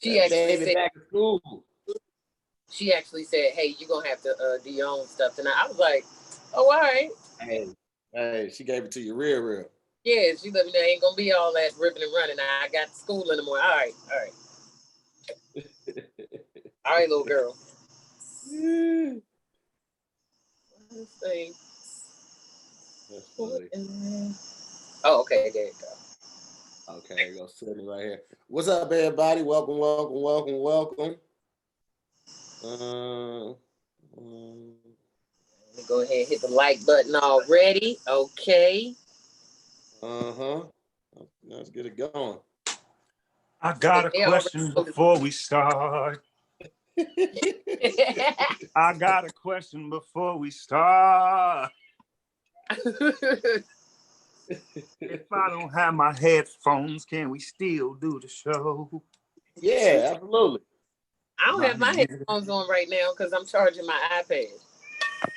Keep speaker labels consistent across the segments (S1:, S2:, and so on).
S1: She actually said,
S2: back to school.
S1: She actually said, "Hey, you're gonna have to do your own stuff tonight." I was like, "Oh, all right."
S2: Hey, she gave it to you real.
S1: Yeah, she let me know ain't gonna be all that ripping and running. I got school in the morning. All right. All right, little girl. Let's see. Oh, okay, there you go.
S2: Okay, there you go. Sitting right here. What's up, everybody? Welcome. Let me
S1: go ahead and hit the like button already. Okay.
S2: Let's get it going.
S3: I got a question before we start. I got a question before we start. If I don't have my headphones, can we still do the show?
S2: Yeah, absolutely.
S1: I don't have my headphones on right now because I'm charging my iPad.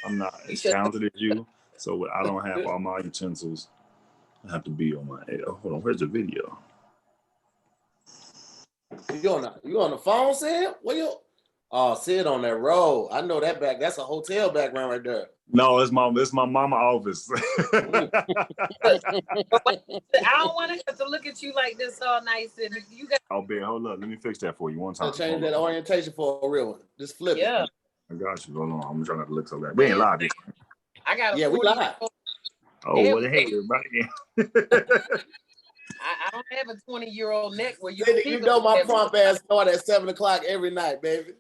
S1: I'm not
S3: as talented as you, so I don't have all my utensils. I have to be on my head. Oh, hold on, where's the video?
S2: You on the phone, Sid? What you? Oh, Sid on that road. I know that back. That's a hotel background right there.
S3: No, it's my mama office.
S1: I don't want to have to look at you like this all nice. And you got.
S3: Oh, Ben, hold up. Let me fix that for you one time.
S2: Change that orientation for a real one. Just flip it.
S3: I got you. Hold on. I'm trying not to look so bad. We ain't live yet.
S1: I got.
S2: We live.
S3: Oh, well, hey, everybody.
S1: I don't have a 20-year-old neck where you.
S2: You know my prompt ass start at 7:00 every night, baby.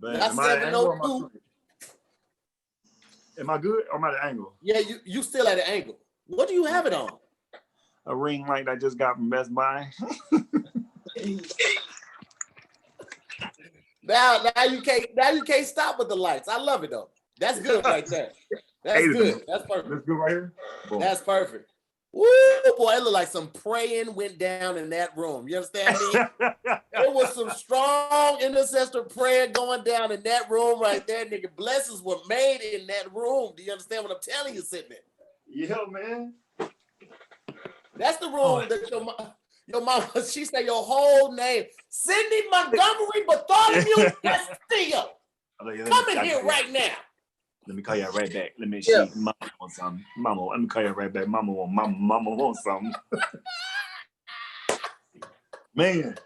S2: That's 7:02.
S3: Am I good or am I at an angle?
S2: Yeah, you still at an angle. What do you have it on?
S3: A ring light I just got from Best Buy.
S2: Now you can't stop with the lights. I love it though. That's good right there. That's good. That's perfect.
S3: That's good right here. Boom.
S2: That's perfect. Woo, boy, it looked like some praying went down in that room. You understand me? There was some strong intercessor prayer going down in that room right there. Nigga, blessings were made in that room. Do you understand what I'm telling you, Sydney?
S3: Yeah, man.
S2: That's the room that your mama, she said your whole name. Sidney Montgomery Bartholomew Castillo. Come in here right now.
S3: Let me call you right back. Let me see. Mama want something. Mama, let me call you right back. Mama want something. Man.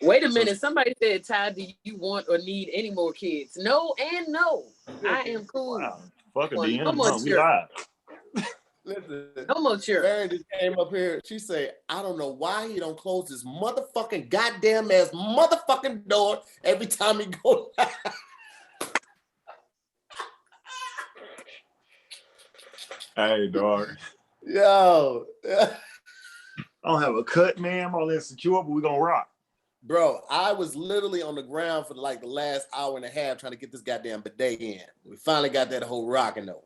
S1: Wait a minute. Somebody said, Ty, do you want or need any more kids? No and no. I am cool.
S3: Wow. Fuck a DM. No, we live.
S2: Listen,
S1: no more sure.
S2: Mary just came up here. She said, I don't know why he don't close this motherfucking goddamn ass motherfucking door every time he goes.
S3: Hey, dog.
S2: Yo.
S3: I don't have a cut, man. I'm all insecure, but we're going to rock.
S2: Bro, I was literally on the ground for like the last hour and a half trying to get this goddamn bidet in. We finally got that whole rocking though.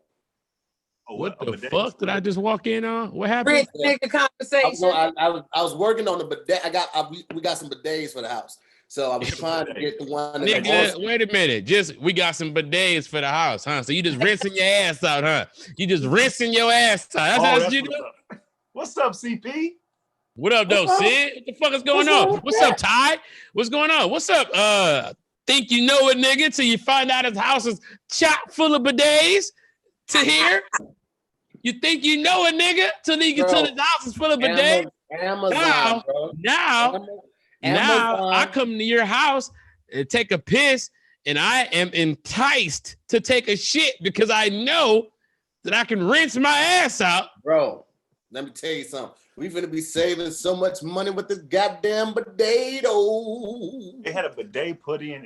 S4: Oh, what the fuck did I just walk in on? What happened?
S1: Take the conversation.
S2: I was working on the bidet. We got some bidets for the house. So I was trying to get the one.
S4: Nigga, wait a minute. We got some bidets for the house, huh? So you just rinsing your ass out, huh? You just rinsing your ass out. That's what you do.
S3: What's up, CP?
S4: What up, though, Sid? What the fuck is going on? What's up, Ty? What's going on? What's up? Think you know it, nigga, till you find out his house is chock full of bidets. Tahir? You think you know it, nigga, till his house is full of bidets?
S2: Amazon,
S4: Now I come to your house and take a piss, and I am enticed to take a shit because I know that I can rinse my ass out.
S2: Bro, let me tell you something. We finna be saving so much money with this goddamn bidet.
S3: They had a bidet put in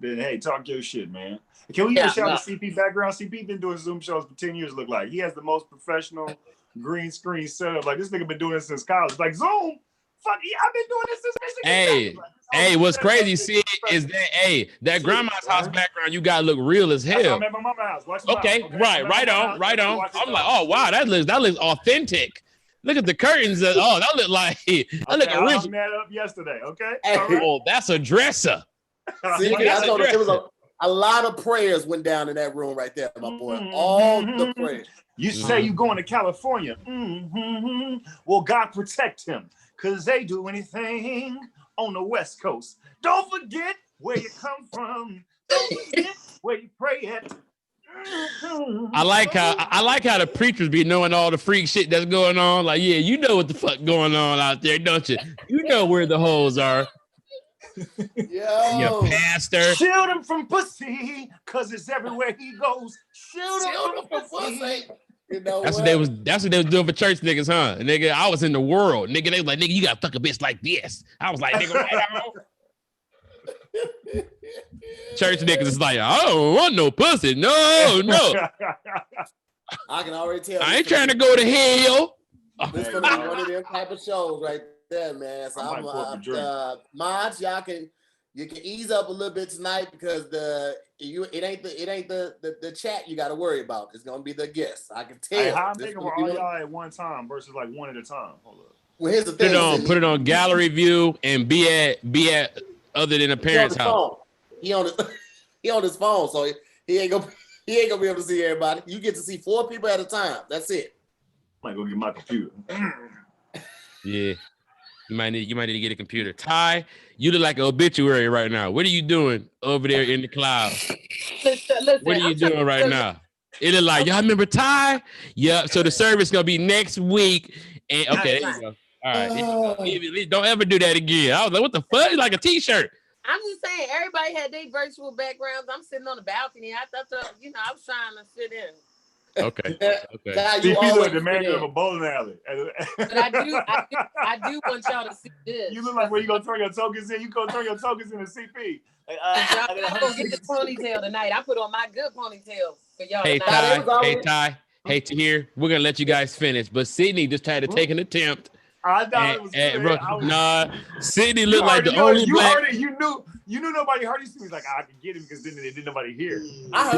S3: hey, talk your shit, man. Can we even shout out CP background? CP been doing Zoom shows for 10 years, look like. He has the most professional green screen setup. Like, this nigga been doing this since college. Like, Zoom, fuck, I've been doing this since
S4: Hey, what's crazy, see, is that, that grandma's house background, you gotta look real as hell.
S3: I'm at my mama's house. Watch
S4: okay, right on. I'm like, oh, wow, that looks authentic. Look at the curtains. That look like
S3: I hung that up yesterday. Okay.
S4: Oh, that's a dresser.
S2: See, I told him A lot of prayers went down in that room right there, my boy. All the prayers.
S3: You say you going to California. Well, God protect him, because they do anything on the West Coast. Don't forget where you come from. Don't forget where you pray at.
S4: I like how the preachers be knowing all the freak shit that's going on. Like, yeah, you know what the fuck going on out there, don't you? You know where the hoes are.
S2: Yo.
S4: Your pastor.
S3: Shield him from pussy, cause it's everywhere he goes. Shield him from pussy.
S2: You know
S4: that's what they was doing for church niggas, huh? Nigga, I was in the world. Nigga, they was like, nigga, you gotta fuck a bitch like this. I was like, nigga, right on. Church niggas is like, I don't want no pussy. No.
S2: I can already tell.
S4: I ain't trying to go to hell.
S2: This is gonna be one of them type of shows right there, man. So mods, you can ease up a little bit tonight because it ain't the chat you got to worry about. It's gonna be the guests. I can tell.
S3: Hey, how I'm thinking all y'all at one time versus like one at a time. Hold up.
S2: Well, here's the thing.
S4: Put it on gallery view and be at other than a parent's house.
S2: He on his phone, so he ain't gonna be able to see everybody. You get to see 4 people at a time. That's it.
S3: I might go get my computer.
S4: Yeah. You might need to get a computer. Ty, you look like an obituary right now. What are you doing over there in the clouds?
S1: Listen,
S4: What are you doing right now? It look like, y'all remember Ty? Yeah. So the service gonna be next week. And okay, there you go. All right. Don't ever do that again. I was like, what the fuck? It's like a t-shirt.
S1: I'm just saying, everybody had their virtual backgrounds. I'm sitting on the balcony. I thought, I was trying to fit in.
S4: Okay.
S3: See, you look the manager of a bowling alley.
S1: But I do want y'all to see this.
S3: You look like where you gonna turn your tokens in. You gonna turn your tokens into CP.
S1: I'm gonna get the ponytail tonight. I put on my good ponytail for y'all.
S4: Hey Ty. Hey Tahir. We're gonna let you guys finish, but Sydney just had to take an attempt.
S3: I thought it was good.
S4: Sydney looked like the only black.
S3: Heard it. You knew nobody heard it. He was like, I can get him because then didn't nobody hear.
S2: I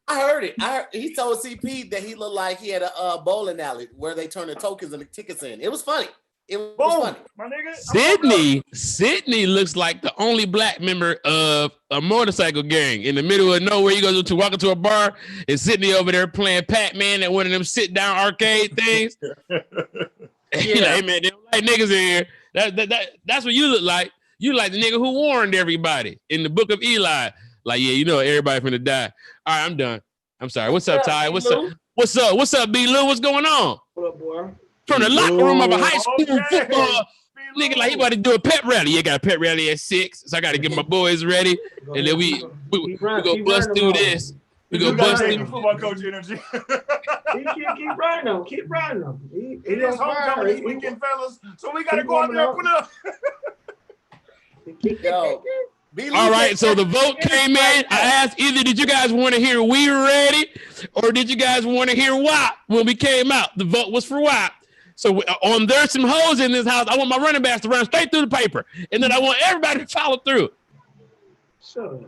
S2: heard it. He told CP that he looked like he had a bowling alley where they turn the tokens and the tickets in. It was funny. It was funny.
S3: My nigga.
S4: Sydney looks like the only black member of a motorcycle gang in the middle of nowhere. You go to walk into a bar and Sydney over there playing Pac-Man at one of them sit down arcade things. Yeah. Like, hey man, they don't like niggas in here. That's what you look like. You like the nigga who warned everybody in the book of Eli. Like, yeah, you know everybody finna die. All right, I'm done. I'm sorry. What's up, Ty? What's up, B. Lou? What's going on?
S5: What up, boy?
S4: From the locker room of a high school football nigga, like he about to do a pet rally. You got a pet rally at 6, so I got to get my boys ready, and then we go bust through this. We go bust through
S3: football coach energy.
S5: Keep riding them.
S3: It is homecoming this weekend, fellas, so we got to go out there and put up.
S2: Yo.
S4: All right, so the vote came in. I asked either did you guys want to hear We Ready or did you guys want to hear WAP when we came out? The vote was for WAP. So on There's Some Hoes in This House, I want my running backs to run straight through the paper. And then I want everybody to follow through.
S5: Shut up,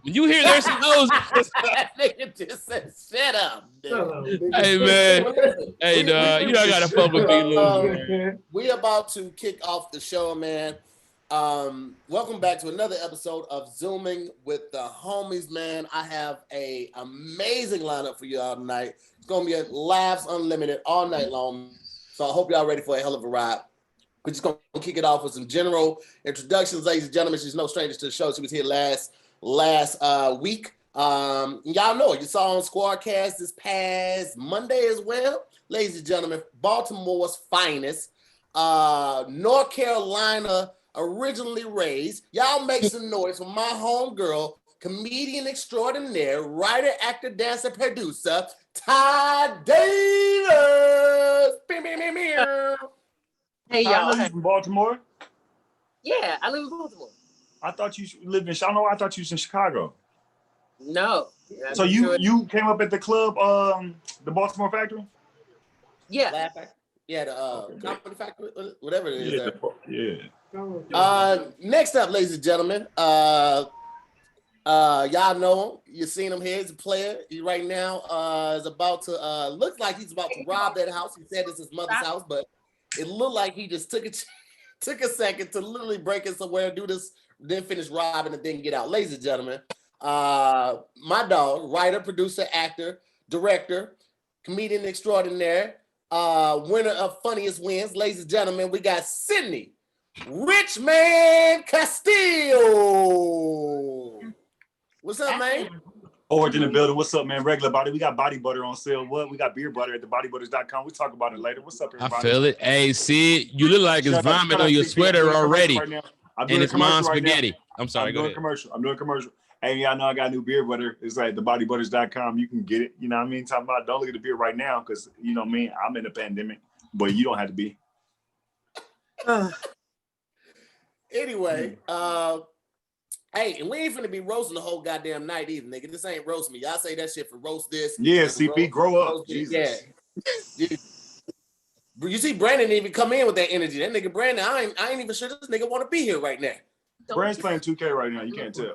S4: when you hear There's Some Hoes.
S2: That nigga just said, shut up.
S4: Hey, man. Hey, dog. You know I got to fuck with me, Lou.
S2: We about to kick off the show, man. Welcome back to another episode of Zooming with the homies, man. I have a amazing lineup for y'all tonight. It's gonna be a laughs unlimited all night long. So I hope y'all ready for a hell of a ride. We're just gonna kick it off with some general introductions, ladies and gentlemen. She's no stranger to the show. She was here last week. Y'all know you saw on Squadcast this past Monday as well, ladies and gentlemen. Baltimore's finest, North Carolina. Originally raised. Y'all make some noise for my homegirl, comedian extraordinaire, writer, actor, dancer, producer, Ty Davis.
S1: Hey, y'all.
S3: You from Baltimore?
S1: Yeah, I live in Baltimore.
S3: I thought you lived in Chicago. I thought you was in Chicago.
S1: No.
S3: So you came up at the club, the Baltimore Factory?
S1: Yeah.
S2: Yeah, the Comedy Factory, whatever it is.
S3: Yeah.
S2: Next up, ladies and gentlemen, y'all know him. You seen him here. He's a player. He right now is about to looks like he's about to rob that house. He said it's his mother's house, but it looked like he just took a second to literally break in somewhere, do this, then finish robbing and then get out. Ladies and gentlemen, my dog, writer, producer, actor, director, comedian extraordinaire, winner of Funniest Wins. Ladies and gentlemen, we got Sydney Richman Castillo. What's up, man?
S3: Orange in the building. What's up, man? Regular body. We got body butter on sale. What? We got beer butter at thebodybutters.com. We'll talk about it later. What's up, everybody?
S4: I feel it. Hey, Sid, you look like it's vomit on your sweater already. And it's mom's spaghetti. I'm sorry,
S3: I'm doing commercial. Hey, y'all know I got new beer butter. It's like thebodybutters.com. You can get it. You know what I mean? Talking about, don't look at the beer right now because, you know me, I'm in a pandemic, but you don't have to be.
S2: Anyway, hey, and we ain't finna be roasting the whole goddamn night either, nigga. This ain't roast me. Y'all say that shit for roast this.
S3: Yeah, CP, grow up.
S2: Jesus. Yeah. You see, Brandon didn't even come in with that energy. That nigga Brandon, I ain't even sure this nigga want to be here right now.
S3: Brandon's playing 2K right now. You can't tell.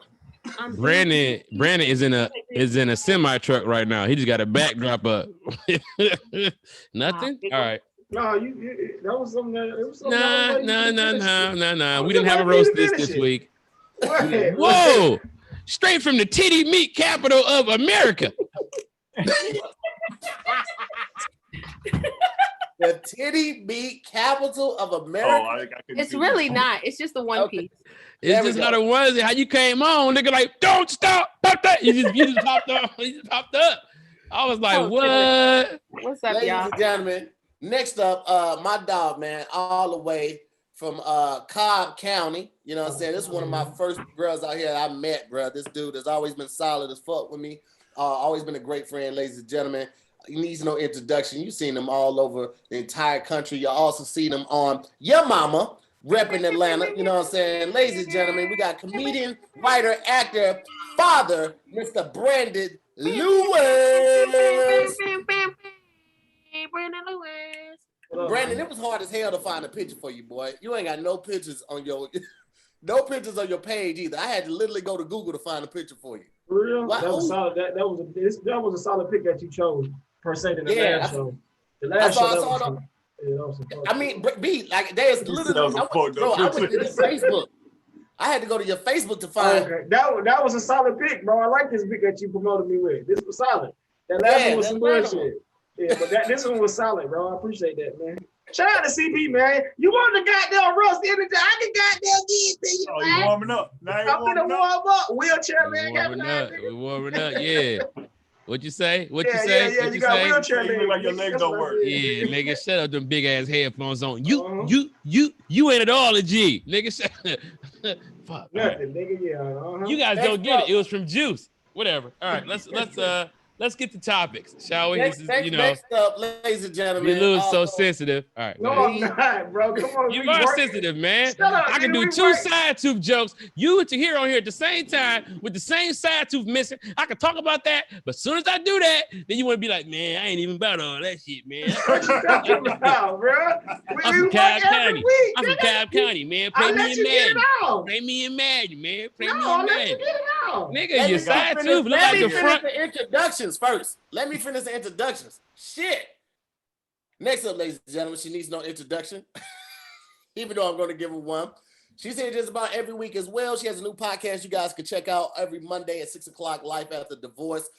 S4: Brandon is in a semi truck right now. He just got a backdrop up. Nothing. All right.
S5: No, that was something that it was something.
S4: No. We didn't have a roast this week. Whoa! Straight from the titty meat capital of America.
S2: The titty meat capital of America.
S6: It's really not. It's just the one piece.
S4: It's just not a onesie. How you came on, nigga? Like, don't stop. Pop that. You just popped up. You just popped up. I was like, what?
S6: What's up,
S2: Ladies
S6: y'all?
S2: and gentlemen, next up, my dog, man, all the way from Cobb County. You know what I'm saying? This is one of my first girls out here I met, bro. This dude has always been solid as fuck with me. Always been a great friend, ladies and gentlemen. He needs no introduction. You've seen him all over the entire country. You also seen him on Your Mama, repping Atlanta. You know what I'm saying? Ladies and gentlemen, we got comedian, writer, actor, father, Mr. Brandon Lewis.
S6: Brandon Lewis.
S2: Brandon, it was hard as hell to find a picture for you, boy. You ain't got no pictures on your page either. I had to literally go to Google to find a picture for you.
S5: For real? That was solid. That was a solid pick that you chose per se than the last show. The last show.
S2: I mean, B, like there's literally. I went to your Facebook. I had to go to your Facebook to find.
S5: Okay. That was a solid pick, bro. I like this pick that you promoted me with. This was solid. That last one was some bullshit. Yeah, but this one was solid, bro. I appreciate that, man. Shout out to CP, man. You want the goddamn roast energy? I can goddamn get it to you, man.
S3: You warming up. Now you
S5: I'm gonna warm up. Wheelchair, man.
S4: We're warming up, yeah. What you say?
S5: Yeah, you got wheelchair, man.
S3: You look like your legs don't work.
S4: Yeah, nigga, shut up, them big ass headphones on. You ain't at all a G, nigga. Fuck.
S5: Nothing, nigga. Yeah.
S4: You guys don't get it. It was from Juice. Whatever. All right, let's get to topics, shall we?
S2: Next up, ladies and gentlemen.
S4: You lose so sensitive. All right.
S5: No, I'm not, bro. Come on.
S4: You are sensitive, man.
S5: Shut up,
S4: I can do two side tooth jokes. You and Tahir on here at the same time with the same side tooth missing. I can talk about that, but as soon as I do that, then you want to be like, man, I ain't even about all that shit, man. I'm from Cobb County. I'm from Cobb County, man. Play me in Madden, man. Play me in Madden. Nigga, your side tooth look like the front.
S2: The introductions first. Let me finish the introductions. Shit. Next up, ladies and gentlemen, she needs no introduction, even though I'm going to give her one. She's here just about every week as well. She has a new podcast you guys can check out every Monday at 6 o'clock, Life After Divorce.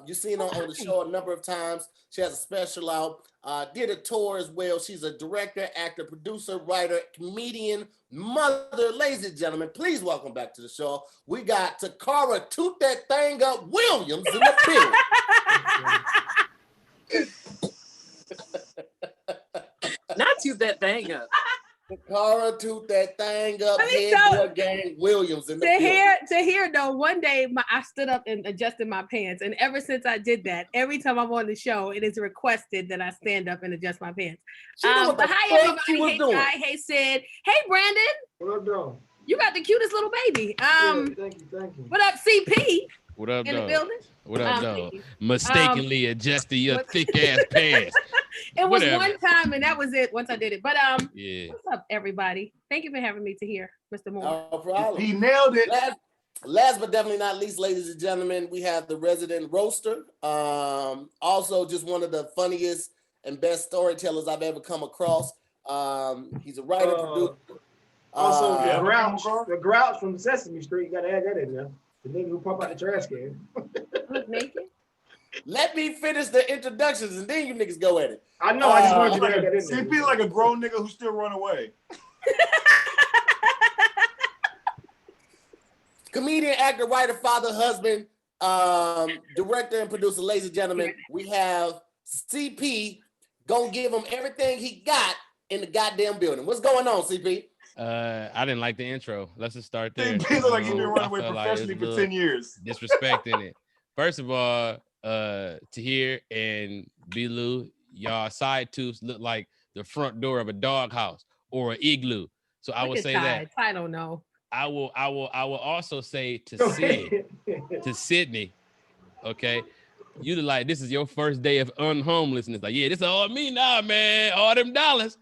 S2: You've seen her on the show a number of times. She has a special out. Did a tour as well. She's a director, actor, producer, writer, comedian, mother. Ladies and gentlemen, please welcome back to the show. We got Tacarra Toot That Thing Up Williams in the building.
S1: Not toot that thing up.
S2: Tacarra Toot That Thing Up Headboard Gang Williams in the building.
S6: To hear though, one day I stood up and adjusted my pants, and ever since I did that, every time I'm on the show, it is requested that I stand up and adjust my pants. But hi everybody, hey Ty, hey Sid, hey Brandon.
S5: What up, dog?
S6: You got the cutest little baby.
S5: Thank you.
S6: What up, CP?
S4: What up,
S6: in
S4: dog?
S6: the building?
S4: What up, dog? Mistakenly adjusted your thick ass pants.
S6: It was one time, and that was it. Once I did it, but
S4: yeah.
S6: What's up, everybody? Thank you for having me to hear, Mr. Moore.
S2: No problem.
S3: He nailed it.
S2: Last but definitely not least, ladies and gentlemen, we have the resident roaster. Also, just one of the funniest and best storytellers I've ever come across. He's a writer, producer.
S5: Also, the Grouch from Sesame Street. You gotta add that in there. The nigga who pop out the trash can.
S6: Look naked.
S2: Let me finish the introductions and then you niggas go at it.
S5: I know. I just wanted you to
S3: like
S5: get in there.
S3: CP like a grown nigga who still run away.
S2: Comedian, actor, writer, father, husband, director, and producer. Ladies and gentlemen, we have CP gonna give him everything he got in the goddamn building. What's going on, CP?
S4: I didn't like the intro. Let's just start there.
S3: CP look like he's been running away
S4: I feel like
S3: professionally
S4: it's
S3: for 10 years.
S4: disrespecting it. First of all, Tahir and Bilu, y'all side tubes look like the front door of a doghouse or an igloo. So I would say that.
S6: I don't know.
S4: I will also say to Sydney, okay, you look like this is your first day of unhomelessness. Like, yeah, this is all me now, man. All them dollars,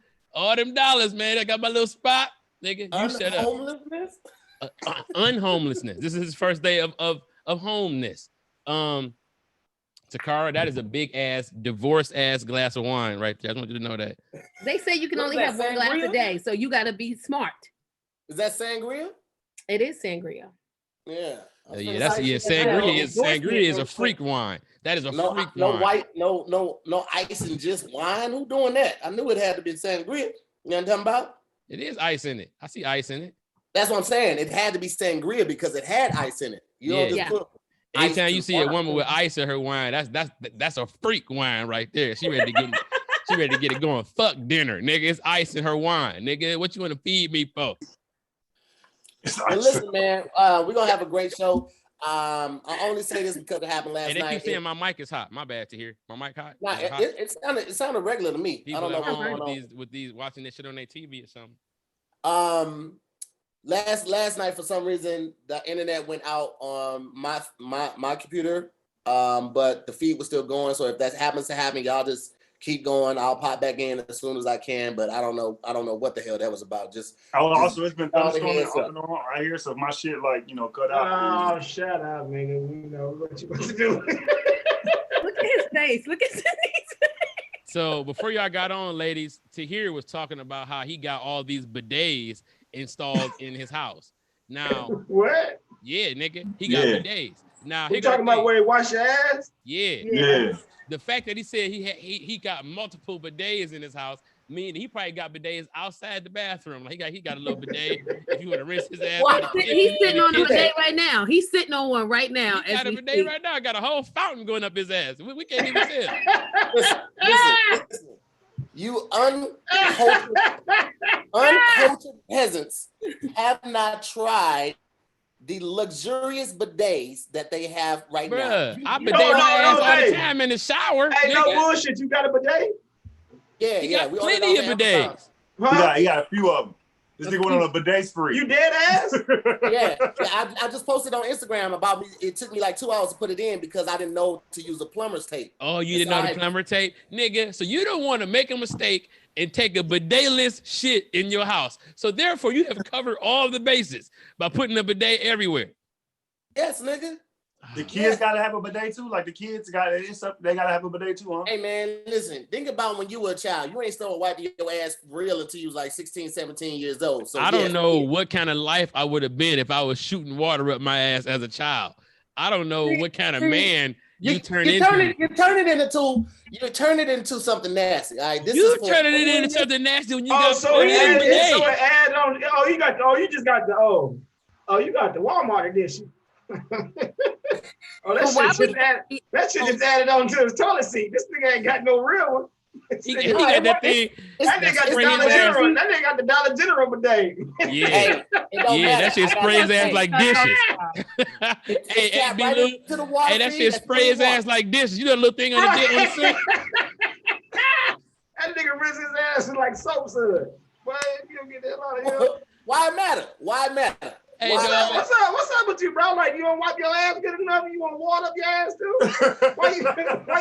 S4: man. I got my little spot, nigga. You shut up.
S2: Unhomelessness?
S4: Unhomelessness. This is his first day of homeness. Tacarra, that is a big ass, divorced ass glass of wine right there. I just want you to know that.
S6: They say you can only have one glass a day, so you gotta be smart.
S2: Is that sangria?
S6: It is sangria.
S2: Yeah.
S4: Sangria is a freak wine. That is a freak wine.
S2: No ice and just wine. Who doing that? I knew it had to be sangria. You know what I'm talking about?
S4: It is ice in it. I see ice in it.
S2: That's what I'm saying. It had to be sangria because it had ice in it. You don't just put
S4: anytime you see a woman with ice in her wine, that's a freak wine right there. She ready to get it going. Fuck dinner, nigga. It's ice in her wine, nigga. What you want to feed me for?
S2: Well, listen, man, we're gonna have a great show. I only say this because it happened last night.
S4: They keep saying my mic is hot. My bad to hear. My mic hot.
S2: Nah, it sounded regular to me.
S4: People
S2: I don't know what's going on.
S4: with these watching this shit on their TV or something.
S2: Last night for some reason the internet went out on my computer, but the feed was still going. So if that happens to happen, y'all just keep going. I'll pop back in as soon as I can, but I don't know what the hell that was about. Just
S3: also it's been thunderstorming off and on right here, so my shit cut out.
S5: Oh, shut up, nigga. We know what you supposed to do.
S6: Look at his face. Look at his face.
S4: So before y'all got on, ladies, Tahir was talking about how he got all these bidets installed in his house. Now,
S5: what?
S4: Yeah, nigga, he got bidets. Now,
S5: you talking about where he wash your ass?
S4: Yeah. The fact that he said he got multiple bidets in his house, meaning he probably got bidets outside the bathroom. Like he got a little bidet if you want to rinse his ass.
S6: He's sitting on a bidet right now. He's sitting on one right now.
S4: He got a bidet right now. Got a whole fountain going up his ass. We can't even see it.
S2: Listen. You uncultured peasants have not tried the luxurious bidets that they have right now.
S4: I bidet my ass all the time in the shower.
S5: Hey, no bullshit. You got a bidet?
S2: Yeah,
S4: he got plenty of bidets.
S3: Huh? He got a few of them. This nigga went on a bidet spree.
S5: You dead ass?
S2: Yeah. I just posted on Instagram about me. It took me like 2 hours to put it in because I didn't know to use a plumber's tape.
S4: Oh, you didn't know the plumber tape? Nigga, so you don't want to make a mistake and take a bidet-less shit in your house. So therefore, you have covered all the bases by putting a bidet everywhere.
S2: Yes, nigga.
S3: The kids gotta have a bidet too. Like the kids they gotta have a bidet too, huh?
S2: Hey man, listen. Think about when you were a child. You ain't still wiping your ass for real until you was like 16, 17 years old. So
S4: I don't know what kind of life I would have been if I was shooting water up my ass as a child. I don't know what kind of man you turn into.
S2: You turn it into something nasty. All right,
S4: you turn it into something nasty when you got
S5: so it add on. Oh, you got the you got the Walmart edition. That shit is added on to his toilet seat. This nigga ain't got no real one.
S4: He got that thing.
S5: That nigga got the Dollar General. That nigga got the Dollar General bidet.
S4: Yeah, that shit spray his ass like dishes. Hey, that shit spray his ass like dishes. You know the little thing on the sink?
S5: That nigga rinse his ass like soap suds. Boy, you don't get that out of here.
S2: Why it matter?
S5: Hey, what's up with you, bro? Like, you don't wipe your ass good enough? You want to water up your ass too? Why you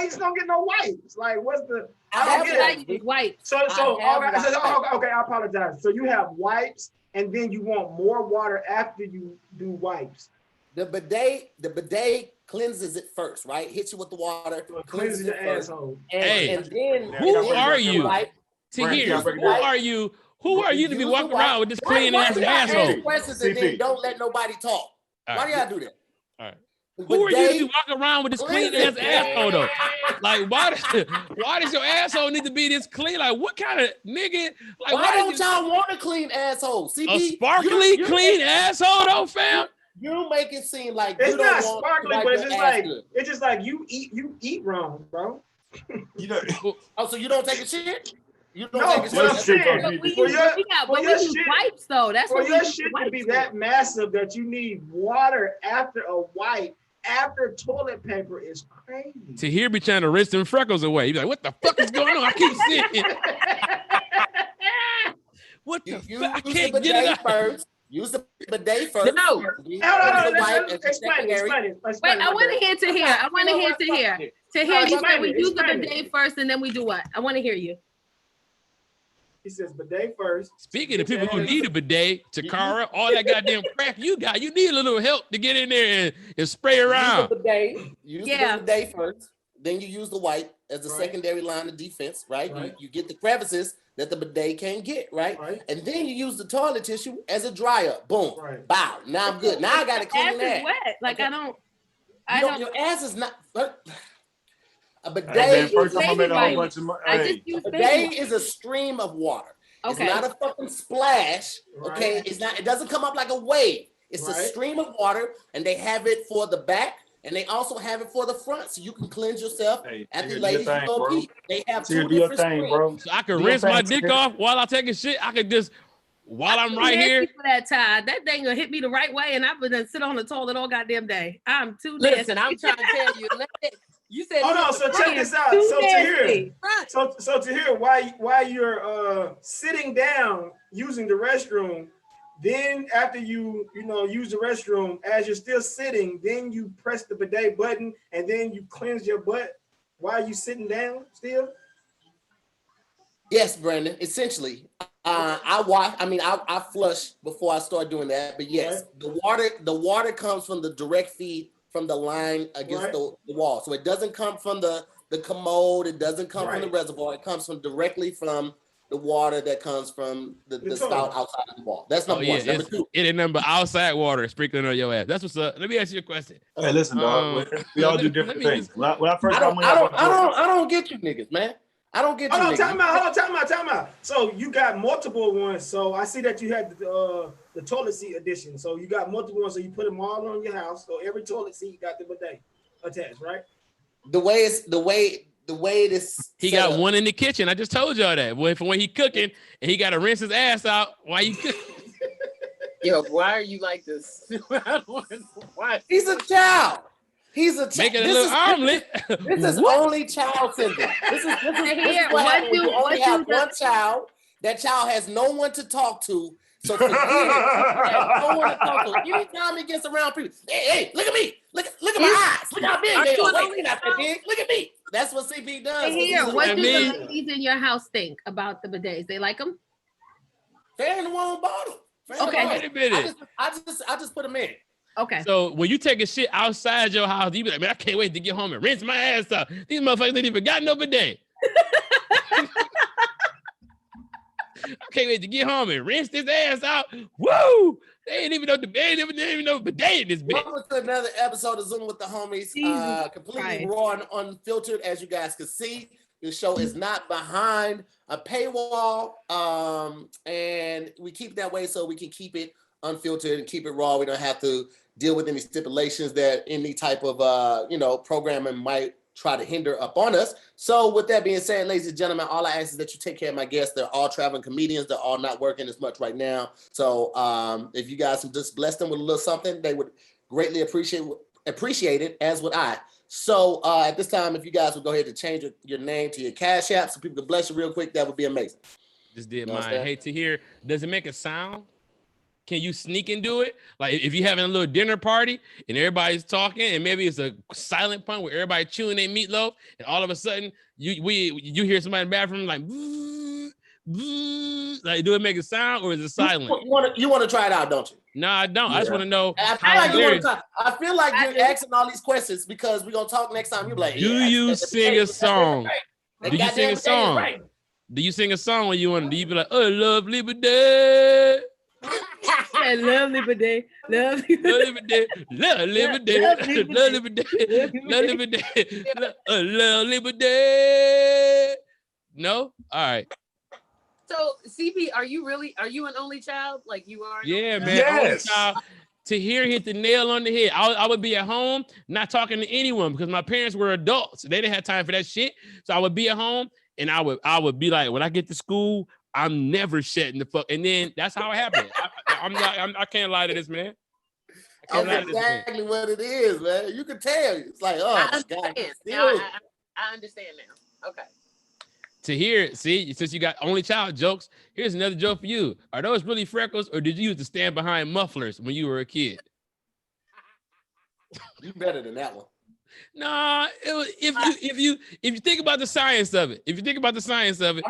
S5: just don't get no wipes? Like, what's the?
S6: I don't get wipes.
S5: Okay, I apologize. So you have wipes, and then you want more water after you do wipes.
S2: The bidet cleanses it first, right? Hits you with the water,
S5: cleanses your asshole.
S2: And then
S4: who are you? Tahir, who are you? Who are you to be walking around with this clean ass asshole?
S2: Questions and then don't let nobody talk. Why do y'all do that?
S4: All right. Who are you to be walking around with this clean ass asshole though? Like, why does your asshole need to be this clean? Like, what kind of nigga? Like,
S2: why don't y'all want a clean asshole? CP,
S4: a sparkly clean asshole though, fam?
S2: You make it seem like
S5: it's
S2: you
S5: not
S2: don't
S5: sparkly,
S2: want
S5: but it's just like
S2: good.
S5: you eat wrong, bro.
S3: You know.
S2: Oh, so you don't take a shit? You don't
S5: No,
S2: take a shit?
S6: We use wipes though. That's
S5: for
S6: what
S5: your shit to be that massive that you need water after a wipe. After toilet paper is crazy.
S4: Tahir be trying to rinse them freckles away. He be like, what the fuck is going on? I keep seeing. What the fuck? I can't get it out.
S2: First. Use the bidet first.
S1: No.
S5: Explain it.
S6: Wait, I want to hear Tahir. I want to hear Tahir. Tahir, you said we use the bidet first and then we do what? I want to hear you.
S5: He says bidet first.
S4: Speaking of people who need a bidet, Tacarra, all that goddamn crap you got, you need a little help to get in there and spray around.
S2: Use the bidet first. Then you use the wipe as a secondary line of defense, right? You get the crevices that the bidet can't get, right? And then you use the toilet tissue as a dryer. Boom. Bow. Now I'm good. Now I got to clean that.
S6: Ass is wet. Like, I don't.
S2: Your ass is not. A bidet, is a stream of water. Okay. It's not a fucking splash. Okay, it's not. It doesn't come up like a wave. It's a stream of water, and they have it for the back, and they also have it for the front, so you can cleanse yourself at the ladies' pee. They have two different streams.
S4: Bro. So I can rinse my dick off while I take a shit. I could just while I'm right here.
S6: For that time, that thing will hit me the right way, and I'm gonna sit on the toilet all goddamn day. I'm too.
S1: Listen, I'm trying to tell you. You said
S5: hold on, so check this out. So to hear why you're sitting down using the restroom, then after you use the restroom, as you're still sitting, then you press the bidet button and then you cleanse your butt while you sitting down still?
S2: Yes, Brandon. Essentially, I flush before I start doing that, but yes, the water comes from the direct feed from the line against the wall. So it doesn't come from the commode. It doesn't come from the reservoir. It comes from directly from the water that comes from the spout outside of the wall. That's number one. Number two.
S4: It is number outside water sprinkling on your ass. That's what's up. Let me ask you a question.
S3: Hey, listen, dog. We all do different things. When I first got
S2: I don't get you niggas, man. I don't get you niggas.
S5: Time out. So you got multiple ones. So I see that you had the toilet seat edition. So you got multiple ones. So you put them all on your house. So every toilet seat got the bidet attached, right?
S2: The way it is.
S4: He got up. One in the kitchen. I just told y'all that. When he cooking and he got to rinse his ass out while you cooking.
S1: Yo, why are you like this? Why?
S2: He's a child. He's a child.
S4: Making a little omelet.
S2: This is only child syndrome. This is what happens when you only have one child. That child has no one to talk to. So for years, no one to talk to. Anytime he gets around people, hey, look at me. Look at my eyes. Look how big they are. Wait, not that big. Look at me. That's what CP does.
S6: Here, what do the ladies in your house think about the bidets? They like them?
S2: They're in the wrong bottle.
S6: Okay.
S4: Wait a minute.
S2: I just put them in.
S6: Okay.
S4: So when you take a shit outside your house, you be like, man, I can't wait to get home and rinse my ass out. These motherfuckers ain't even got no bidet. I can't wait to get home and rinse this ass out. Woo! They ain't even know bidet in this bitch.
S2: Welcome to another episode of Zoom with the Homies. Completely raw and unfiltered, as you guys can see. The show is not behind a paywall, and we keep it that way so we can keep it unfiltered and keep it raw. We don't have to deal with any stipulations that any type of programming might try to hinder up on us. So with that being said, ladies and gentlemen, all I ask is that you take care of my guests. They're all traveling comedians. They're all not working as much right now. So if you guys can just bless them with a little something, they would greatly appreciate it, as would I. So at this time, if you guys would go ahead and change your name to your Cash App so people can bless you real quick, that would be amazing.
S4: Just did mine. Hate to hear. Does it make a sound? Can you sneak and do it? Like if you're having a little dinner party and everybody's talking and maybe it's a silent punch where everybody chewing their meatloaf and all of a sudden you hear somebody in the bathroom like, like do it make a sound or is it silent?
S2: You want to try it out, don't you?
S4: No, I don't. Yeah. I just want to know.
S2: I feel like you're asking all these questions because we're going to talk next time. You're like,
S4: do you sing a song? Do you sing a song? Do you sing a song when you want to? Do you be like, oh, lovely bidet?
S6: said lovely bidet, lovely bidet,
S4: lovely bidet, lovely bidet, lovely bidet, lovely bidet. No? All right.
S1: So CP, are you an only child? Like you are?
S4: Yeah, man.
S3: Yes.
S4: Only child. Tahir hit the nail on the head. I would be at home, not talking to anyone because my parents were adults. They didn't have time for that shit. So I would be at home and I would be like, when I get to school, I'm never shutting the fuck. And then that's how it happened. I can't lie to this, man.
S2: That's exactly what it is, man. You can tell. It's like, oh my God.
S1: I understand now. Okay.
S4: Tahir, see, since you got only child jokes, here's another joke for you. Are those really freckles, or did you used to stand behind mufflers when you were a kid?
S2: You better than that one.
S4: Nah, if you think about the science of it,
S2: I'm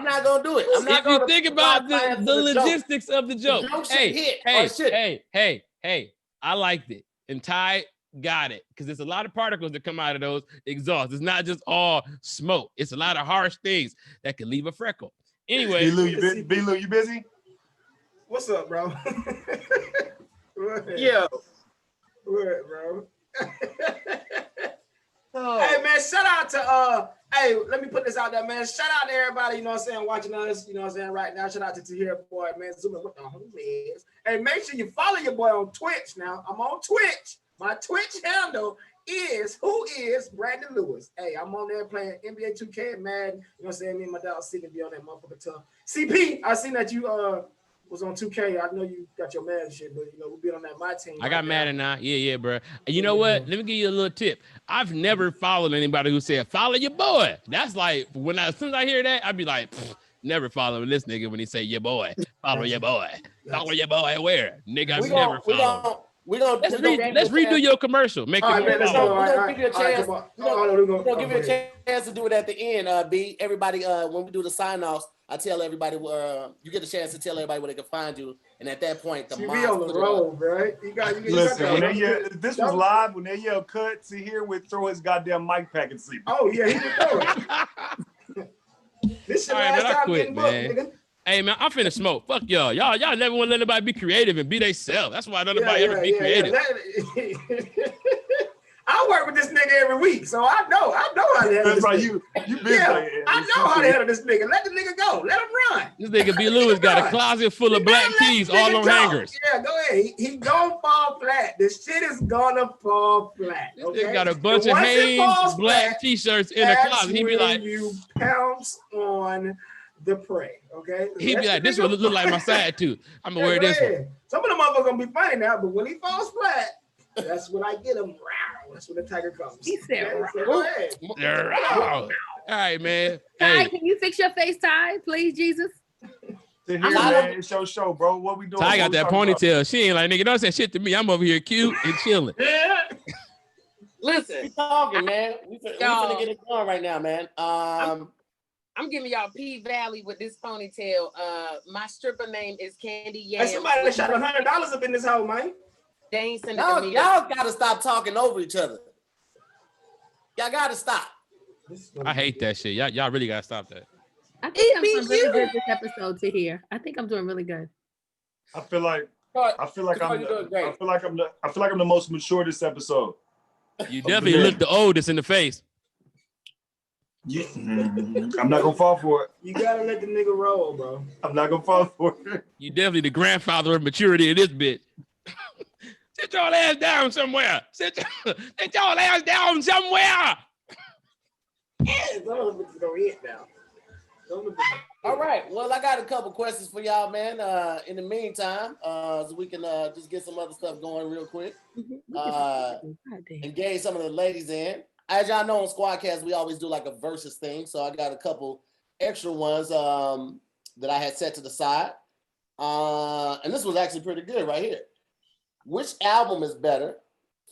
S2: not gonna do it.
S4: If you think about the logistics of the joke, hey, I liked it, and Ty got it, because there's a lot of particles that come out of those exhausts. It's not just all smoke. It's a lot of harsh things that can leave a freckle. Anyway,
S3: B-Lou, you busy?
S5: What's up, bro?
S1: Yo.
S5: What, bro? Hey man, shout out to hey, let me put this out there, man. Shout out to everybody, you know what I'm saying, watching us, you know what I'm saying, right now. Shout out to Tahir boy, man. Zooming with the homies. Hey, make sure you follow your boy on Twitch now. I'm on Twitch. My Twitch handle is Who Is Brandon Lewis. Hey, I'm on there playing NBA 2K and Madden. You know what I'm saying? Me and my dog C can be on that motherfucker tough. CP, I seen that you was on 2K. I know you got your Madden shit, but you know, we'll be on that my team.
S4: I got Madden now. Yeah, bro. And you know what? Let me give you a little tip. I've never followed anybody who said, follow your boy. That's like, as soon as I hear that, I'd be like, never following this nigga when he say your boy. Follow your boy. Follow your boy where? Nigga, I've never followed. Let's redo your commercial. Make it more.
S2: We're gonna give you a chance. We're gonna give you a chance to do it at the end. B. Everybody, when we do the sign-offs, I tell everybody you get a chance to tell everybody where they can find you. And at that point, the
S5: mods on the road, right?
S3: Listen, when they yell, this was live. When they yell cut, Tahir would throw his goddamn mic pack and sleep.
S5: Oh yeah, he would throw it. This shit last time getting booked, nigga.
S4: Hey man, I'm finna smoke. Fuck y'all. Y'all never want to let anybody be creative and be they self. That's why nobody ever be creative.
S5: I work with this nigga every week, so I know how to handle this nigga. You been I know how to handle this nigga. Let the nigga go. Let him run.
S4: This nigga B. Lewis got a closet full of black keys all on hangers.
S5: Yeah, go ahead. He gonna fall flat. This shit is gonna fall flat.
S4: Okay? This nigga got a bunch of Hanes black t-shirts in the closet. He be like,
S5: you pounce on the prey, okay?
S4: He be like, this one look like my side tooth. I'm gonna wear this one.
S5: Some of the motherfuckers gonna be funny now, but when he falls flat, that's when I get him. That's when the tiger comes.
S6: He said,
S4: all right, man.
S6: Ty, can you fix your face, Ty? Please, Jesus.
S3: Man, it's your show, bro. What we doing?
S4: Ty got that ponytail. About? She ain't like, nigga, don't say shit to me. I'm over here cute and chilling.
S1: Listen.
S2: We talking, man. We finna get it going right now, man.
S1: I'm giving y'all P Valley with this ponytail. My stripper name is Candy Yam.
S5: Hey, somebody shot $100 up in this hole, man.
S1: They ain't sending
S2: y'all gotta stop talking over each other. Y'all gotta stop.
S4: I hate that shit. Y'all really gotta stop that.
S6: I think I'm doing really good this episode to hear. I think I'm doing really good.
S3: I feel like I'm the most mature this episode.
S4: You definitely look the oldest in the face.
S3: Yeah. I'm not gonna fall for it.
S5: You gotta let the nigga roll, bro.
S3: I'm not gonna fall for it.
S4: You definitely the grandfather of maturity in this bitch. Sit your ass down somewhere. Sit your ass down somewhere.
S2: All right. Well, I got a couple questions for y'all, man. In the meantime, so we can just get some other stuff going real quick. Engage some of the ladies in. As y'all know on Squadcast, we always do like a versus thing. So I got a couple extra ones that I had set to the side. And this was actually pretty good right here. Which album is better?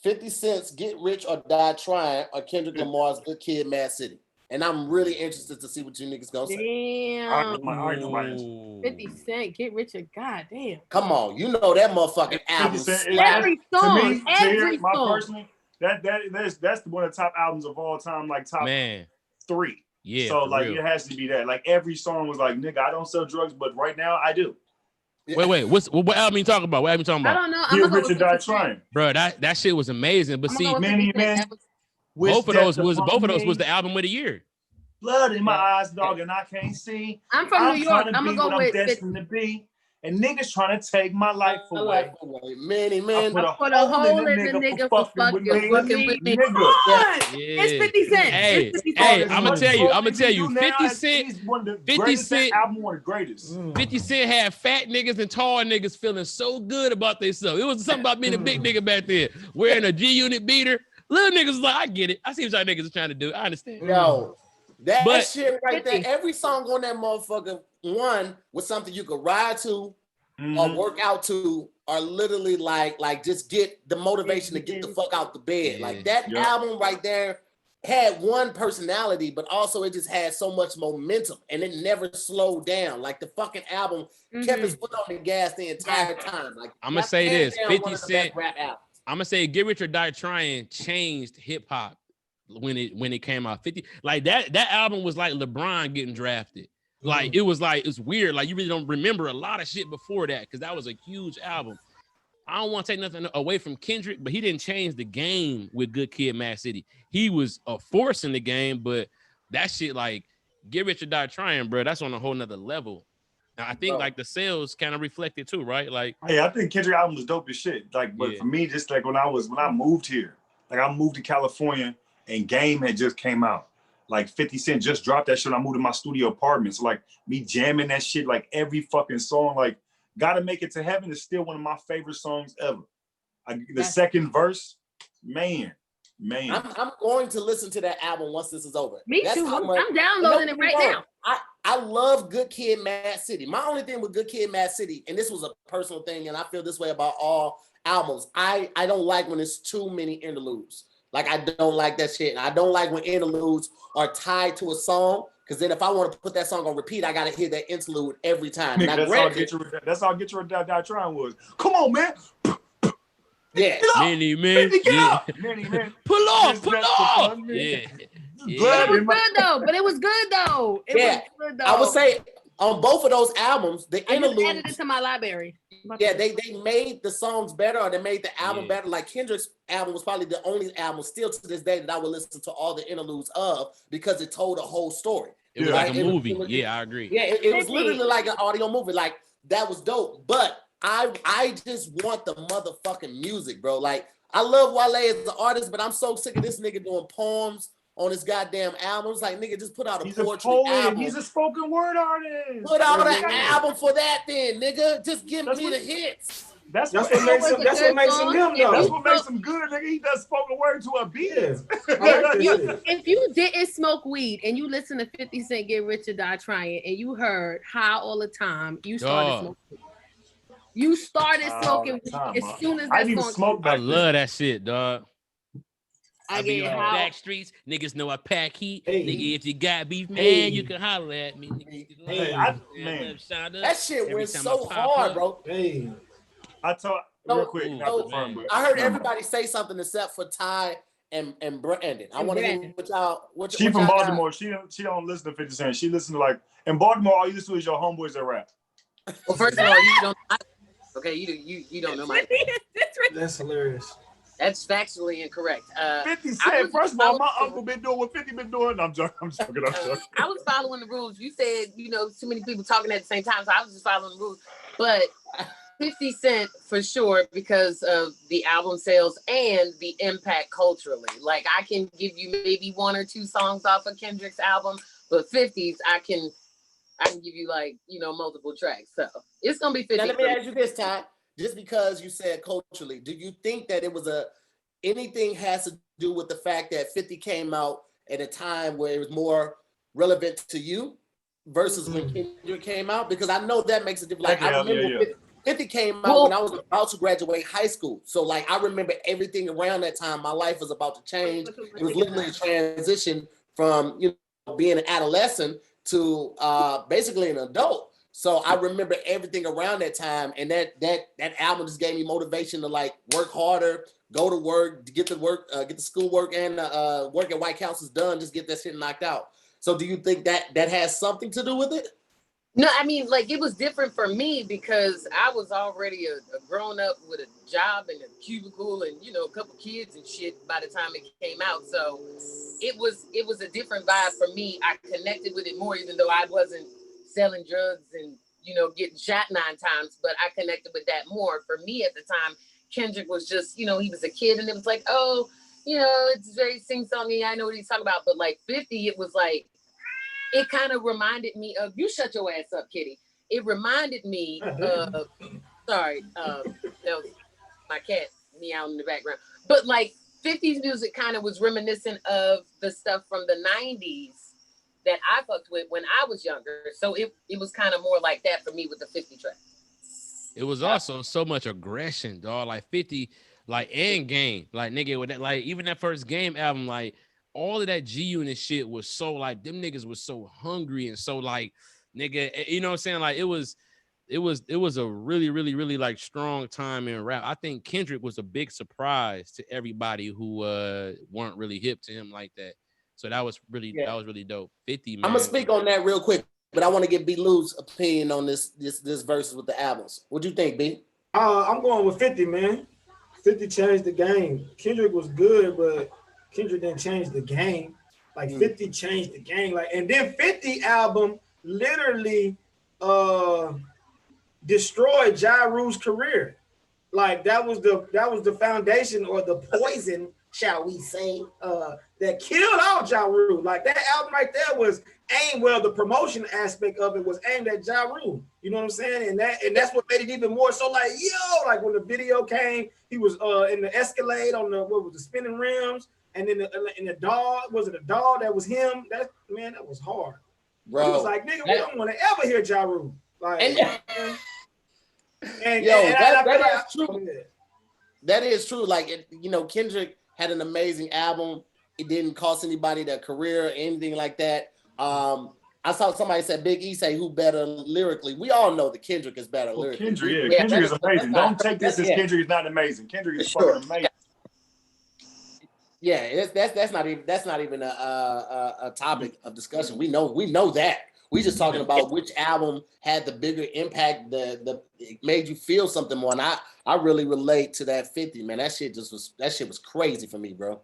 S2: 50 Cent's Get Rich or Die Trying or Kendrick Lamar's Good Kid, Mad City? And I'm really interested to see what you niggas gonna say.
S6: Damn. 50 Cent, Get Rich or God damn.
S2: Come on, you know that motherfucking album.
S6: Every song, every song.
S3: Personally, that's one of the top albums of all time, like top 3.
S4: Yeah.
S3: So like real. It has to be that. Like every song was like, nigga, I don't sell drugs, but right now I do.
S4: Wait. What album you talking about? What album you talking about?
S6: I don't know.
S3: Get Rich or Die Trying.
S4: Bro, that shit was amazing. But see,
S3: man.
S4: both of those was the album of the year.
S3: Blood in my eyes, dog, and I can't see.
S6: I'm from New York.
S3: I'm
S6: gonna go with
S3: destined to be. And niggas trying to take my life away.
S2: Man.
S6: I put a hole in the nigga for fucking with me. It's 50 Cent.
S4: Hey, I'm gonna tell you, 50 Cent.
S3: Album one of the greatest.
S4: 50 Cent had fat niggas and tall niggas feeling so good about themselves. It was something about being a big nigga back then, wearing a G-Unit beater. Little niggas was like, I get it. I see what y'all niggas are trying to do. I understand.
S2: Yo, that shit right there. Every song on that motherfucker, one was something you could ride to or work out to, or literally like just get the motivation to get the fuck out the bed. Like that album right there had one personality, but also it just had so much momentum and it never slowed down. Like the fucking album kept his foot on the gas the entire time. Like
S4: I'm gonna say this, 50 Cent. I'm gonna say Get Rich or Die Trying changed hip hop when it came out. 50, like that album was like LeBron getting drafted. Like it's weird. Like you really don't remember a lot of shit before that because that was a huge album. I don't want to take nothing away from Kendrick, but he didn't change the game with Good Kid, Mad City. He was a force in the game, but that shit like Get Rich or Die Trying, bro. That's on a whole nother level. And I think like the sales kind of reflected too, right? Like,
S3: hey, I think Kendrick album was dope as shit. Like, but for me, just like when I moved here, like I moved to California and Game had just came out. Like 50 Cent just dropped that shit. I moved to my studio apartment. So like me jamming that shit, like every fucking song, like Gotta Make It to Heaven is still one of my favorite songs ever. The second verse, man.
S2: I'm going to listen to that album once this is over.
S6: Me too. I'm downloading it right now.
S2: I love Good Kid, Mad City. My only thing with Good Kid, Mad City, and this was a personal thing, and I feel this way about all albums. I don't like when there's too many interludes. Like I don't like that shit. And I don't like when interludes are tied to a song. Because then if I want to put that song on repeat, I got to hear that interlude every time.
S3: That's all Get Your Die Trying was. Come on, man.
S2: Yeah.
S4: Many man. Pull off. Yeah.
S6: It was good though. But it was good though.
S2: I would say on both of those albums, the interludes.
S6: I added it to my library.
S2: Yeah, they made the songs better, or they made the album better. Like Kendrick's album was probably the only album still to this day that I would listen to all the interludes of because it told a whole story.
S4: It was like a movie. I agree.
S2: Yeah, it was literally like an audio movie. Like that was dope. But I just want the motherfucking music, bro. Like I love Wale as an artist, but I'm so sick of this nigga doing poems on his goddamn albums. Like nigga, just put out a poetry album.
S3: He's a spoken word artist.
S2: Put out an album for that then, nigga. Just give me the hits.
S3: That's what makes him him, though. That's what makes him good, nigga. He does spoken word to a beat.
S6: If you didn't smoke weed and you listen to 50 Cent Get Rich or Die Trying and you heard High All the Time, you started smoking. You started smoking as soon as that
S3: I didn't even smoke back
S4: I love that shit, dog.
S6: I
S4: be on the back streets. Niggas know I pack heat. Nigga, if you got beef, man, you can holler at me.
S2: Man. That shit went so hard, bro.
S3: I told real quick.
S2: I heard everybody say something except for Ty and Brandon. I want to hear what y'all.
S3: She from Baltimore. She don't listen to 50 Cent. She listen to like in Baltimore. All you listen to is your homeboys that rap.
S1: Well, first of all, you don't. Okay, you don't know my.
S5: That's hilarious.
S1: That's factually incorrect.
S3: 50 Cent. First of all, my uncle been doing what 50 been doing. I'm joking.
S1: I was following the rules. You said too many people talking at the same time, so I was just following the rules. But 50 Cent for sure because of the album sales and the impact culturally. Like I can give you maybe one or two songs off of Kendrick's album, but 50's I can give you like multiple tracks. So it's gonna be 50.
S2: Now let me ask you this, Ty. Just because you said culturally, do you think that it was anything has to do with the fact that 50 came out at a time where it was more relevant to you versus when Kendrick came out? Because I know that makes a difference. Like I remember 50 came out when I was about to graduate high school. So like I remember everything around that time. My life was about to change. It was literally a transition from being an adolescent to basically an adult. So I remember everything around that time, and that album just gave me motivation to like work harder, go to work, get the schoolwork and work at White House is done, just get that shit knocked out. So do you think that has something to do with it?
S1: No, I mean, like, it was different for me because I was already a grown up with a job and a cubicle and, a couple kids and shit by the time it came out. So it was a different vibe for me. I connected with it more, even though I wasn't selling drugs and, getting shot 9 times, but I connected with that more. For me at the time, Kendrick was just, he was a kid and it was like, oh, it's very sing-songy. I know what he's talking about. But like 50, it was like, it kind of reminded me of, you shut your ass up, kitty. It reminded me of, sorry, that was my cat meowing in the background. But like 50s music kind of was reminiscent of the stuff from the 90s that I fucked with when I was younger. So it was kind of more like that for me with the 50 track.
S4: It was also so much aggression, dog. Like 50, like, and Game. Like, nigga, with that, like, even that first Game album, like, all of that G Unit shit was so, like, them niggas was so hungry and so, like, nigga, you know what I'm saying? Like, it was a really, really, really, like, strong time in rap. I think Kendrick was a big surprise to everybody who weren't really hip to him like that. So that was really dope. 50, man.
S2: I'm gonna speak on that real quick, but I want to get B. Lou's opinion on this versus with the albums. What do you think, B?
S5: I'm going with 50, man. 50 changed the game. Kendrick was good, but Kendrick didn't change the game. Like 50 changed the game. Like, and then 50 album literally destroyed Ja Rule's career. Like that was the foundation or the poison, shall we say, that killed out Ja Rule. Like that album right there was aimed, well, the promotion aspect of it was aimed at Ja Rule. You know what I'm saying? And that's what made it even more so like, like when the video came, he was in the Escalade on the spinning rims, and then in the dog, was it a dog that was him? That was hard. Bro, he was like, nigga, we don't want to ever hear Ja Rule. Like,
S2: that's true. That is true. Like, Kendrick had an amazing album. It didn't cost anybody their career or anything like that. I saw somebody said Big E say who better lyrically. We all know that Kendrick is better lyrically.
S3: Kendrick is amazing. Don't take this as Kendrick is not amazing. Kendrick is fucking amazing.
S2: Yeah, that's not even a topic of discussion. We know that. We just talking about which album had the bigger impact, it made you feel something more. And I really relate to that 50, man. That shit was crazy for me, bro.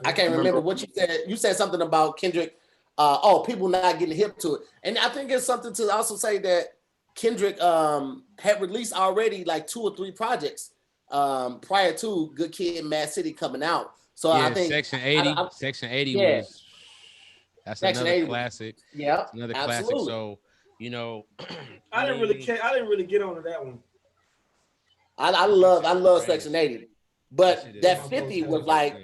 S2: I can't remember what you said. You said something about Kendrick. People not getting hip to it. And I think it's something to also say that Kendrick had released already like 2 or 3 projects prior to Good Kid, Mad City coming out. So I think
S4: Section 80, Section 80 was that's Section another 80. Classic.
S2: Yeah,
S4: another
S2: absolutely.
S4: Classic. So
S5: I didn't really care. I didn't really get onto that one.
S2: I love Section 80, but that 50 was like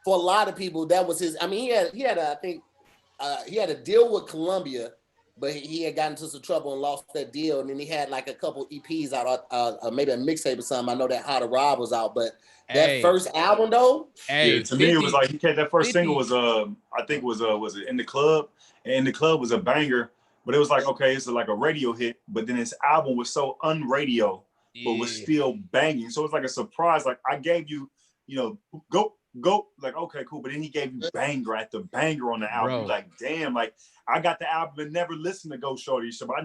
S2: for a lot of people that was his. I mean, he had a deal with Columbia, but he had gotten into some trouble and lost that deal. And then he had like a couple EPs out, maybe a mixtape or something. I know that How to Rob was out, but that first album though.
S3: To 50, me it was like that first 50. Single was I think was it In the Club, and In the Club was a banger, but it was like, okay, it's like a radio hit, but then his album was so unradio, but was still banging. So it's like a surprise. Like I gave you, go, like, okay, cool. But then he gave you banger after banger on the album. Bro. Like, damn, like I got the album and never listened to Go Shorty. So I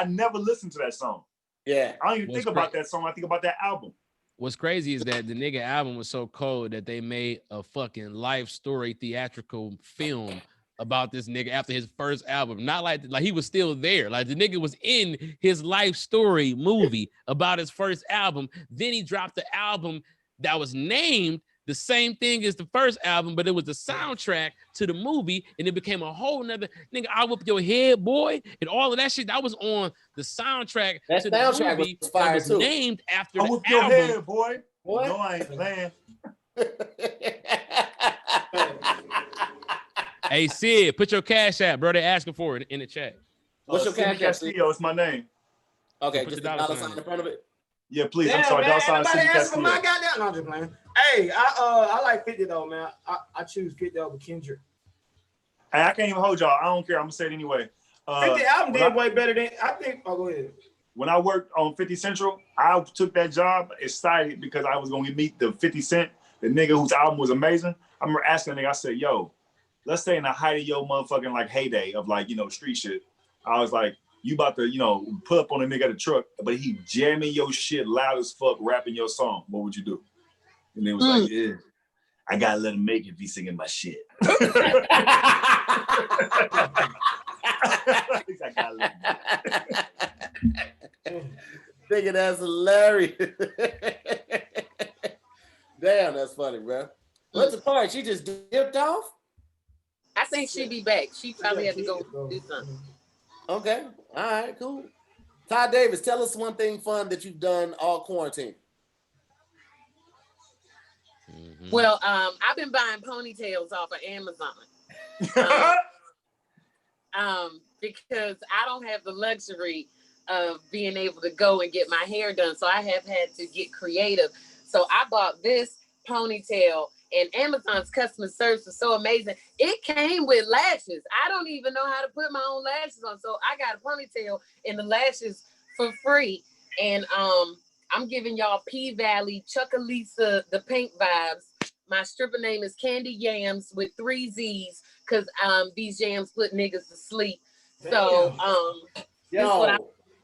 S3: never listened to that song.
S2: Yeah.
S3: I don't even think about that song. I think about that album.
S4: What's crazy is that the nigga album was so cold that they made a fucking life story theatrical film about this nigga after his first album. Not like he was still there. Like the nigga was in his life story movie about his first album. Then he dropped the album that was named the same thing as the first album, but it was the soundtrack to the movie, and it became a whole nother nigga. I Whip Your Head, Boy, and all of that shit that was on the soundtrack to the movie was that was too. Named after the
S3: album. Your head, boy. What? No, I ain't playing.
S4: Hey Sid, put your cash app, bro. They're asking for it in the chat.
S2: What's your cash app?
S3: Castillo, it's my name.
S2: Okay, just the dollar sign in front of it.
S3: Yeah, please. I'm sorry.
S5: Man, everybody asking for my goddamn. No, I'm just playing. Hey, I like 50 though, man. I choose 50 over Kendrick.
S3: Hey, I can't even hold y'all. I don't care. I'm gonna say it anyway.
S5: 50 album did way better than I think. Oh, go ahead.
S3: When I worked on 50 Central, I took that job excited because I was gonna meet the 50 Cent, the nigga whose album was amazing. I remember asking the nigga, I said, yo, let's say in the height of your motherfucking like heyday of like, street shit, I was like, you about to, pull up on a nigga at a truck, but he jamming your shit loud as fuck, rapping your song. What would you do? And it was like, yeah, I gotta let him make it if he's singing my shit.
S2: Nigga, that's hilarious. Damn, that's funny, bro. What's the part? She just dipped off?
S1: I think she'd be back. She probably had to go do something.
S2: Okay. All right, cool. Ty Davis, tell us one thing fun that you've done all quarantine.
S1: Well, I've been buying ponytails off of Amazon. Because I don't have the luxury of being able to go and get my hair done. So I have had to get creative. So I bought this ponytail, and Amazon's customer service was so amazing. It came with lashes. I don't even know how to put my own lashes on. So I got a ponytail and the lashes for free. And I'm giving y'all P-Valley, Chuckalisa, the Pink vibes. My stripper name is Candy Yams with 3 Z's, because these yams put niggas to sleep. So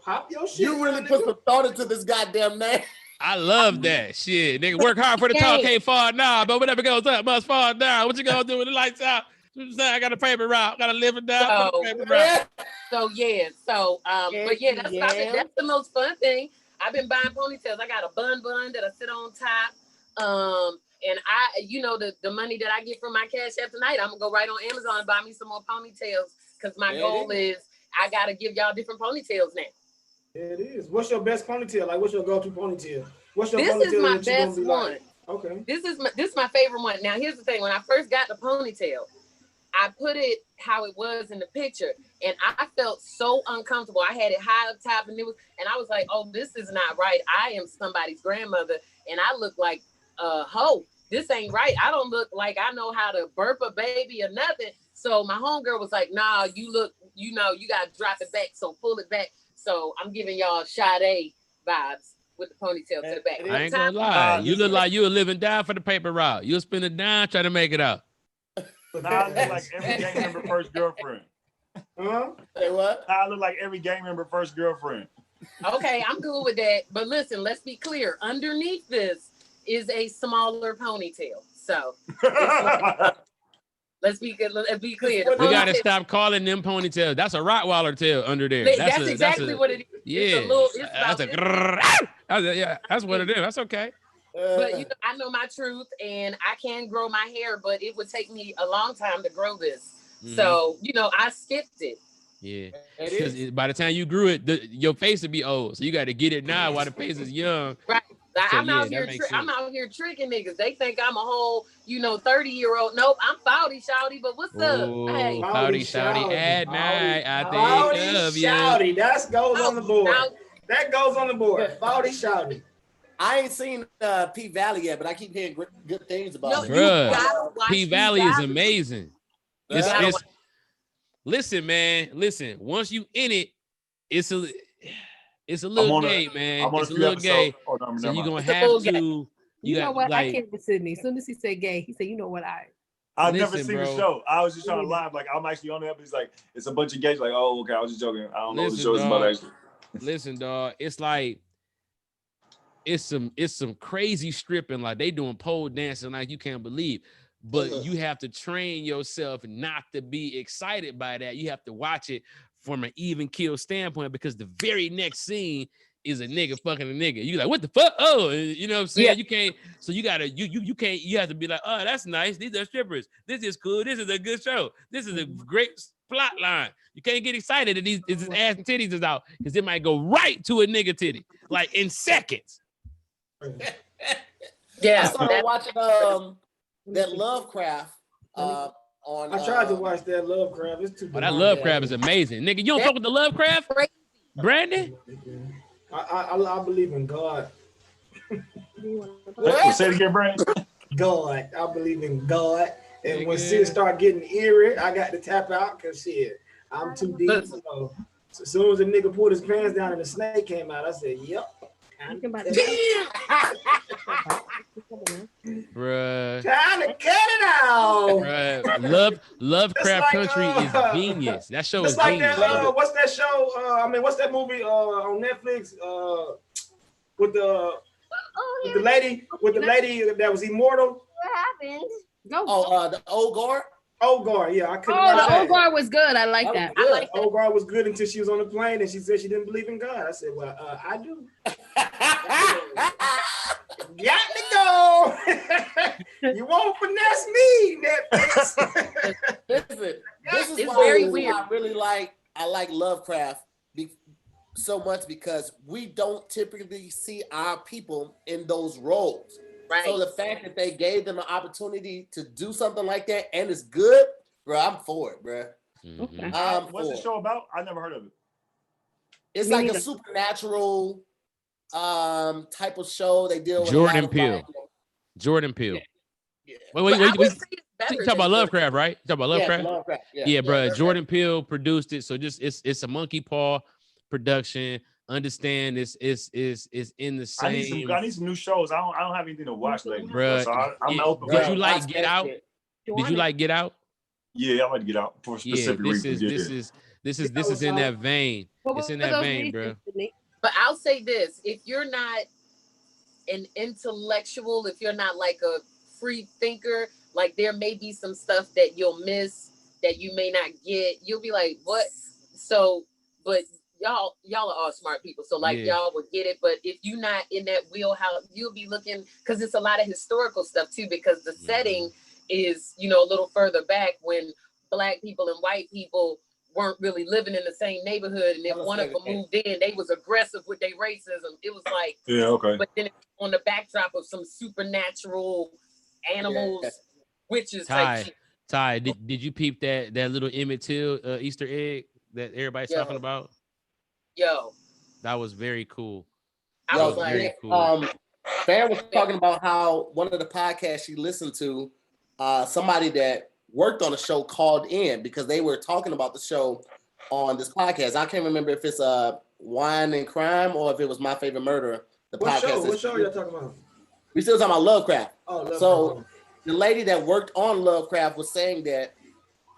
S5: pop your shit.
S2: You really put some thought into this goddamn name.
S4: I love that shit. Nigga, work hard for the talk, can't fall down, but whatever goes up must fall down. What you gonna do when the lights out? I got a paper route, gotta live it down.
S1: So yeah, but yeah, that's the most fun thing. I've been buying ponytails. I got a bun that I sit on top. And I, the money that I get from my Cash App tonight, I'm gonna go right on Amazon and buy me some more ponytails, because my goal is I gotta give y'all different ponytails now.
S5: It is. What's your best ponytail? Like, what's your go-to ponytail? What's your
S1: This
S5: ponytail
S1: is my best one.
S5: Like? Okay.
S1: This is my favorite one. Now, here's the thing. When I first got the ponytail, I put it how it was in the picture, and I felt so uncomfortable. I had it high up top, and I was like, oh, this is not right. I am somebody's grandmother, and I look like a hoe. This ain't right. I don't look like I know how to burp a baby or nothing. So my homegirl was like, nah, you look, you got to drop it back. So pull it back. So I'm giving y'all Sade vibes with the ponytail to the back.
S4: I ain't gonna lie. You look like you were living down for the paper route. You'll spend a dime trying to make it out.
S3: Nah, I look like every gang member first girlfriend.
S2: Say what?
S3: I look like every gang member first girlfriend.
S1: Okay, I'm cool with that. But listen, let's be clear. Underneath this is a smaller ponytail. So let's be clear.
S4: We gotta stop calling them ponytails. That's a Rottweiler tail under there.
S1: That's exactly what it is.
S4: Yeah, that's what it is. That's okay.
S1: But I know my truth, and I can grow my hair, but it would take me a long time to grow this. So I skipped it.
S4: Yeah, because by the time you grew it, your face would be old. So you got to get it now while the face is young.
S1: Right.
S4: So,
S1: I'm out here tricking niggas. They think I'm a whole, 30-year-old. Nope, I'm 40, shawty, but what's up? Hey,
S4: 40, shawty, at night. I think of you.
S5: Shawty, that goes on the board. That goes on the board. 40, shawty.
S2: I ain't seen P-Valley yet, but I keep hearing good things about it.
S4: Bruh, P-Valley is amazing. Listen, man. Listen, once you in it, it's a little gay, man. It's a little gay. So you're gonna have to.
S6: You know what? I came to Sydney. As soon as he said gay, he said, "You know what?
S3: I've never seen the show. I was just trying to lie. Like, I'm actually on the episode. He's like, it's a bunch of gays. Like, oh, okay. I was just joking. I don't know what the show is about actually.
S4: Listen, dog. It's like it's some crazy stripping. Like they doing pole dancing like you can't believe. But you have to train yourself not to be excited by that. You have to watch it from an even kill standpoint, because the very next scene is a nigga fucking a nigga. You like, what the fuck? Oh, you know what I'm saying? Yeah. You can't, so you gotta, you can't, you have to be like, oh, that's nice. These are strippers. This is cool. This is a good show. This is a great plot line. You can't get excited that these ass and titties is out, because it might go right to a nigga titty, like in seconds.
S1: Yeah.
S2: I started watching that Lovecraft on.
S5: I tried to watch that Lovecraft. It's too.
S4: Oh, that Lovecraft is amazing, nigga. You don't fuck with the Lovecraft, Brandon?
S5: I believe in God.
S3: Say it again, Brandon.
S5: God, I believe in God. And when shit start getting eerie, I got to tap out because shit, I'm too deep. So as soon as the nigga pulled his pants down and the snake came out, I said, "Yep."
S4: Bruh.
S5: Time to cut it out.
S4: Bruh. Lovecraft
S5: like,
S4: Country is genius. That show is
S5: like
S4: genius.
S5: that. What's that show? What's that movie on Netflix? With the lady that was immortal.
S7: What happened?
S2: The Old Guard.
S5: Old Guard, yeah, I couldn't.
S6: The Old Guard was good. I like that.
S5: I like that. Old Guard was good until she was on the plane and she said she didn't believe in God. I said, well, I do. Got to go. You won't finesse me, Netflix.
S2: Listen, this is why
S1: very weird.
S2: I really like Lovecraft so much because we don't typically see our people in those roles.
S1: Right.
S2: So the fact that they gave them an opportunity to do something like that and it's good, bro, I'm for it, bro.
S6: Okay.
S3: What's the show about? I never heard of it.
S2: It's like a supernatural type of show. They deal with
S4: Jordan Peele. Jordan Peele.
S2: Yeah.
S4: Wait. You talk about Lovecraft, right? You talk about Lovecraft?
S2: Yeah, Lovecraft.
S4: Yeah, bro. Jordan Peele produced it, so just it's a monkey paw production. Understand it's in the same.
S3: I need some new shows. I don't have anything to watch lately,
S4: Bruh,
S3: so I'm open.
S4: Did you like Get Out? Did you like Get Out?
S3: Yeah, I like to Get Out for specific reasons.
S4: This is in that vein. It's in that vein, bro.
S1: But I'll say this: if you're not an intellectual, if you're not like a free thinker, like there may be some stuff that you'll miss that you may not get. You'll be like, what? So, but y'all are all smart people, so like y'all will get it. But if you're not in that wheelhouse, you'll be looking, because it's a lot of historical stuff too, because the setting is, a little further back when Black people and white people weren't really living in the same neighborhood, and if one of them moved in, they was aggressive with their racism. It was like, but then on the backdrop of some supernatural animals, witches type shit.
S4: Ty, did you peep that little Emmett Till Easter egg that everybody's talking about?
S1: Yo,
S4: that was very cool.
S1: I was like,
S4: very cool.
S2: Farrah was talking about how one of the podcasts she listened to, somebody that worked on the show called in because they were talking about the show on this podcast. I can't remember if it's Wine and Crime or if it was My Favorite Murder.
S5: What show are you talking about?
S2: We still talking about Lovecraft.
S5: Oh, Lovecraft.
S2: So the lady that worked on Lovecraft was saying that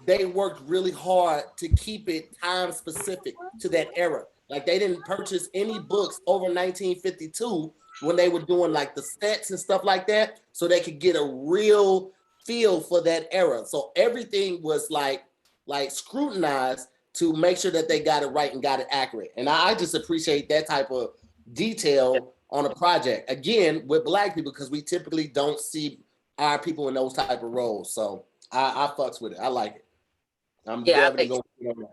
S2: they worked really hard to keep it time specific to that era. Like they didn't purchase any books over 1952 when they were doing like the sets and stuff like that, so they could get a real feel for that era. So everything was like scrutinized to make sure that they got it right and got it accurate. And I just appreciate that type of detail on a project. Again, with Black people, because we typically don't see our people in those type of roles. So I fucks with it. I like it. I'm definitely going to go.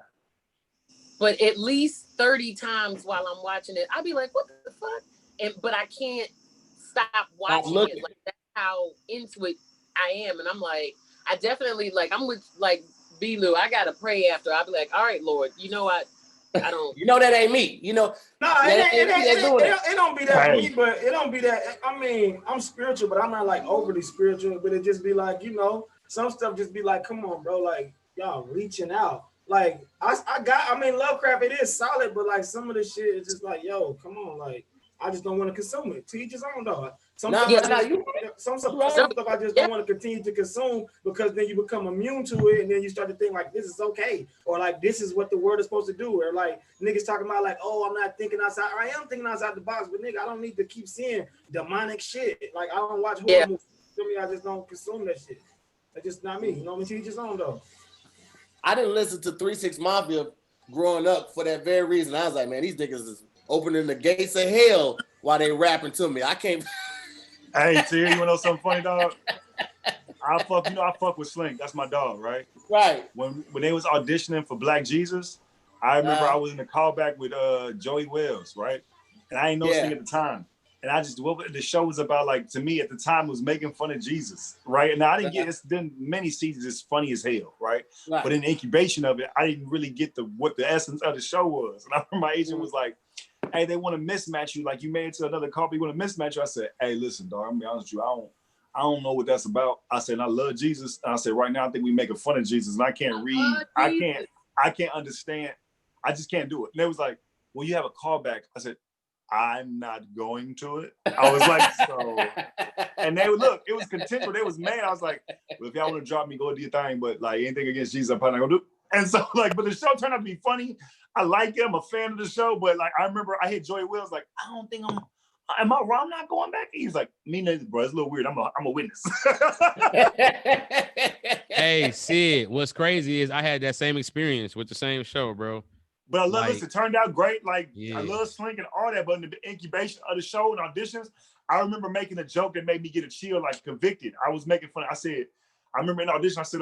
S1: But at least 30 times while I'm watching it, I'll be like, what the fuck? But I can't stop watching it. Like, that's how into it I am. And I'm like, I definitely, like, I'm with, like, B-Lou. I got to pray after. I'll be like, all right, Lord, I don't.
S2: That ain't me. No,
S5: it don't be that me, but it don't be that. I mean, I'm spiritual, but I'm not, like, overly spiritual. But it just be like, some stuff just be like, come on, bro, like, y'all reaching out. Like, Lovecraft, it is solid, but like some of the shit is just like, yo, come on, like, I just don't want to consume it. To each his own, dog. Some stuff I just don't want to continue to consume because then you become immune to it and then you start to think like this is okay or like this is what the world is supposed to do, or like niggas talking about like, oh, I'm not thinking outside. I am thinking outside the box, but nigga, I don't need to keep seeing demonic shit. Like I don't watch horror movies. I just don't consume that shit. That's just not me. To each his own, though.
S2: I didn't listen to 3 6 Mafia growing up for that very reason. I was like, man, these niggas is opening the gates of hell while they rapping to me. I can't.
S3: Hey, Tahir, you wanna know something funny, dog? I fuck with Slink. That's my dog, right?
S2: Right.
S3: When they was auditioning for Black Jesus, I remember I was in the callback with Joey Wells, right? And I ain't know Slink at the time. And I just, what the show was about, like, to me at the time, was making fun of Jesus, right? And I didn't get, it's been many seasons, it's funny as hell, right? But in the incubation of it, I didn't really get what the essence of the show was. And I remember my agent was like, hey, they want to mismatch you, like you made it to another couple, you want to mismatch you. I said, hey, listen, dog, I'm gonna be honest with you, I don't know what that's about. I said, and I love Jesus. And I said, right now, I think we making fun of Jesus, and I can't read, I can't understand, I just can't do it. And they was like, well, you have a callback. I said, I'm not going to it. I was like, so, and they look, it was contentious. They was mad. I was like, well, if y'all want to drop me, go do your thing. But like anything against Jesus, I'm probably not gonna do. And so like, but the show turned out to be funny. I like it. I'm a fan of the show. But like, I remember I hit Joey Wills like, I don't think am I wrong? I'm not going back. He's like, me neither, bro. It's a little weird. I'm a witness.
S4: Hey, Sid, what's crazy is I had that same experience with the same show, bro.
S3: But I love
S4: Like,
S3: it. It turned out great. Like,
S4: yeah.
S3: I love Slink and all that. But in the incubation of the show and auditions, I remember making a joke that made me get a chill, like convicted. I was making fun. I remember in the audition, I said,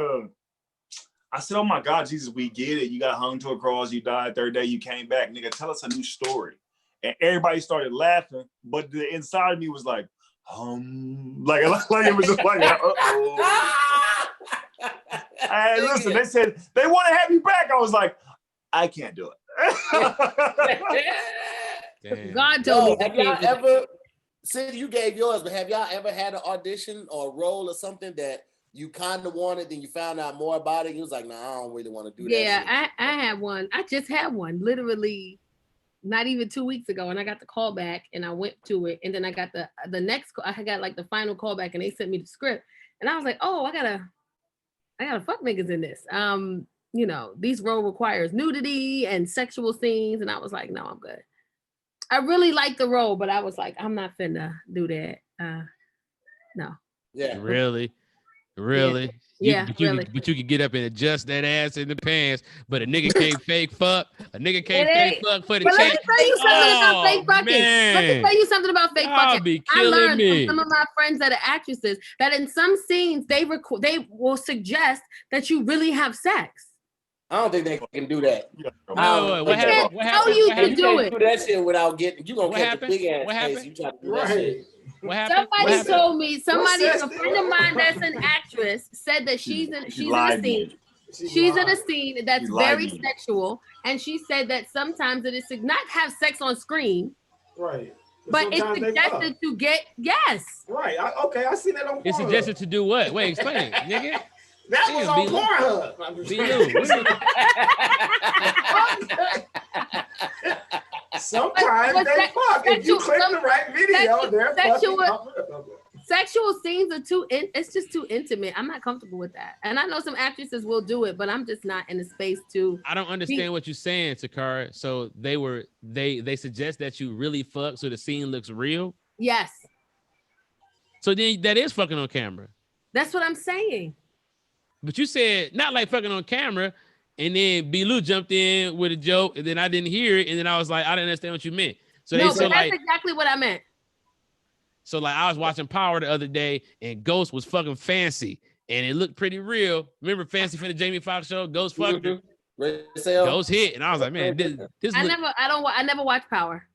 S3: oh my God, Jesus, we get it. You got hung to a cross, you died, third day, you came back. Nigga, tell us a new story. And everybody started laughing, but the inside of me was like, like it was just like, uh-oh. And listen, they said, they want to have you back. I was like, I can't do it.
S4: Damn.
S6: God told me.
S2: Have y'all ever, Sid, you gave yours, but have y'all ever had an audition or a role or something that you kind of wanted, then you found out more about it? You was like, nah, I don't really want to do that.
S6: Yeah, I had one. I just had one, literally not even 2 weeks ago, and I got the call back and I went to it, and then I got the next call. I got like the final call back, and they sent me the script, and I was like, oh, I gotta fuck niggas in this. You know, these role requires nudity and sexual scenes, and I was like, no, I'm good. I really liked the role, but I was like, I'm not finna do that. No.
S2: Yeah.
S4: Really?
S6: Yeah, really.
S4: But you could get up and adjust that ass in the pants, but a nigga can't fake fuck. A nigga can't fake fuck for the
S6: But let
S4: check.
S6: me tell you something about fake fucking.
S4: Man.
S6: Let me tell you something about fake
S4: Y'all
S6: fucking.
S4: be
S6: I
S4: killing
S6: learned
S4: me.
S6: from some of my friends that are actresses that in some scenes they will suggest that you really have sex.
S2: I don't think they can do that.
S4: No, what happened? What happened?
S6: you
S4: What
S6: to
S4: happened?
S6: do it.
S2: Do that shit without getting. You gonna
S4: What
S2: catch
S4: happened?
S2: a big ass
S4: What
S2: case.
S4: happened?
S2: You try to do that shit.
S4: What happened?
S6: Somebody told me, a
S5: sex
S6: friend of mine that's an actress said that she's in a scene. She's in a scene that's very sexual, and she said that sometimes it is to not have sex on screen,
S5: right?
S6: But it's suggested to get
S5: right. I seen that on Pornhub.
S4: It's suggested to do what? Wait, explain, nigga.
S5: That was on Pornhub. Sometimes they fuck. If you click the right video, they're fucking.
S6: Sexual scenes are it's just too intimate. I'm not comfortable with that. And I know some actresses will do it, but I'm just not in the space to.
S4: I don't understand what you're saying, Tacarra. So they suggest that you really fuck so the scene looks real?
S6: Yes.
S4: So then that is fucking on camera.
S6: That's what I'm saying.
S4: But you said not like fucking on camera, and then B. Lou jumped in with a joke, and then I didn't hear it, and then I was like, I didn't understand what you meant. So
S6: no, but that's exactly what I meant.
S4: So like I was watching Power the other day, and Ghost was fucking fancy, and it looked pretty real. Remember Fancy for the Jamie Foxx show? Ghost fucked her. Ghost hit, and I was like, man, this.
S6: I never watched Power.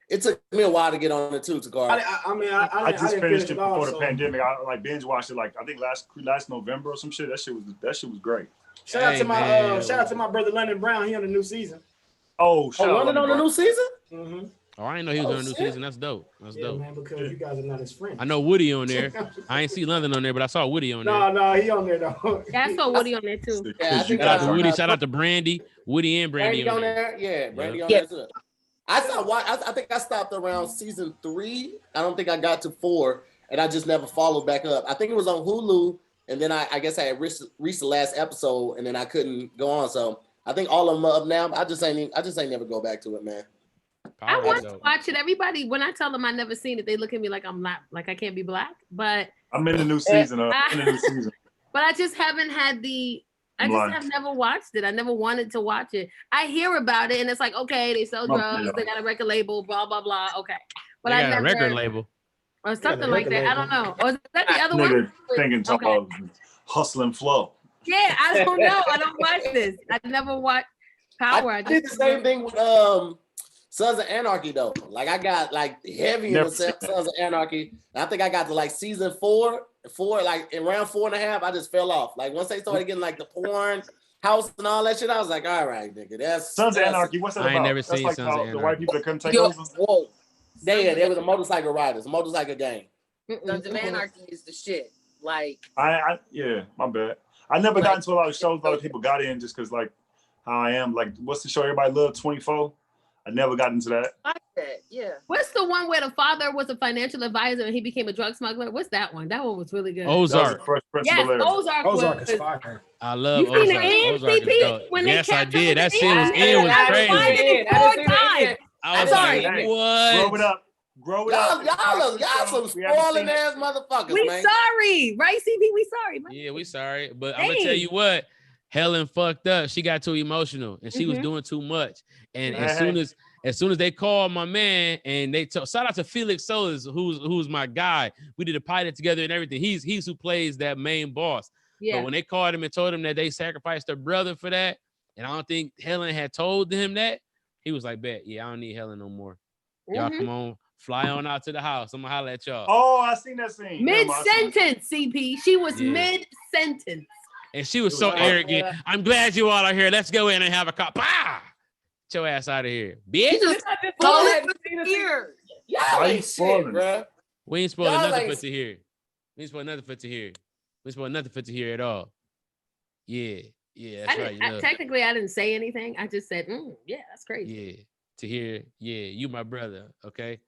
S2: It took me a while to get on it too, Tacarra.
S3: I just finished it before the pandemic. I like binge watched it like I think last November or some shit. That shit was great.
S5: Shout out to my brother London Brown. He on the new season.
S2: London on the new season?
S5: Mm-hmm.
S4: Oh, I didn't know he was on a new season. That's dope. That's dope.
S5: Man, because you guys are not his friends.
S4: I know Woody on there. I ain't see London on there, but I saw Woody on there.
S5: No, he on there though.
S6: Yeah, I saw Woody on there too.
S2: Yeah,
S4: shout out to Woody. Shout out to Brandy. Woody and Brandy
S2: on there. Yeah, Brandy on there too. I think I stopped around season 3. I don't think I got to 4, and I just never followed back up. I think it was on Hulu, and then I guess I had reached the last episode, and then I couldn't go on. So I think all of them are up now. I just ain't never go back to it, man.
S6: I want to watch it. Everybody, when I tell them I never seen it, they look at me like I'm not, like I can't be black. But
S3: I'm in the new season.
S6: But I just haven't had I just have never watched it. I never wanted to watch it. I hear about it, and it's like, okay, they sell drugs, they got a record label, blah blah blah. Okay, but
S4: I got a record label
S6: or something like that. I don't know. Or is that the other one?
S3: Thinking about Hustle and Flow.
S6: Yeah, I don't know. I don't watch this. I never watched Power.
S2: I did the same thing with Sons of Anarchy though. Like I got like heavy into Sons of Anarchy. And I think I got to like season 4, like in round 4.5, I just fell off. Like once they started getting like the porn house and all that shit, I was like, all right, nigga, that's
S3: Sons of Anarchy. What's that about?
S4: I ain't never seen
S3: like
S4: Sons of Anarchy.
S3: The white people that couldn't take over.
S2: Whoa. They were the motorcycle riders, a motorcycle gang.
S1: Sons of Anarchy is the shit. Like
S3: yeah, my bad. I never got into a lot of shows. A lot of people got in just because like how I am. Like, what's the show everybody loved? 24. I never got into that.
S1: I like that. Yeah.
S6: What's the one where the father was a financial advisor and he became a drug smuggler? What's that one? That one was really good.
S4: Ozark.
S6: Yes, Ozark
S5: is fire.
S4: I love
S6: you seen
S4: Ozark.
S6: the end,
S4: Ozark is
S6: CP?
S4: dope.
S6: When they
S4: Yes, I
S6: captured
S4: did.
S6: the
S4: That
S6: end?
S4: shit was crazy. I was
S6: sorry.
S4: like,
S3: Hey,
S4: what?
S3: Grow it up. Grow it up.
S2: Y'all some spoiling ass motherfuckers,
S6: We
S2: man.
S6: sorry, right, CP? We sorry, man.
S4: Yeah, we sorry. But I'm gonna tell you what, Helen fucked up. She got too emotional and she was doing too much. And as soon as they called my man and they shout out to Felix Solis, who's my guy. We did a pilot together and everything. He's who plays that main boss. Yeah. But when they called him and told him that they sacrificed their brother for that, and I don't think Helen had told him that, he was like, bet, yeah, I don't need Helen no more. Y'all come on, fly on out to the house. I'm gonna holler at y'all.
S3: Oh, I seen that scene.
S6: Mid-sentence, CP. She was mid-sentence.
S4: And she was so arrogant. I'm glad you all are here. Let's go in and have a cup. Bah! Get your ass out of here, bitch.
S2: Y'all ain't shit, bro.
S4: We ain't spoiling nothing for Tahir. We ain't spoiling nothing for Tahir. We ain't spoiling nothing for Tahir at all. Yeah, that's right.
S6: Technically, I didn't say anything. I just said, yeah, that's crazy.
S4: Yeah, Tahir, you my brother, okay?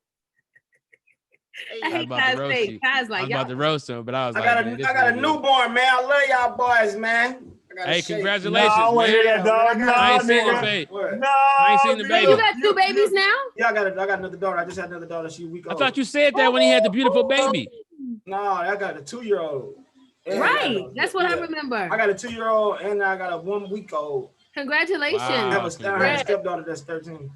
S6: I hate Kai's face. Kai's like,
S4: I was about to roast him, but I was
S5: I got a newborn, man. I love y'all boys, man.
S4: Hey, congratulations,
S3: no,
S4: man.
S3: That, dog. No,
S4: I ain't seen the baby.
S3: No,
S4: I ain't seen the baby.
S6: You got 2 babies now?
S5: Yeah, I got another daughter. I just had another daughter. She's a week old.
S4: I thought you said that when he had the beautiful baby.
S5: No, I got a 2-year-old.
S6: Right. That's what I remember.
S5: I got a 2-year-old and I got a 1-week-old.
S6: Congratulations.
S5: I have a stepdaughter that's 13.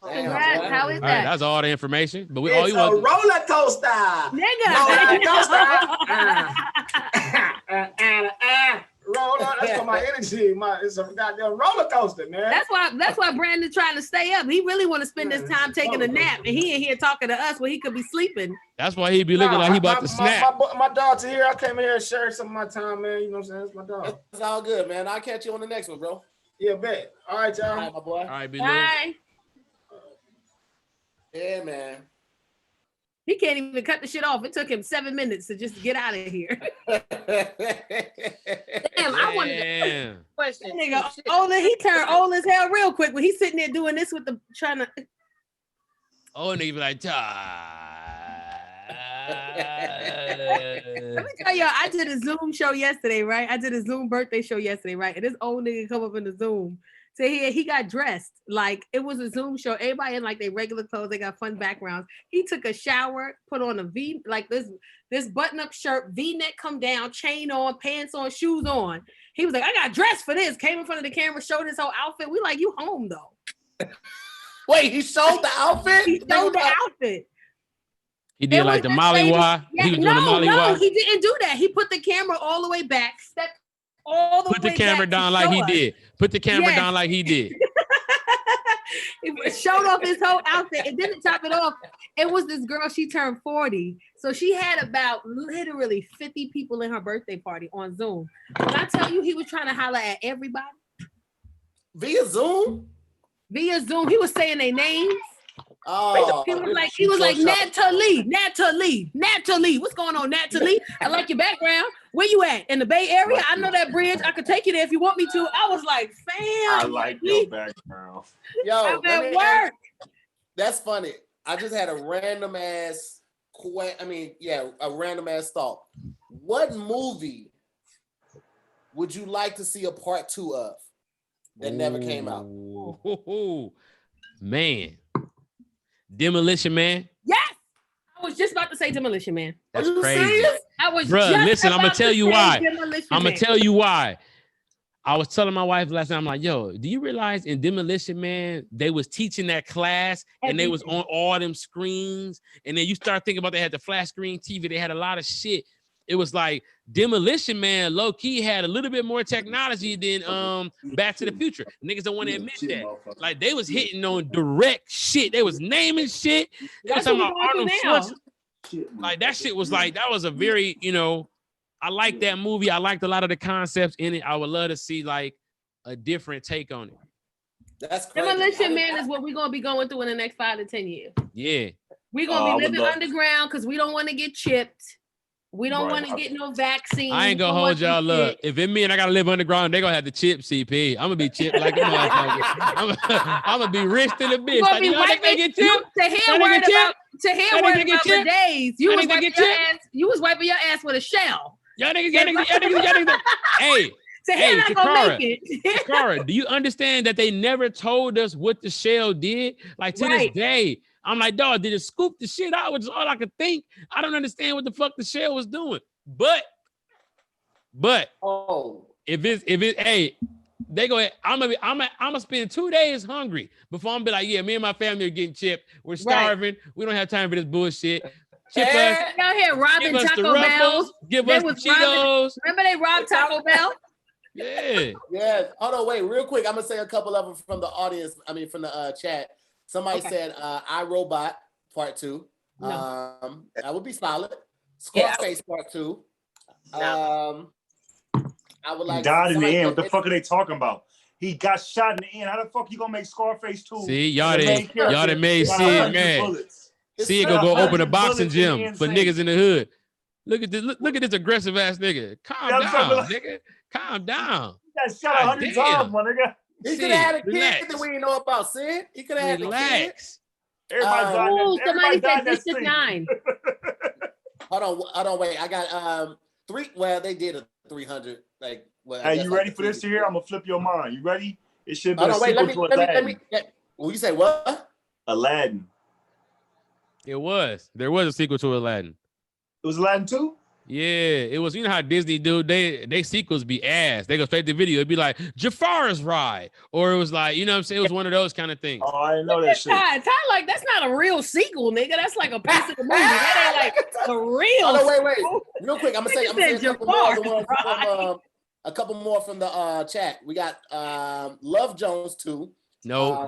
S6: Congrats. How is that?
S4: All right, that's all the information. But
S5: it's a roller coaster.
S6: Nigga.
S5: Roller coaster. That's for my energy. It's a goddamn roller coaster, man.
S6: That's why Brandon's trying to stay up. He really want to spend his time taking a nap, and he ain't here talking to us where he could be sleeping.
S4: That's why he be looking like he about to snap.
S5: My dog's here. I came in here and shared some of my time, man. You know what I'm saying? It's my dog.
S2: It's all good, man. I'll catch you on the next one, bro.
S5: Yeah, bet. All right, y'all.
S2: All right, my boy.
S4: All right,
S6: bye.
S2: Yeah, man.
S6: He can't even cut the shit off. It took him 7 minutes to just get out of here.
S1: Damn, I wanted to question.
S6: Nigga, Ola, he turned old as hell real quick when he's sitting there doing this with the trying to.
S4: Oh, and he be like,
S6: Let me tell y'all, I did a Zoom show yesterday, right? I did a Zoom birthday show yesterday, right? And this old nigga come up in the Zoom. So he got dressed like it was a Zoom show. Everybody in like their regular clothes. They got fun backgrounds. He took a shower, put on a V, like this button-up shirt, V-neck come down, chain on, pants on, shoes on. He was like, I got dressed for this. Came in front of the camera, showed his whole outfit. We like, you home though.
S2: Wait, he showed the outfit?
S6: He showed the outfit.
S4: He did like the Molly Wah.
S6: Yeah, he didn't do that. He put the camera all the way back, stepped all the way back.
S4: Put the camera down like he did. Put the camera down like he did.
S6: It showed off his whole outfit. And then to top it off, it was this girl, she turned 40. So she had about literally 50 people in her birthday party on Zoom. When I tell you he was trying to holler at everybody.
S2: Via Zoom?
S6: Via Zoom. He was saying their names.
S2: Oh,
S6: he was like Natalie. What's going on, Natalie? I like your background. Where you at? In the Bay Area? I know that bridge. I could take you there if you want me to. I was like, fam.
S3: I like your background.
S2: Yo,
S6: I'm at work.
S2: That's funny. I just had a random ass thought. What movie would you like to see a part 2 of that never came out?
S4: Man. Demolition Man.
S6: Yes, I was just about to say Demolition Man.
S4: That's crazy.
S6: I was
S4: listen, I'm gonna tell you why.
S6: I'm
S4: gonna tell you why. I was telling my wife last night, I'm like, yo, do you realize in Demolition Man, they was teaching that class and they was on all them screens. And then you start thinking about they had the flat screen TV. They had a lot of shit. It was like Demolition Man low-key had a little bit more technology than Back to the Future. Niggas don't want to admit that. Like they was hitting on direct shit. They was naming shit. They was talking about Arnold Schwarzenegger. Like that shit was like, that was a very, I like that movie. I liked a lot of the concepts in it. I would love to see like a different take on it.
S2: That's crazy.
S6: Demolition Man is what we're going to be going through in the next 5 to 10 years.
S4: Yeah.
S6: We're going to be living underground because we don't want to get chipped. We don't want to get no vaccine.
S4: I ain't gonna hold y'all up. If it's me and I gotta live underground, they gonna have to chip CP. I'm gonna be chipped like a motherfucker. I'm gonna be rich to the bitch.
S6: Like, you know, they get chipped. Tahir worried about bidets. You was wiping your ass. You was wiping your ass with a shell.
S4: Y'all niggas. Hey.
S6: Tahir not gonna make it.
S4: Tacarra, do you understand that they never told us what the shell did? Like to this day, I'm like, dog, did it scoop the shit out? Which is all I could think. I don't understand what the fuck the shell was doing. But if it, hey, they go. I'm gonna spend 2 days hungry before I'm be like, yeah, me and my family are getting chipped. We're starving. We don't have time for this bullshit. Chip us.
S6: Y'all here robbing Taco Bells.
S4: Give us the Cheetos.
S6: Remember they robbed Taco Bell?
S2: Yeah. Yes. Hold on, wait, real quick. I'm gonna say a couple of them from the audience. I mean, from the chat. Somebody said iRobot Part 2. No. That would be solid. Scarface Part 2.
S1: No.
S2: I would like.
S3: He died in the end. What the fuck are they talking about? He got shot in the end. How the fuck you gonna make Scarface 2?
S4: See, y'all done made Sid mad. Sid gonna go open a boxing gym for niggas in the hood. Look at this. Look at this aggressive ass nigga. Calm down, nigga. Calm down.
S3: He got shot 100 times, my nigga.
S2: He could have had a kid that we didn't know about, Sid. He could have had a kid.
S6: Somebody said District 9.
S2: Hold on, wait. I got 3. Well, they did a 300. Like, well,
S3: hey, you ready for this here? I'm gonna flip your mind. You ready? It should be.
S2: Hold on, wait. Let me. Well, you say what?
S3: Aladdin.
S4: It was. There was a sequel to Aladdin.
S3: It was Aladdin 2?
S4: Yeah, it was. You know how Disney do? They sequels be ass. They go straight to video. It'd be like Jafar's Ride, or it was like, you know what I'm saying? It was one of those kind of things.
S3: Oh, I didn't know that shit.
S6: Ty, like that's not a real sequel, nigga. That's like a piece of the movie. That ain't like a real.
S2: Oh, wait. Real quick, I'm gonna say a couple more from the chat. We got Love Jones 2.
S4: No,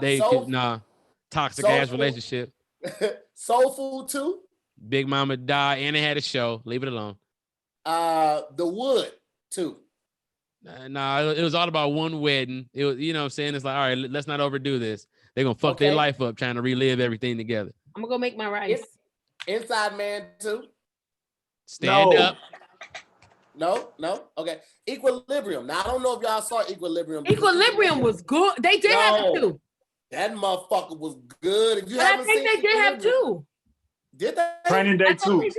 S4: toxic ass relationship.
S2: Soul Food 2.
S4: Big Mama died and they had a show. Leave it alone.
S2: The Wood 2.
S4: Nah, it was all about one wedding. It was, you know what I'm saying? It's like, all right, let's not overdo this. They're gonna fuck their life up trying to relive everything together.
S6: I'm gonna go make my rice.
S2: Inside Man 2.
S4: Stand up.
S2: No. Okay. Equilibrium. Now I don't know if y'all saw Equilibrium.
S6: Equilibrium was good. They did have 2.
S2: That motherfucker was good. If you
S6: I think they did have 2.
S2: Did they?
S3: Training Day 2.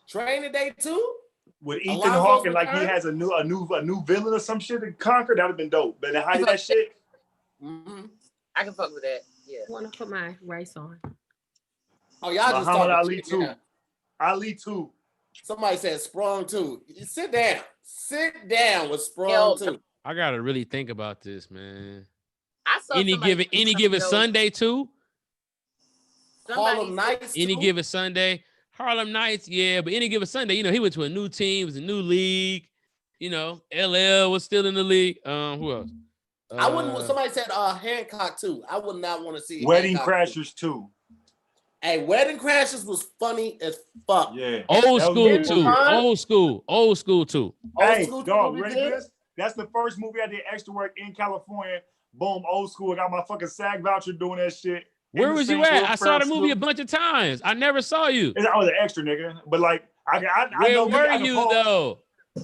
S2: Training Day 2?
S3: With Ethan Hawke and like he has a new villain or some shit to conquer, that would have been dope. But how did that shit?
S1: Mm-hmm. I can fuck with that. Yeah.
S6: I want to put my rice on.
S2: Oh, y'all just
S3: Muhammad Ali 2. Yeah. Ali 2.
S2: Somebody said Sprung 2. Sit down. Sit down with Sprung 2.
S4: I gotta really think about this, man.
S1: I saw
S4: any given Sunday too.
S2: Harlem Nights.
S4: Any given Sunday. Harlem Nights, yeah, but any given Sunday, you know, he went to a new team, it was a new league. You know, LL was still in the league. Who else?
S2: I wouldn't. Somebody said Hancock 2. I would not want to see
S3: Wedding
S2: Hancock
S3: Crashers 2.
S2: Hey, Wedding Crashers was funny as fuck.
S3: Yeah.
S4: Old school too. Old school too.
S3: Hey, dog, ready for this? That's the first movie I did extra work in California. Boom, old school. I got my fucking SAG voucher doing that shit.
S4: Where was you at? I saw the movie a bunch of times. I never saw you.
S3: I was an extra nigga, but like I know.
S4: Where were you though?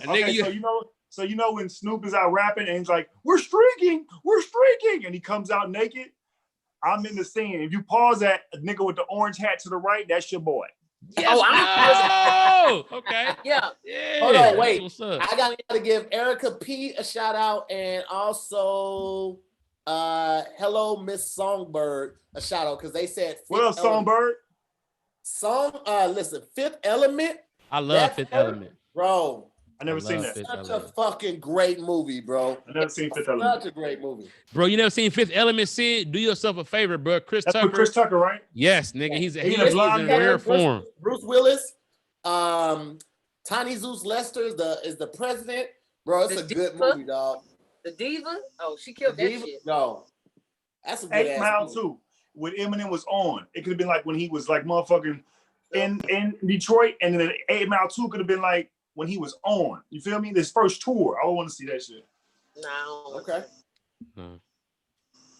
S3: Okay, so you know when Snoop is out rapping and he's like, "We're streaking," and he comes out naked. I'm in the scene. If you pause that nigga with the orange hat to the right, that's your boy.
S4: Yes, oh, okay.
S1: Yeah.
S2: Hold on, wait. I gotta give Erica P a shout out and also hello Miss Songbird a shout out because they said
S3: what up Songbird?
S2: Listen, Fifth Element.
S4: I love Fifth Element,
S2: bro.
S3: I never seen that.
S2: Such a fucking great movie, bro.
S3: I never seen Fifth Element.
S2: Such a great movie,
S4: bro. You never seen Fifth Element? Sid, do yourself a favor, bro. Chris Tucker.
S3: Chris Tucker, right?
S4: Yes, nigga. He's in rare form.
S2: Bruce Willis, Tiny Zeus Lester is the president, bro. It's a good movie, dog.
S1: The Diva? Oh, she killed that shit.
S2: No, that's a good
S3: 8 Mile too. When Eminem was on, it could have been like when he was like motherfucking in Detroit, and then 8 Mile 2 could have been like when he was on. You feel me? This first tour. I want to see that shit.
S1: No.
S2: Okay.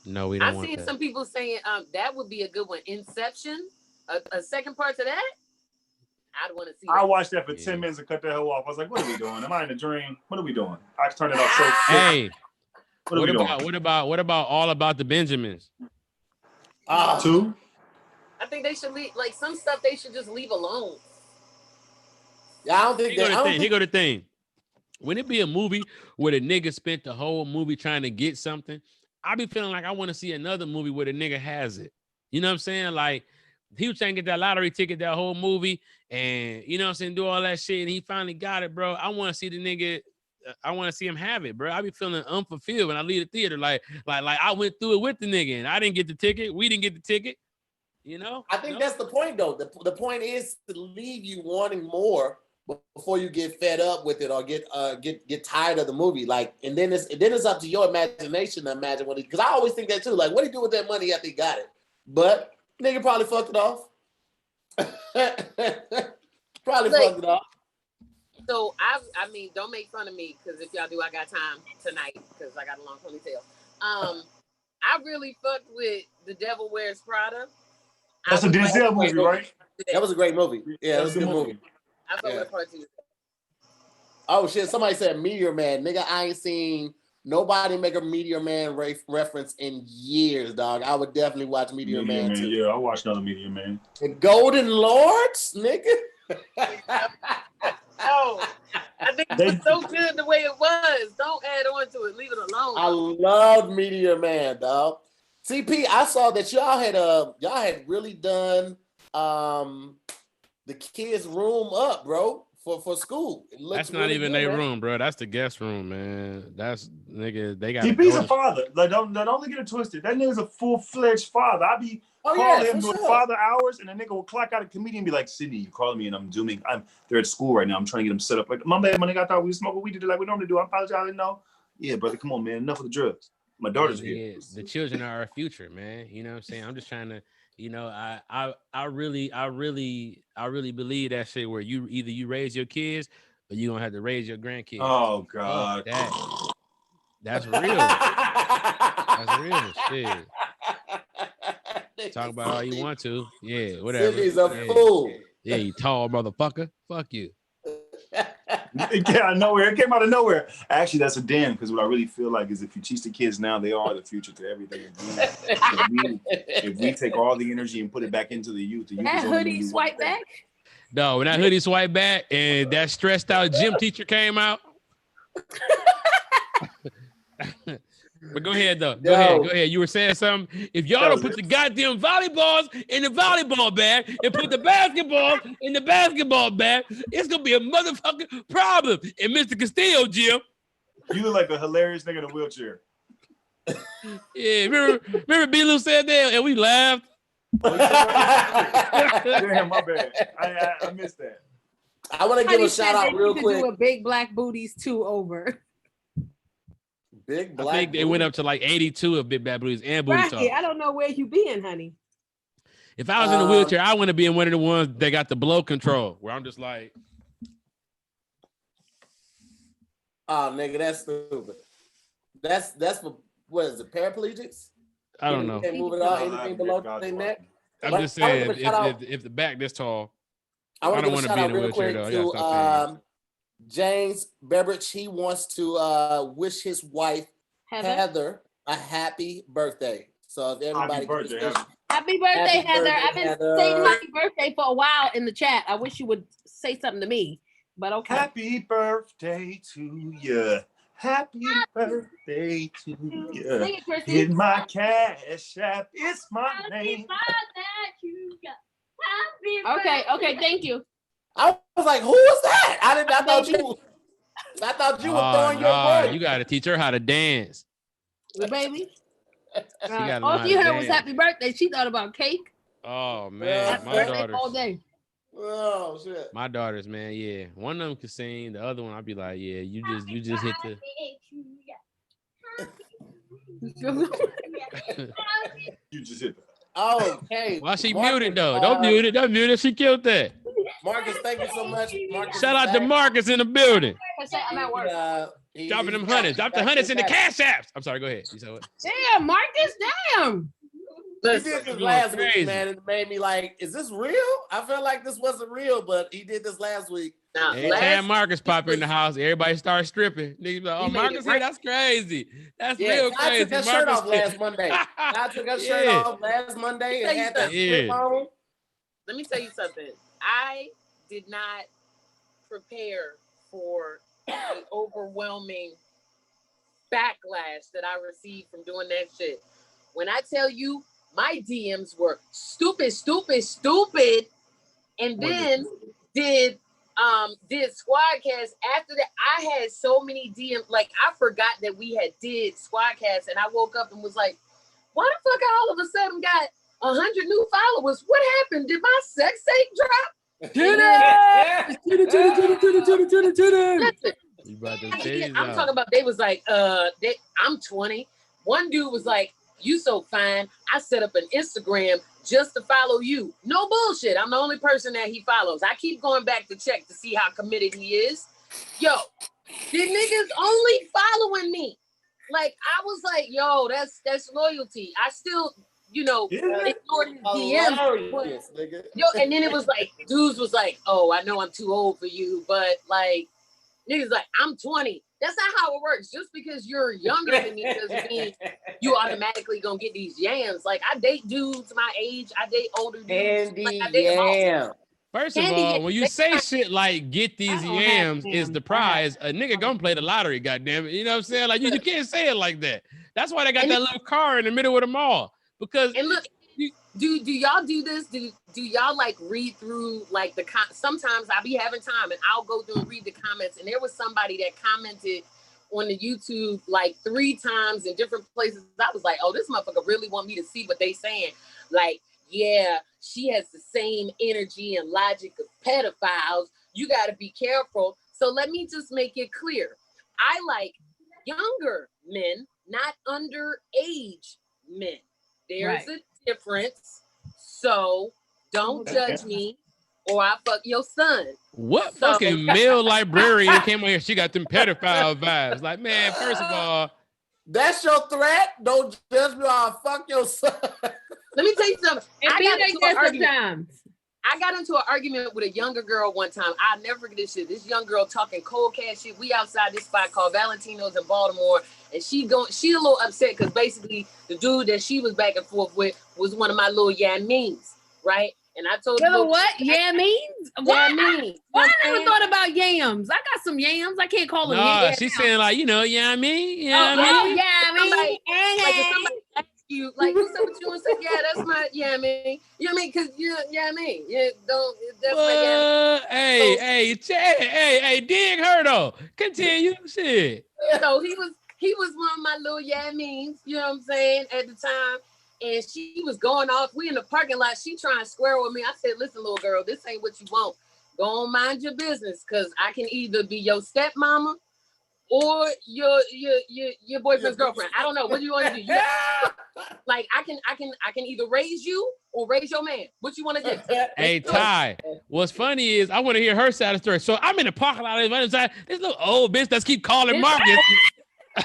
S4: No, we don't.
S1: I've seen some people saying that would be a good one. Inception, a second part to that. I'd want to see.
S3: I watched that for 10 minutes and cut the hell off. I was like, what are we doing? Am I in a dream? What are we doing? I turned it off so quick.
S4: Hey,
S3: what
S4: about All About the Benjamins?
S3: 2?
S1: I think they should leave. Like some stuff, they should just leave alone.
S2: Yeah, I don't think that.
S4: Here go the thing. When it be a movie where the nigga spent the whole movie trying to get something, I be feeling like I want to see another movie where the nigga has it. You know what I'm saying? Like, he was trying to get that lottery ticket, that whole movie, and, you know what I'm saying, do all that shit, and he finally got it, bro. I want to see the nigga, I want to see him have it, bro. I be feeling unfulfilled when I leave the theater. Like I went through it with the nigga, and I didn't get the ticket. We didn't get the ticket. You know?
S2: I think that's the point, though. The point is to leave you wanting more before you get fed up with it or get tired of the movie. Like, and then it's up to your imagination to imagine what he. Because I always think that too. Like, what he do with that money after he got it? But nigga probably fucked it off. Fucked it off.
S1: So I mean, don't make fun of me because if y'all do, I got time tonight because I got a long ponytail. I really fucked with The Devil Wears Prada.
S3: That's a Denzel movie, right?
S2: That was a great movie. Yeah, that was a good movie.
S1: I fucked with part 2.
S2: Oh shit! Somebody said Meteor Man. Nigga, I ain't seen nobody make a Meteor Man reference in years, dog. I would definitely watch Meteor Man too.
S3: Yeah, I watched another Meteor Man.
S2: The Golden Lords, nigga.
S1: Oh, I think it was so good the way it was. Don't add on to it. Leave it alone.
S2: I loved Meteor Man, dog. CP, I saw that y'all had really done the kids' room up, bro, for school.
S4: That's not really even their room, bro. That's the guest room, man. That's nigga. They got.
S3: DP's a father. Like, don't get it twisted. That nigga's a full-fledged father. I be calling him doing father hours, and the nigga will clock out a comedian and be like, "Sydney, you calling me?" And I'm zooming. They're at school right now. I'm trying to get them set up. Like, my bad, my nigga. I thought we were smoking weed like we normally do. I apologize. I didn't know. Yeah, brother, come on, man. Enough of the drugs. My daughter's here.
S4: The children are our future, man. You know what I'm saying? I'm just trying to, you know, I really believe that shit where you raise your kids or you gonna have to raise your grandkids.
S3: Oh God.
S4: That's real. That's real shit. Talk about all you want to. Yeah, whatever.
S2: Sydney's a fool.
S4: Yeah, you tall motherfucker. Fuck you.
S3: It came out of nowhere. It came out of nowhere. Actually, that's a damn, because what I really feel like is if you teach the kids now, they are the future to everything. If we take all the energy and put it back into the youth,
S6: that hoodie swipe back?
S4: No, when that hoodie swipe back and that stressed out gym teacher came out. But go ahead, though. Go ahead. You were saying something. If y'all don't put the goddamn volleyballs in the volleyball bag and put the basketball in the basketball bag, it's gonna be a motherfucking problem in Mr. Castillo gym.
S3: You look like a hilarious nigga in a wheelchair.
S4: Yeah, remember B. Lou said that and we laughed.
S3: Damn, my bad. I missed that.
S2: I want to give a shout out real quick.
S6: Do a big black booties 2 over.
S2: Big black.
S4: I think they went up to like 82 of big bad booties and booty talk.
S6: I don't know where you been, honey.
S4: If I was in a wheelchair, I want to be in one of the ones that got the blow control, where I'm just like,
S2: oh nigga, that's stupid. That's for what is it? Paraplegics?
S4: I don't know.
S2: Can't move it out. Anything below their neck.
S4: I'm just saying, if the back this tall, I don't want to be in a wheelchair though.
S2: James Beveridge, he wants to wish his wife Heather a happy birthday. So if everybody
S6: happy birthday, Heather. I've been saying happy birthday for a while in the chat. I wish you would say something to me, but okay.
S3: Happy birthday to you. Happy birthday to you. Get my cash app. It's my name.
S6: Okay, thank you.
S2: I was like, who was that? I thought you were throwing your word.
S4: You got to teach her how to dance.
S6: The baby.
S4: All
S6: she heard was happy birthday. She thought about cake.
S4: Oh man, my daughters
S6: all day.
S2: Oh shit.
S4: My daughters, man, yeah. One of them could sing. The other one, I'd be like, yeah, you just hit the.
S3: You just hit that.
S2: Oh, hey.
S4: Why she muted though? Don't mute it. Don't mute it. She killed that.
S2: Marcus, thank you so much. Marcus,
S4: shout out to Marcus in the building.
S6: I'm at work.
S4: Dropping them hundreds. Drop the hundreds in the cash apps. I'm sorry. Go ahead. You said what?
S6: Damn, Marcus. Damn.
S2: He did this last week, man, and it made me like, is this real? I felt like this wasn't real, but he did this last week.
S1: Now,
S4: Anytime Marcus pop in the house, everybody starts stripping. Niggas like, oh, Marcus here, that's crazy. That's real crazy.
S2: I took that shirt off last Monday. I took that shirt off last Monday and had that strip on.
S1: Let me tell you something. I did not prepare for the overwhelming backlash that I received from doing that shit. When I tell you, my DMs were stupid. And then did Squadcast. After that, I had so many DMs. Like, I forgot that we had did Squadcast, and I woke up and was like, why the fuck I all of a sudden got 100 new followers? What happened? Did my sex tape drop? Listen, I'm talking about, they was like, I'm 20. One dude was like, you so fine. I set up an Instagram just to follow you. No bullshit. I'm the only person that he follows. I keep going back to check to see how committed he is. Yo, the niggas only following me. Like, I was like, yo, that's loyalty. I still, ignored his DMs. Yo, and then it was like, dudes was like, oh, I know I'm too old for you, but like, niggas like, I'm 20. That's not how it works. Just because you're younger than me doesn't mean you automatically gonna get these yams. Like, I date dudes my age. I date older dudes.
S4: First of all, when you say shit like get these yams is the prize, a nigga gonna play the lottery, goddamn it. You know what I'm saying? Like, you can't say it like that. That's why they got that little car in the middle of the mall. Because
S1: look, do y'all do this? Do y'all like read through like sometimes I be having time and I'll go through and read the comments, and there was somebody that commented on the YouTube like 3 times in different places. I was like, oh, this motherfucker really want me to see what they saying. Like, yeah, she has the same energy and logic of pedophiles. You got to be careful. So let me just make it clear. I like younger men, not underage men. There's a difference. So don't judge me or I fuck your son.
S4: What fucking male librarian came on here? She got them pedophile vibes. Like, man, first of all,
S2: that's your threat. Don't judge me or I'll fuck your son.
S1: Let me tell you something. I got into an argument with a younger girl one time. I'll never forget this shit. This young girl talking cold cash shit. We outside this spot called Valentino's in Baltimore, and she a little upset because basically the dude that she was back and forth with was one of my little yamins, right? And I told her
S6: what? Yamins? Yamins. I never thought about yams. I got some yams. I can't call them yams.
S4: She's saying like, yammy.
S1: Like if somebody asks you, like, what's up with you? And say, yeah, that's my yammy. You know what I mean? Because that's my yammy.
S4: Hey, dig her though. Continue. Shit.
S1: So he was one of my little yammins, you know what I'm saying, at the time. And she was going off. We in the parking lot. She trying to square with me. I said, listen, little girl, this ain't what you want. Go on, mind your business, because I can either be your stepmama or your boyfriend's girlfriend. I don't know. What do you want to do? Like, I can either raise you or raise your man. What you want to do?
S4: Hey, Ty, what's funny is I want to hear her side of the story. So I'm in the parking lot. This little old bitch that's keep calling Marcus.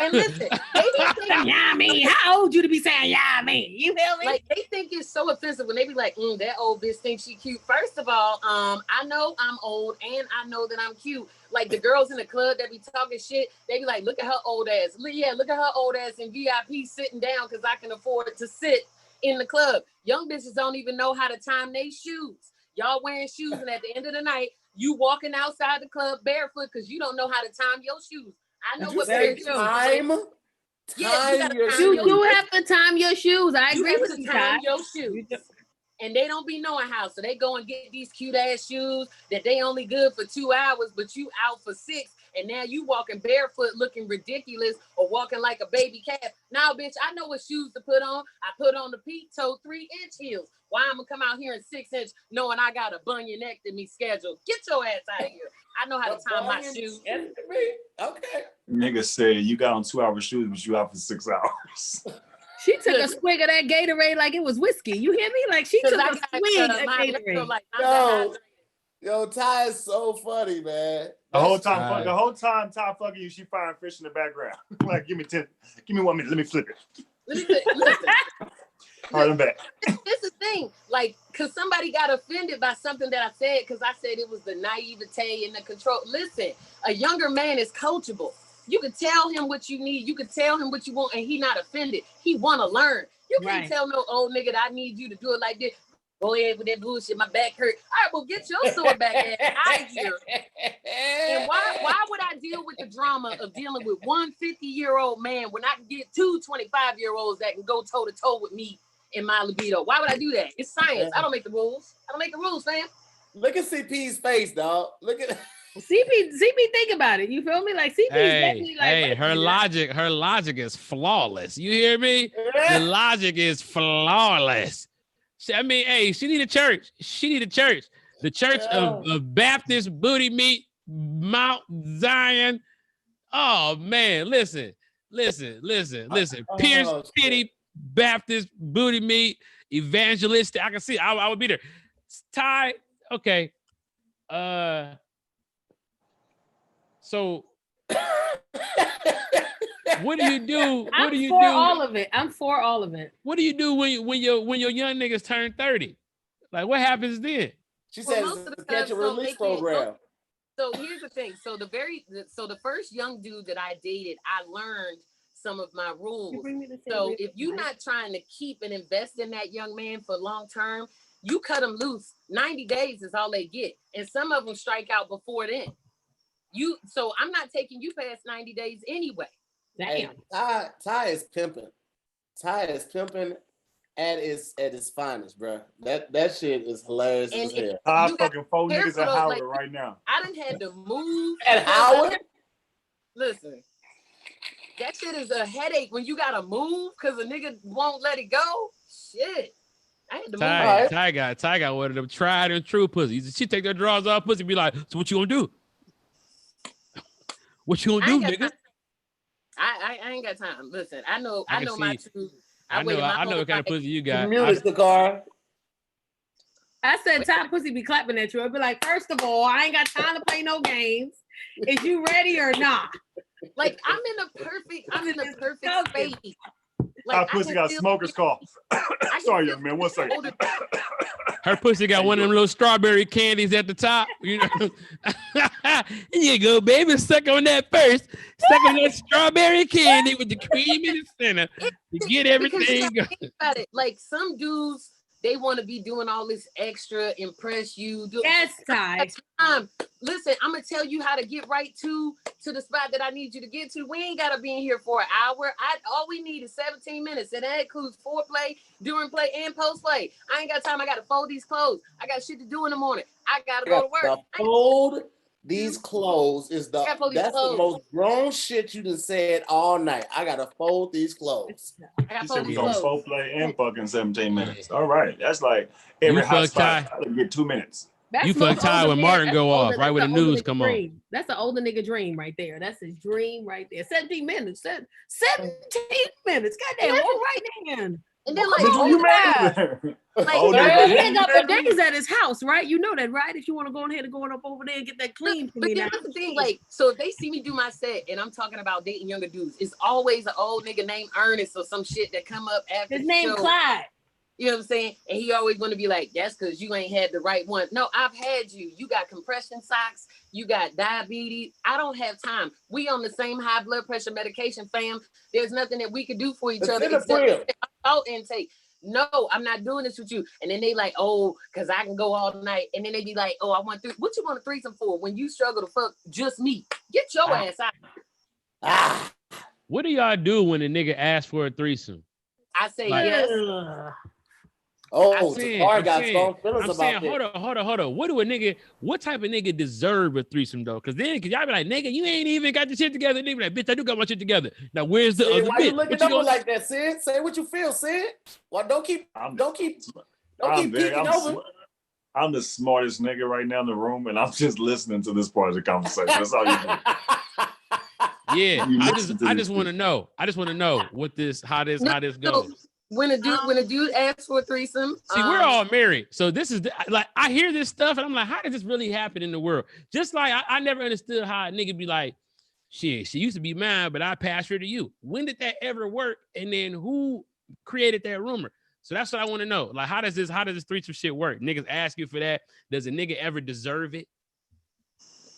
S1: And listen, they be saying,
S6: yummy. How old you to be saying yummy? You feel me?
S1: Like, they think it's so offensive when they be like, that old bitch thinks she cute. First of all, I know I'm old and I know that I'm cute. Like, the girls in the club that be talking shit, they be like, look at her old ass. Yeah, look at her old ass in VIP sitting down because I can afford to sit in the club. Young bitches don't even know how to time their shoes. Y'all wearing shoes, and at the end of the night, you walking outside the club barefoot because you don't know how to time your shoes. I know what they're doing.
S6: You do have to time your shoes. I agree with you.
S1: Time your shoes. And they don't be knowing how. So they go and get these cute ass shoes that they only good for 2 hours, but you out for 6. And now you walking barefoot looking ridiculous or walking like a baby calf. Now, bitch, I know what shoes to put on. I put on the peep toe 3-inch heels. Why I'm gonna come out here in 6-inch knowing I got a bunionectomy schedule? Get your ass out of here. I know how to time my shoes.
S2: Okay.
S3: Nigga said you got on 2-hour shoes, but you out for 6 hours.
S6: She took a swig of that Gatorade like it was whiskey. You hear me? Like, she took a swig of Gatorade.
S2: Yo, Ty is so funny, man.
S3: The whole time Ty fucking you, she firing fish in the background. Like, give me 1 minute, let me flip it.
S1: Listen,
S3: All right, I'm back.
S1: This is the thing, like, because somebody got offended by something that I said, because I said it was the naivete and the control. Listen, a younger man is coachable. You can tell him what you need. You can tell him what you want, and he not offended. He want to learn. You can't tell no old nigga that I need you to do it like this. Go ahead with that bullshit. My back hurt. All right, well, get your sore back out of here. And why would I deal with the drama of dealing with one 50-year-old man when I can get two 25-year-olds that can go toe-to-toe with me in my libido? Why would I do that? It's science. I don't make the rules. I don't make the rules, fam.
S2: Look at CP's face, dog. Look at
S6: CP, think about it. You feel me? Like CP is definitely like
S4: her logic is flawless. You hear me? The logic is flawless. I mean, hey, she need a church. She need a church. The Church of Baptist Booty Meat, Mount Zion. Oh man, listen. Pierce Pity Baptist Booty Meat Evangelistic. I can see. I would be there. Ty. Okay. So what do you do?
S6: I'm for all of it. I'm for all of it.
S4: What do you do when your young niggas turn 30? Like, what happens then?
S2: She says it's a catch and release program.
S1: So here's the thing. So the first young dude that I dated, I learned some of my rules. So if you're not trying to keep and invest in that young man for long term, you cut them loose. 90 days is all they get, and some of them strike out before then. So I'm not taking you past 90 days anyway.
S2: Hey, Ty is pimping. Ty is pimping at its finest, bro. That shit is hilarious as hell.
S3: I fucking 4 niggas at Howard right now.
S1: I done had to move
S2: at Howard.
S1: Listen, that shit is a headache when you gotta move because a nigga won't let it go. Shit. I had to move.
S4: Ty got one of them tried and true pussies. She take their drawers off, pussy, be like, so what you gonna do? What you gonna do, nigga?
S1: I ain't got time. Listen, I know my truth.
S4: I know what kind of pussy you got.
S2: Tacarra.
S6: I said Ty pussy be clapping at you. I'd be like, first of all, I ain't got time to play no games. Is you ready or not?
S1: Like I'm in the perfect space.
S3: Like, pussy got a smoker's cough. Sorry, young man. 1 second.
S4: Her pussy got one of them little strawberry candies at the top. You know, here you go, baby. Suck on that first. Suck on that strawberry candy with the cream in the center to get everything going.
S1: Think about it. Like some dudes, they want to be doing all this extra, impress you.
S6: Yes, Ty.
S1: Listen, I'm gonna tell you how to get right to the spot that I need you to get to. We ain't gotta be in here for an hour. All we need is 17 minutes, and that includes foreplay, during play, and post play. I ain't got time. I gotta fold these clothes. I got shit to do in the morning. I gotta go to work.
S2: Fold these clothes is the most grown shit you done said all night. I gotta fold these clothes.
S3: You said we gonna foreplay and fucking 17 minutes. All right, that's like every hot spot. I get 2 minutes.
S6: That's
S4: you fuck Ty when Martin go off, right when the news come on.
S6: That's an older nigga dream right there. That's his dream right there. 17 minutes. 17 minutes. Goddamn, all right then.
S1: And then like,
S3: you mad?
S6: Like, he ain't got bidets at his house, right? You know that, right? If you want to go ahead and go up over there and get that clean for me now.
S1: But the thing, like, so if they see me do my set and I'm talking about dating younger dudes, it's always an old nigga named Ernest or some shit that come up after
S6: his name Clyde.
S1: You know what I'm saying? And he always want to be like, that's because you ain't had the right one. No, I've had you. You got compression socks. You got diabetes. I don't have time. We on the same high blood pressure medication, fam. There's nothing that we could do for each other except salt intake. No, I'm not doing this with you. And then they like, oh, because I can go all night. And then they be like, oh, I want what you want a threesome for when you struggle to fuck just me? Get your ass out.
S4: What do y'all do when a nigga asks for a threesome?
S1: I say yes.
S2: Tacarra got strong feelings about
S4: this. Hold on. What type of nigga deserve a threesome though? Cause y'all be like, nigga, you ain't even got the shit together. Nigga, like, bitch, I do got my shit together. Now where's the other
S2: why
S4: bitch?
S2: You looking at me like that, Sid? Say what you feel, Sid. Well, don't keep peeking over.
S3: I'm the smartest nigga right now in the room, and I'm just listening to this part of the conversation. That's all you do.
S4: Yeah, I just want to know. I just want to know how this goes.
S1: When a dude asks for a threesome,
S4: see, we're all married, so this is like I hear this stuff, and I'm like, how does this really happen in the world? Just like I never understood how a nigga be like, shit, she used to be mine, but I passed her to you. When did that ever work? And then who created that rumor? So that's what I want to know. Like, how does this threesome shit work? Niggas ask you for that. Does a nigga ever deserve it?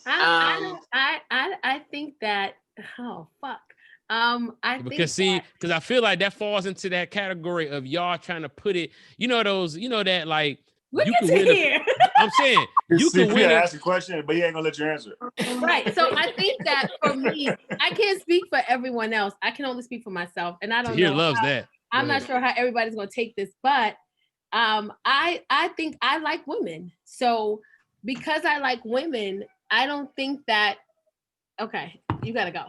S6: I think that, oh fuck.
S4: Because I feel like that falls into that category of y'all trying to put it, that like
S6: you can win.
S4: I'm saying you can win.
S3: Ask a question, but he ain't gonna let you answer.
S6: Right. So I think that for me, I can't speak for everyone else. I can only speak for myself, and I don't know.
S4: Loves that.
S6: I'm not sure how everybody's gonna take this, but I think I like women. So because I like women, I don't think that. Okay, you gotta go.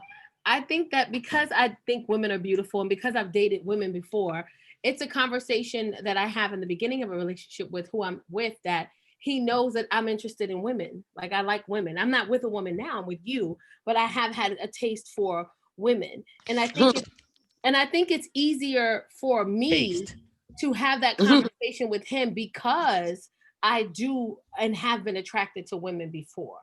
S6: I think that because I think women are beautiful and because I've dated women before, it's a conversation that I have in the beginning of a relationship with who I'm with, that he knows that I'm interested in women. Like, I like women. I'm not with a woman now, I'm with you, but I have had a taste for women. And I think it's easier for me to have that conversation with him because I do and have been attracted to women before.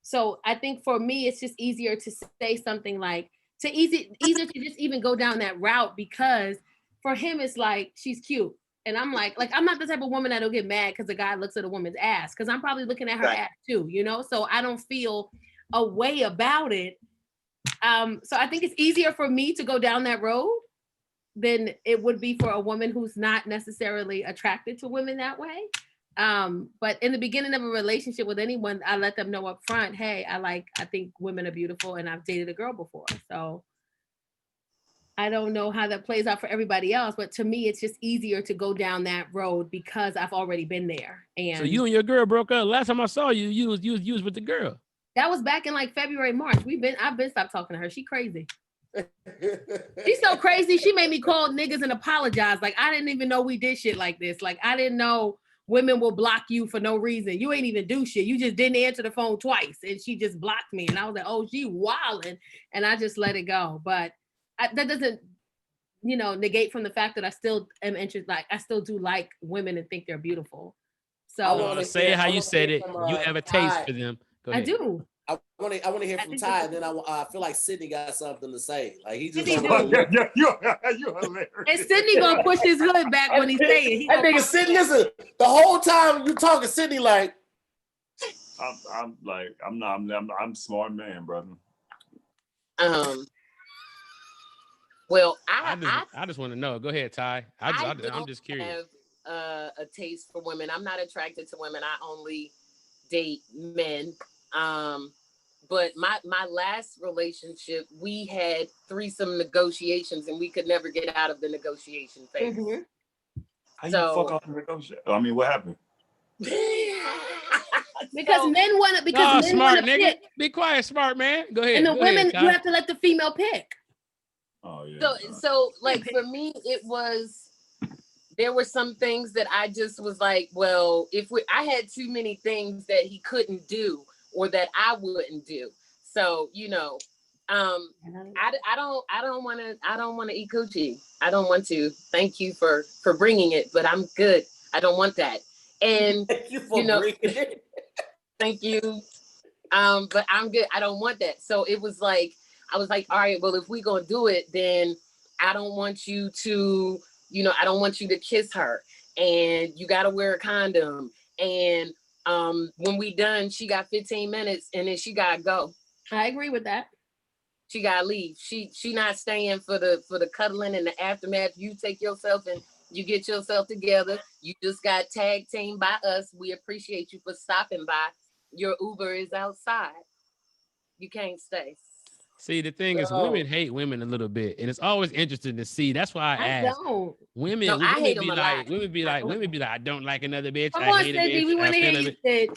S6: So I think for me, it's just easier to say something like, easier to just even go down that route, because for him, it's like, she's cute. And I'm like, I'm not the type of woman that'll get mad because a guy looks at a woman's ass, because I'm probably looking at her ass too, So I don't feel a way about it. So I think it's easier for me to go down that road than it would be for a woman who's not necessarily attracted to women that way. But in the beginning of a relationship with anyone, I let them know up front, hey, I think women are beautiful and I've dated a girl before. So I don't know how that plays out for everybody else, but to me, it's just easier to go down that road because I've already been there. And
S4: so you and your girl broke up. Last time I saw you, you was with the girl.
S6: That was back in like February, March. I've been stopped talking to her. She crazy. She's so crazy. She made me call niggas and apologize. Like, I didn't even know we did shit like this. Like, I didn't know women will block you for no reason. You ain't even do shit. You just didn't answer the phone twice, and she just blocked me. And I was like, oh, she wildin', and I just let it go. But that doesn't, negate from the fact that I still am interested. Like, I still do like women and think they're beautiful. So
S2: I want to
S4: say it how you said it. You have a taste for them. Go ahead.
S6: I do.
S2: I want to hear from Ty, and then I feel like Sydney got something to say. Like, he just
S3: you're hilarious.
S6: And Sydney gonna push his hood back when he say it.
S2: That nigga Sydney, listen, the whole time you talking, Sydney like,
S3: I'm smart man, brother.
S1: Well,
S4: I just want to know. Go ahead, Ty. I'm just curious.
S1: Have a taste for women. I'm not attracted to women. I only date men. But my last relationship, we had threesome negotiations, and we could never get out of the negotiation phase.
S6: Mm-hmm.
S3: How you fuck off the negotiation? I mean, what happened?
S6: Because men want to. Because men
S4: smart
S6: want to
S4: nigga.
S6: pick.
S4: Be quiet, smart man. Go ahead.
S6: And the women, you have to let the female pick.
S3: Oh yeah.
S1: So like for me, there were some things that I just was like, well, I had too many things that he couldn't do or that I wouldn't do. So, I don't want to eat coochie. I don't want to. Thank you for bringing it, but I'm good. I don't want that. And
S2: thank you for bringing it.
S1: Thank you. But I'm good. I don't want that. So it was like, I was like, all right, well, if we gonna do it, then I don't want you to, I don't want you to kiss her, and you got to wear a condom. And when we done, she got 15 minutes and then she got to go.
S6: I agree with that.
S1: She got to leave. She not staying for the cuddling and the aftermath. You take yourself and you get yourself together. You just got tag team by us. We appreciate you for stopping by. Your Uber is outside. You can't stay.
S4: See, the thing is, women hate women a little bit, and it's always interesting to see. That's why I ask.
S6: Don't.
S4: Women be like, I don't like another bitch.
S6: Come on, Cindy, we want to hear you, Sid.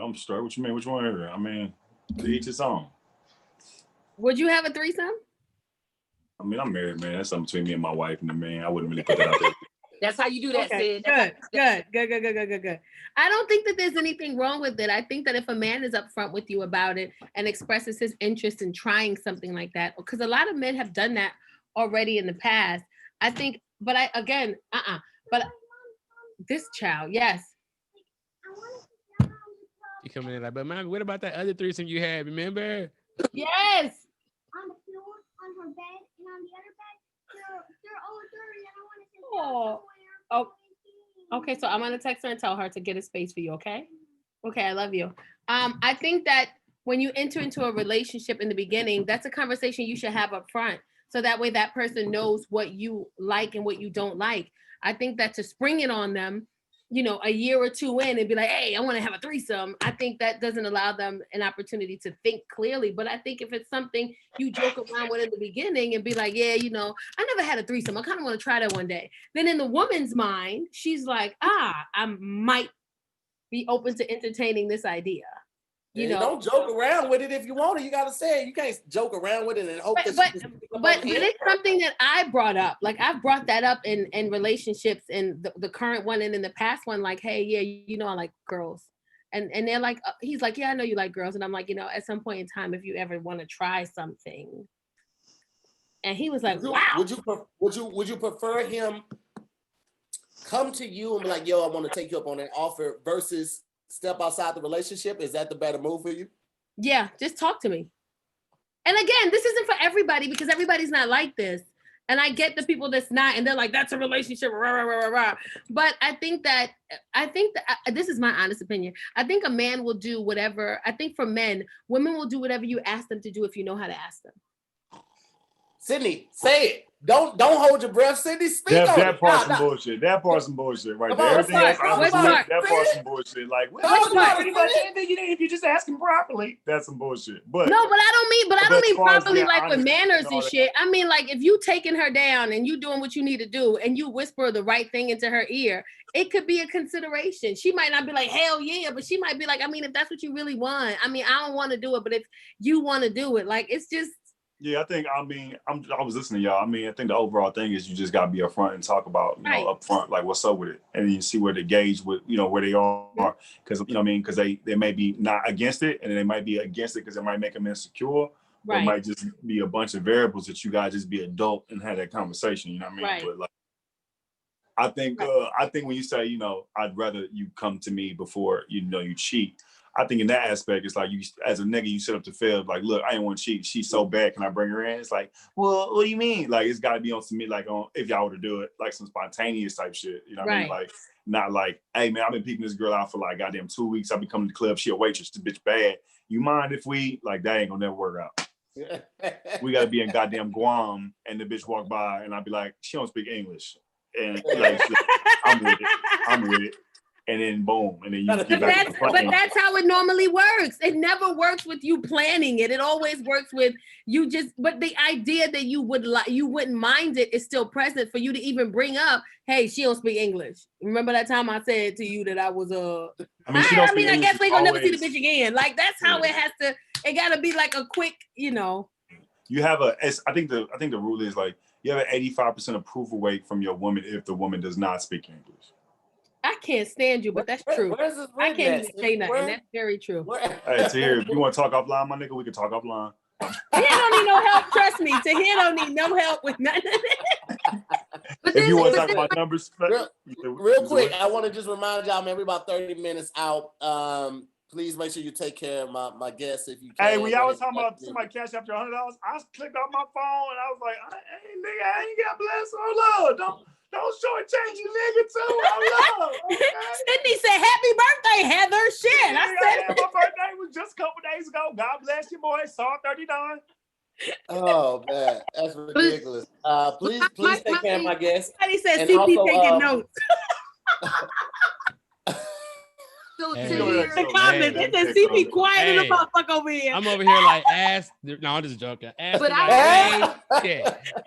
S3: I'm straight. What you mean? Which one? I mean, to each his own.
S6: Would you have a threesome?
S3: I mean, I'm married, man. That's something between me and my wife and the man. I wouldn't really put that out there.
S1: That's how you do that,
S6: okay.
S1: Sid.
S6: Good. I don't think that there's anything wrong with it. I think that if a man is upfront with you about it and expresses his interest in trying something like that, because a lot of men have done that already in the past. I think, but this child, yes.
S4: You coming in like, but mommy, what about that other threesome you had? Remember?
S6: Yes.
S7: On the floor, on her bed, and on the other bed, they're all dirty. I don't want to sit
S6: Oh.
S7: somewhere.
S6: Oh, okay. So I'm gonna text her and tell her to get a space for you. Okay. Okay. I love you. I think that when you enter into a relationship in the beginning, that's a conversation you should have up front. So that way that person knows what you like and what you don't like. I think that to spring it on them, you know, a year or two in and be like, hey, I want to have a threesome. I think that doesn't allow them an opportunity to think clearly. But I think if it's something you joke around with in the beginning and be like, yeah, you know, I never had a threesome. I kind of want to try that one day. Then in the woman's mind, she's like, I might be open to entertaining this idea. You know,
S2: don't joke around with it. If you want it, you gotta say it. You can't joke around with it and hope
S6: but it's something that I brought up. Like I've brought that up in relationships, and the current one and in the past one. Like, hey, yeah, you know, I like girls, and they're like, he's like, yeah, I know you like girls, and I'm like, you know, at some point in time, if you ever want to try something, and he was like, wow.
S2: Would you prefer him come to you and be like, yo, I want to take you up on an offer versus step outside the relationship? Is that the better move for you?
S6: Yeah, just talk to me. And again, this isn't for everybody because everybody's not like this. And I get the people that's not, and they're like, that's a relationship, rah, rah, rah, rah, rah. But I think that this is my honest opinion. I think a man will do whatever. I think for men, women will do whatever you ask them to do if you know how to ask them.
S2: Sydney, say it. Don't hold your breath, Sydney. Speak on
S3: that part's some bullshit. That part's some bullshit right there. Everything else, that part's some bullshit. Like, if you just ask him properly, that's some bullshit. But
S6: no, but I don't mean properly like with manners and shit. I mean like if you taking her down and you doing what you need to do and you whisper the right thing into her ear, it could be a consideration. She might not be like, hell yeah, but she might be like, I mean, if that's what you really want. I mean, I don't want to do it, but if you want to do it, like it's just.
S3: Yeah, I was listening to y'all. I mean, I think the overall thing is you just gotta be upfront and talk about, you know, upfront, like what's up with it. And you see where they gauge with, you know, where they are. Because, you know what I mean? Because they may be not against it, and they might be against it because it might make them insecure. Right. Or it might just be a bunch of variables that you gotta just be adult and have that conversation, you know what I mean? Right. But like I think when you say, you know, I'd rather you come to me before, you know, you cheat. I think in that aspect, it's like you, as a nigga, you set up to fail. Like, look, I ain't want to cheat. She's so bad. Can I bring her in? It's like, well, what do you mean? Like, it's got to be on some, like, on if y'all were to do it, like some spontaneous type shit. You know what I mean? Like, not like, hey, man, I've been peeping this girl out for like goddamn 2 weeks. I've been coming to the club. She a waitress. The bitch bad. You mind if we, like, that ain't gonna never work out. We got to be in goddamn Guam and the bitch walk by and I'd be like, she don't speak English. And like, I'm with it. And then boom, and then you get back.
S6: But that's how it normally works. It never works with you planning it. It always works with you just. But the idea that you wouldn't mind it is still present for you to even bring up. Hey, she don't speak English. Remember that time I said to you that I was I guess we gonna never see the bitch again. Like that's how it has to. It gotta be like a quick, you know.
S3: You have I think the rule is like you have an 85% approval rate from your woman if the woman does not speak English.
S6: I can't stand you, but that's true. I can't even say nothing. That's very true.
S3: Hey, Tahir, if you want to talk offline, my nigga, we can talk offline.
S6: Tahir don't need no help. Trust me. Tahir don't need no help with nothing.
S3: If you want to talk about numbers,
S2: real quick, I want to just remind y'all, man, we're about 30 minutes out. Please make sure you take care of my guests if you can.
S3: Hey, when y'all was talking about somebody cash after $100, I clicked off my phone and I was like, hey, nigga, I ain't got blessed. Oh, Lord, don't shortchange you, nigga, too. I love. Okay?
S6: Sydney said, happy birthday, Heather. Shit.
S3: I said, my birthday was just a couple days ago. God bless you, boy. Saw 39.
S2: Oh, man. That's ridiculous. Please take care of my guests.
S6: Somebody said CP taking notes.
S1: So
S6: the comment, it says CP quiet in the motherfucker over here.
S4: I'm over here like ass. No, I'm just joking. Ass but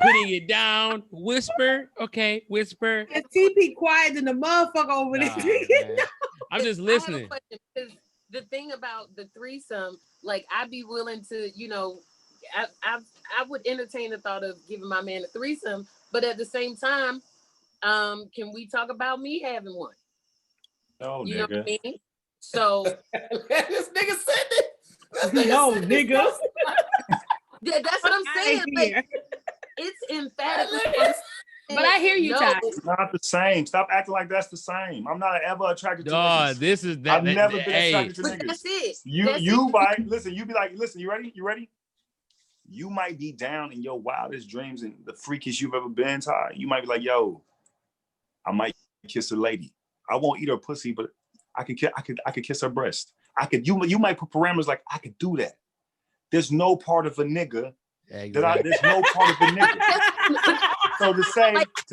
S4: putting it down. Whisper, okay, whisper.
S6: And CP quiet in the motherfucker over there.
S4: I'm just listening.
S1: The thing about the threesome, like I'd be willing to, you know, I would entertain the thought of giving my man a threesome, but at the same time, can we talk about me having one?
S3: Oh,
S1: you
S3: nigga.
S1: know what I mean? So
S2: this nigga said it.
S6: No, nigga.
S1: That's what I'm saying. Like, it's emphatic.
S6: But I hear you, Ty.
S3: It's not the same. Stop acting like that's the same. I'm not ever attracted to
S4: niggas. This is that.
S3: I've never been attracted to niggas.
S1: That's it.
S3: Listen, you be like, listen, you ready? You ready? You might be down in your wildest dreams and the freakiest you've ever been, Ty. You might be like, yo, I might kiss a lady. I won't eat her pussy, but I could kiss her breast. You might put parameters like I could do that. There's no part of a nigga there's no part of a nigga. So to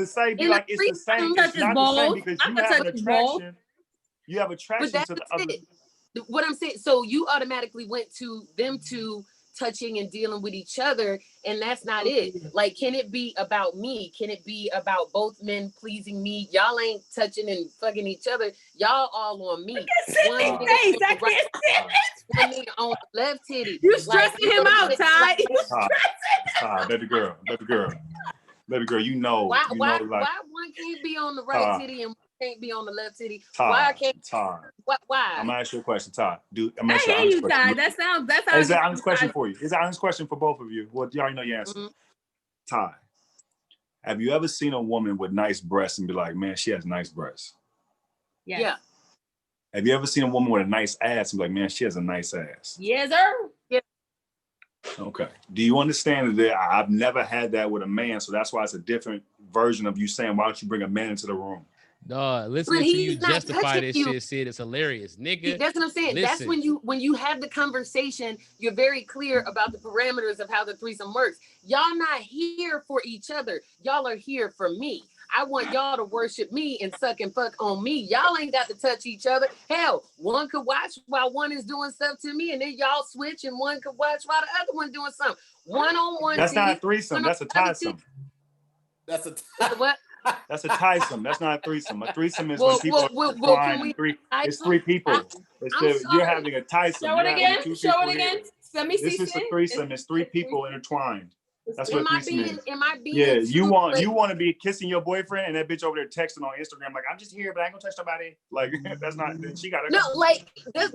S3: say be like it's the same, it's not the same because you have an attraction. You have attraction to the other.
S1: What I'm saying, so you automatically went to them two touching and dealing with each other, and that's not it. Like, can it be about me? Can it be about both men pleasing me? Y'all ain't touching and fucking each other. Y'all all on me. One nigga on the left titty.
S6: You stressing him out, Ty.
S3: Baby girl, you know.
S1: Why
S3: like,
S1: one can't be on the right titty and can't be on the left titty? Why can't? Why?
S3: I'm gonna ask you a question, Todd.
S6: I hear you, Todd. That's how.
S3: Is that an honest question for you? Is that an honest question for both of you? Well, you already know your answer. Todd, have you ever seen a woman with nice breasts and be like, man, she has nice breasts?
S1: Yeah.
S3: Have you ever seen a woman with a nice ass and be like, man, she has a nice ass?
S6: Yes, sir. Yeah.
S3: Okay. Do you understand that I've never had that with a man, so that's why it's a different version of you saying, why don't you bring a man into the room?
S4: No, listening to you justify this shit, Sid, it's hilarious, nigga.
S1: That's what I'm saying. That's when you have the conversation, you're very clear about the parameters of how the threesome works. Y'all not here for each other. Y'all are here for me. I want y'all to worship me and suck and fuck on me. Y'all ain't got to touch each other. Hell, one could watch while one is doing stuff to me, and then y'all switch, and one could watch while the other one doing something. One-on-one.
S3: That's not a threesome. That's a threesome.
S2: That's a
S1: what?
S3: That's a threesome. That's not a threesome. A threesome is when people are it's three people. You're having a threesome.
S6: Show it again. Show it again. Let me see.
S3: This is a threesome. It's three people intertwined. That's what a threesome is.
S1: Am I being?
S3: Yeah, you want to be kissing your boyfriend and that bitch over there texting on Instagram like, I'm just here, but I ain't gonna touch nobody. Like that's not. She got
S1: no. Like that's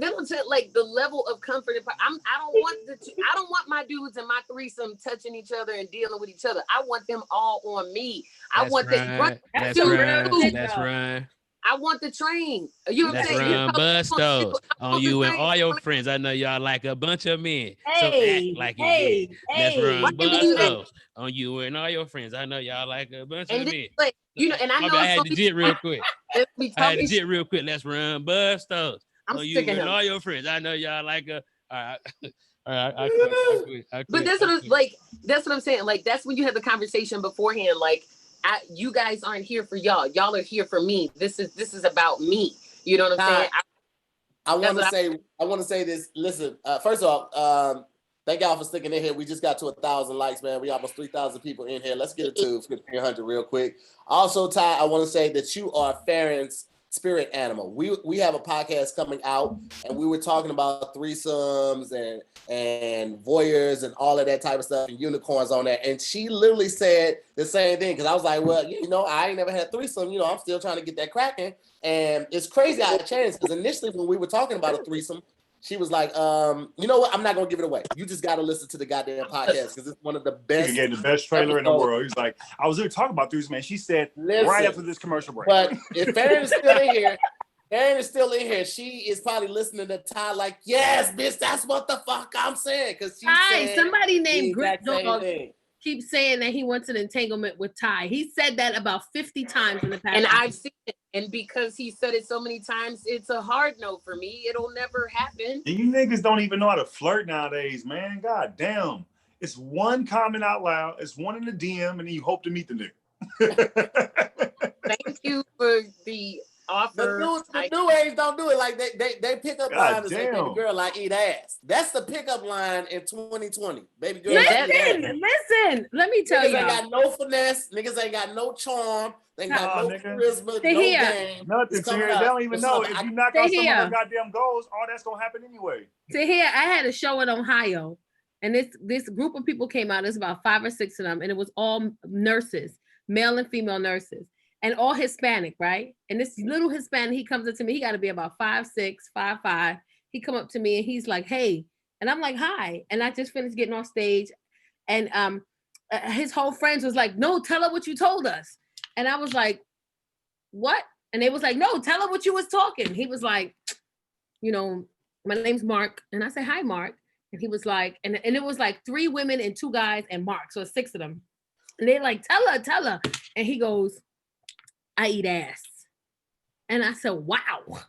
S1: like the level of comfort. I don't want my dudes and my threesome touching each other and dealing with each other. I want them all on me. I want them.
S4: That's right.
S1: I want the train. You know what I'm saying?
S4: Bustos on you and all your friends. I know y'all like a bunch of men. So act like it. Let's run bustos on you and all your friends. I know y'all like a bunch of men.
S1: Like, and I know
S4: I had to jit real quick. Let's run bustos on you and all your friends. I know y'all like a. All right.
S1: But that's what I'm saying. Like that's when you have the conversation beforehand. Like. You guys aren't here for y'all. Y'all are here for me. This is about me. You know what I'm saying?
S2: I want to say this. Listen, first of all, thank y'all for sticking in here. We just got to 1,000 likes, man. We almost 3,000 people in here. Let's get it to 300 real quick. Also, Ty, I want to say that you are Farron's spirit animal. We have a podcast coming out, and we were talking about threesomes and voyeurs and all of that type of stuff and unicorns on that. And she literally said the same thing because I was like, well, I ain't never had a threesome. I'm still trying to get that cracking. And it's crazy how it changed because initially when we were talking about a threesome, she was like, you know what? I'm not going to give it away. You just got to listen to the goddamn podcast because it's one of the best.
S3: You can get the best trailer in the world. He's like, I was there talking about threesome, man. She said right after this commercial break.
S2: But if Farron is still in here, she is probably listening to Ty like, yes, bitch, that's what the fuck I'm saying. Because
S6: somebody named Grit Dog keeps saying that he wants an entanglement with Ty. He said that about 50 times in the past.
S1: And I've seen it. And because he said it so many times, it's a hard no for me. It'll never happen.
S3: And you niggas don't even know how to flirt nowadays, man. God damn. It's one comment out loud, it's one in the DM, and then you hope to meet the nigga.
S1: Thank you for the offer.
S2: The new age don't do it. Like they pick up lines and say, baby girl, I eat ass. That's the pickup line in 2020. Baby girl,
S6: listen. Let me tell you.
S2: Niggas ain't got no finesse. Niggas ain't got no charm. They ain't got no charisma, no game.
S3: Nothing. They don't even know. If you knock out some of their goddamn goals, all that's gonna happen anyway.
S6: I had a show in Ohio, and this group of people came out. There's about 5 or 6 of them, and it was all nurses, male and female nurses. And all Hispanic, right? And this little Hispanic, he comes up to me. He got to be about 5'6", 5'5". He come up to me and he's like, "Hey," and I'm like, "Hi." And I just finished getting off stage, and his whole friends was like, "No, tell her what you told us." And I was like, "What?" And they was like, "No, tell her what you was talking." He was like, "My name's Mark," and I said, "Hi, Mark." And he was like, and it was like 3 women and 2 guys and Mark, so 6 of them. And they like, tell her, and he goes, "I eat ass." And I said, wow.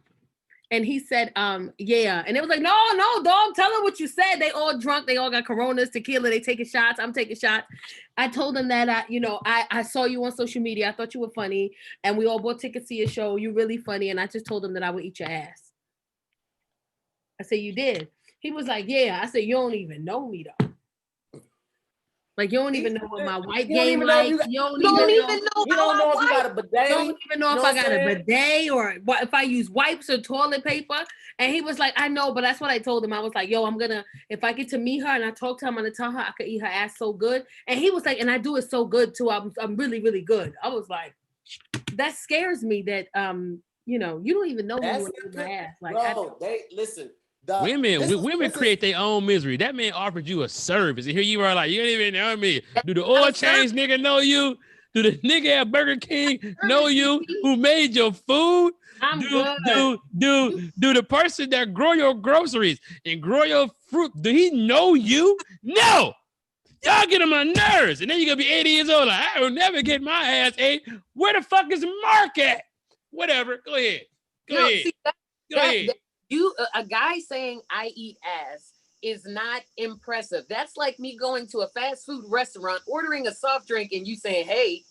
S6: And he said, yeah. And it was like, no, dog, tell them what you said. They all drunk. They all got Coronas, tequila. They taking shots. I'm taking shots. I told them that, I saw you on social media. I thought you were funny. And we all bought tickets to your show. You're really funny. And I just told them that I would eat your ass. I said, you did. He was like, yeah. I said, you don't even know me, though. Like, you don't even know what my white game like. You don't even know
S2: if you got a bidet.
S6: You don't even know if I got a bidet or if I use wipes or toilet paper. And he was like, I know, but that's what I told him. I was like, yo, if I get to meet her and I talk to her, I'm going to tell her I could eat her ass so good. And he was like, and I do it so good too. I'm really, really good. I was like, that scares me that, you don't even know me when you eat my ass. Like,
S2: bro, listen.
S4: Women create their own misery. That man offered you a service, and here you are like, you don't even know me. Do the oil change nigga know you? Do the nigga at Burger King know you? Who made your food? Do the person that grow your groceries and grow your fruit, do he know you? No. Y'all get on my nerves, and then you're gonna be 80 years old. Like, I will never get my ass ate. Where the fuck is Mark at? Whatever. Go ahead. Go ahead.
S1: A guy saying I eat ass is not impressive. That's like me going to a fast food restaurant, ordering a soft drink, and you saying, hey,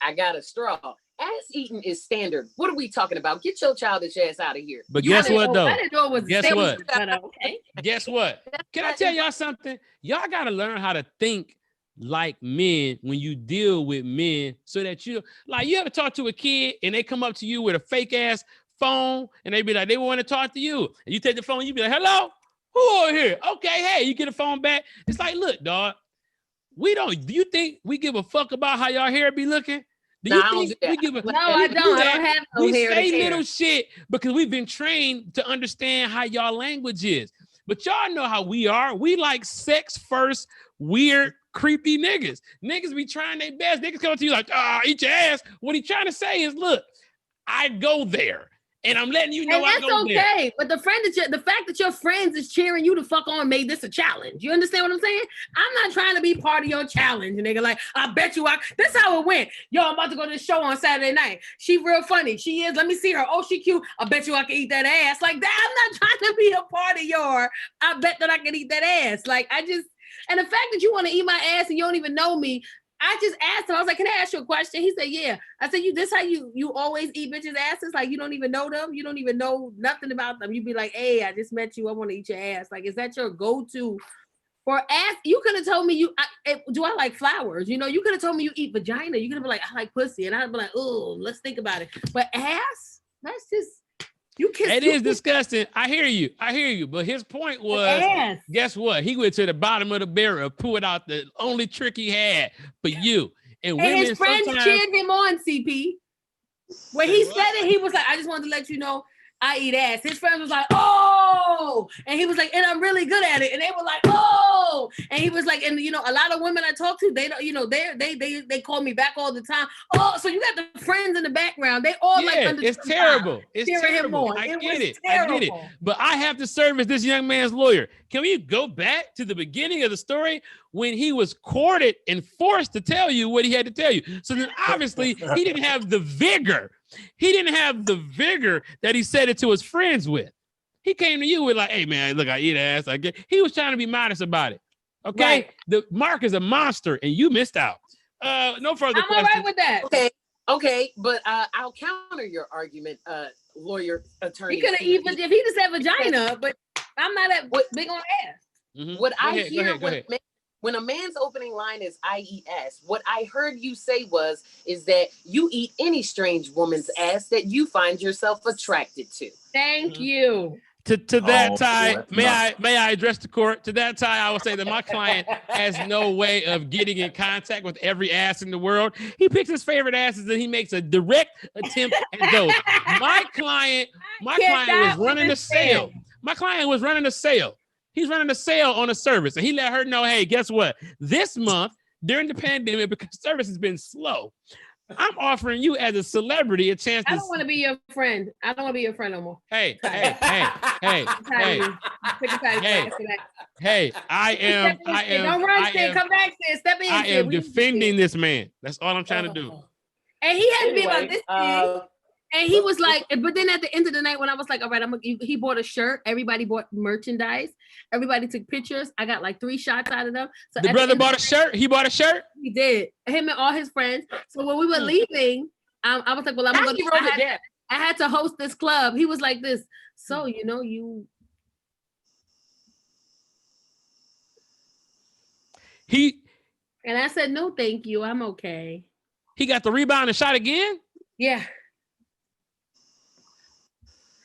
S1: I got a straw. Ass eating is standard. What are we talking about? Get your childish ass out of here.
S4: But guess what, though?
S6: Guess what?
S4: Guess what? Can I tell y'all something? Y'all got to learn how to think like men when you deal with men, so that you ever talk to a kid and they come up to you with a fake ass phone and they be like, they want to talk to you, and you take the phone and you be like, hello, who over here? Okay, hey, you get the phone back. It's like, look, dog, do you think we give a fuck about how y'all hair be looking? Do you think we give a
S6: no, I don't. I don't have no hair.
S4: We say little shit because we've been trained to understand how y'all language is. But y'all know how we are. We like sex first, weird, creepy niggas. Niggas be trying their best. Niggas come to you like, eat your ass. What he trying to say is, look, I go there. And I'm letting you know, and that's
S6: okay. But the fact that your friends is cheering you to fuck on made this a challenge. You understand what I'm saying? I'm not trying to be part of your challenge, nigga. Like, I bet you this how it went. Yo, I'm about to go to the show on Saturday night. She real funny. She is. Let me see her. Oh, she cute. I bet you I can eat that ass. Like that. I'm not trying to be a part of your. I bet that I can eat that ass. Like and the fact that you want to eat my ass and you don't even know me. I just asked him, I was like, can I ask you a question? He said, yeah. I said, this how you always eat bitches' asses? Like, you don't even know them? You don't even know nothing about them. You be like, hey, I just met you. I want to eat your ass. Like, is that your go-to for ass? You could have told me do I like flowers? You could have told me you eat vagina. You could have been like, I like pussy. And I'd be like, oh, let's think about it. But ass? That's just...
S4: It is disgusting. I hear you. But his point was, guess what? He went to the bottom of the barrel, pulled out the only trick he had for you. And women,
S6: his friends cheered him on, CP. When he said it, he was like, I just wanted to let you know I eat ass. His friends was like, oh, and he was like, and I'm really good at it. And they were like, oh, and he was like, and a lot of women I talk to, they don't, they call me back all the time. Oh, so you got the friends in the background. They all
S4: it's terrible. It's terrible. I get it. But I have to serve as this young man's lawyer. Can we go back to the beginning of the story when he was courted and forced to tell you what he had to tell you? So then obviously he didn't have the vigor. He didn't have the vigor that he said it to his friends with. He came to you with like, hey man, look, I eat ass. He was trying to be modest about it. Okay. Right. The Mark is a monster and you missed out. No further questions.
S6: I'm all right with that.
S1: Okay. But I'll counter your argument, lawyer, attorney.
S6: He could have even, if he just had vagina, but I'm not that big on ass.
S1: Mm-hmm. What I hear when a man's opening line is I eat ass, what I heard you say is that you eat any strange woman's ass that you find yourself attracted to.
S6: Thank you.
S4: To that tie, may I address the court? To that tie, I will say that my client has no way of getting in contact with every ass in the world. He picks his favorite asses and he makes a direct attempt at those. My client was running a sale. My client was running a sale. He's running a sale on a service, and he let her know, hey, guess what? This month, during the pandemic, because service has been slow, I'm offering you as a celebrity a chance to...
S6: I don't want to be your friend. I don't want to be your friend no more.
S4: Hey, I am...
S6: Don't run, Sid. Come back, Sid. Step in.
S4: I am defending this man. That's all I'm trying to do.
S6: And he had to be about this big. And he was like, but then at the end of the night, when I was like, all right, he bought a shirt. Everybody bought merchandise. Everybody took pictures. I got like 3 shots out of them. So
S4: the brother bought a shirt. He bought a shirt.
S6: He did. Him and all his friends. So when we were leaving, I was like, well, I'm going to. I had to host this club. He was like this. So you. And I said, no, thank you. I'm okay.
S4: He got the rebound and shot again?
S6: Yeah.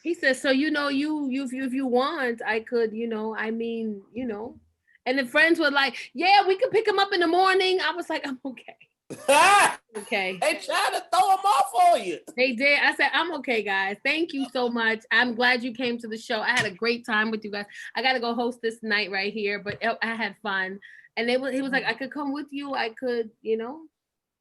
S6: He said, so, if you want, I could, and the friends were like, yeah, we could pick him up in the morning. I was like, I'm okay. Okay.
S2: They tried to throw him off on you.
S6: They did. I said, I'm okay, guys. Thank you so much. I'm glad you came to the show. I had a great time with you guys. I got to go host this night right here, but I had fun. And he was like, I could come with you. I could,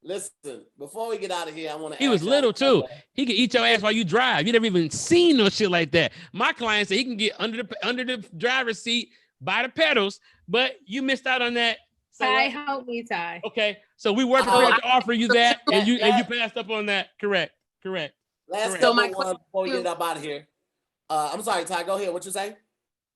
S2: Listen, before we get out of here, I want to.
S4: He was little too. He could eat your ass while you drive. You never even seen no shit like that. My client said he can get under the driver's seat by the pedals, but you missed out on that.
S6: Ty, help me, Ty.
S4: Okay, so we were prepared to offer you that, and you passed up on that. Correct.
S2: Last one before we get up out of here. I'm sorry, Ty. Go ahead. What you say?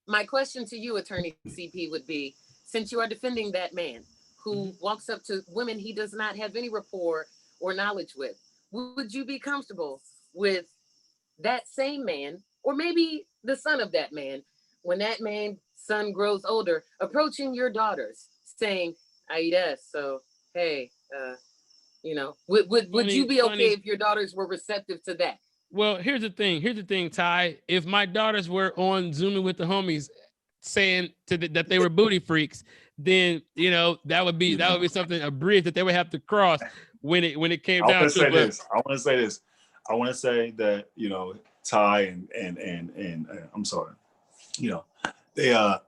S1: My question to you, Attorney CP, would be: since you are defending that man who walks up to women he does not have any rapport or knowledge with, would you be comfortable with that same man, or maybe the son of that man, when that man's son grows older, approaching your daughters saying, Aida, so hey, would you be okay if your daughters were receptive to that?
S4: Well, here's the thing, Ty. If my daughters were on Zooming with the homies saying that they were booty freaks, then that would be something, a bridge that they would have to cross when it came down to it.
S3: I want to say this. I want to say that Ty and I'm sorry, they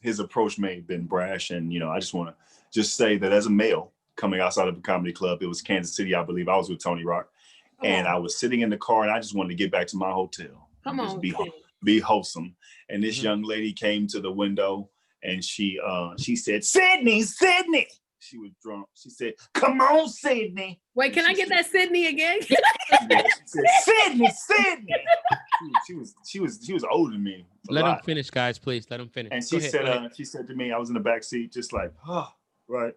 S3: his approach may have been brash, and I just want to say that as a male coming outside of a comedy club, it was Kansas City, I believe. I was with Tony Rock, and I was sitting in the car, and I just wanted to get back to my hotel.
S6: Come on,
S3: be wholesome. And this young lady came to the window, and she said, Sydney. She was drunk. She said, come on, Sydney.
S6: Wait, can I get that Sydney again?
S3: She said, Sydney. She was older than me.
S4: Let him finish, guys, please. Let him finish.
S3: And she said to me, I was in the back seat, just like, right.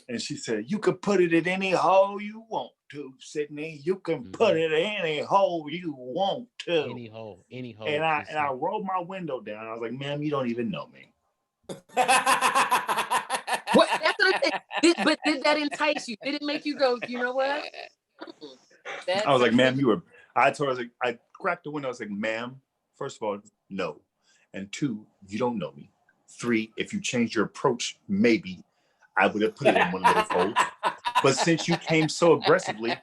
S3: And she said, you could put it in any hole you want to, Sydney. You can put it in any hole you want to.
S4: Any hole.
S3: And I rolled my window down. I was like, ma'am, you don't even know me.
S1: What? That's what I'm saying. But did that entice you? Did it make you go, you know what?
S3: I was like, ma'am, I told her, I cracked the window. I was like, ma'am, first of all, no. And 2, you don't know me. 3, if you change your approach, maybe I would have put it in one of those holes. But since you came so aggressively,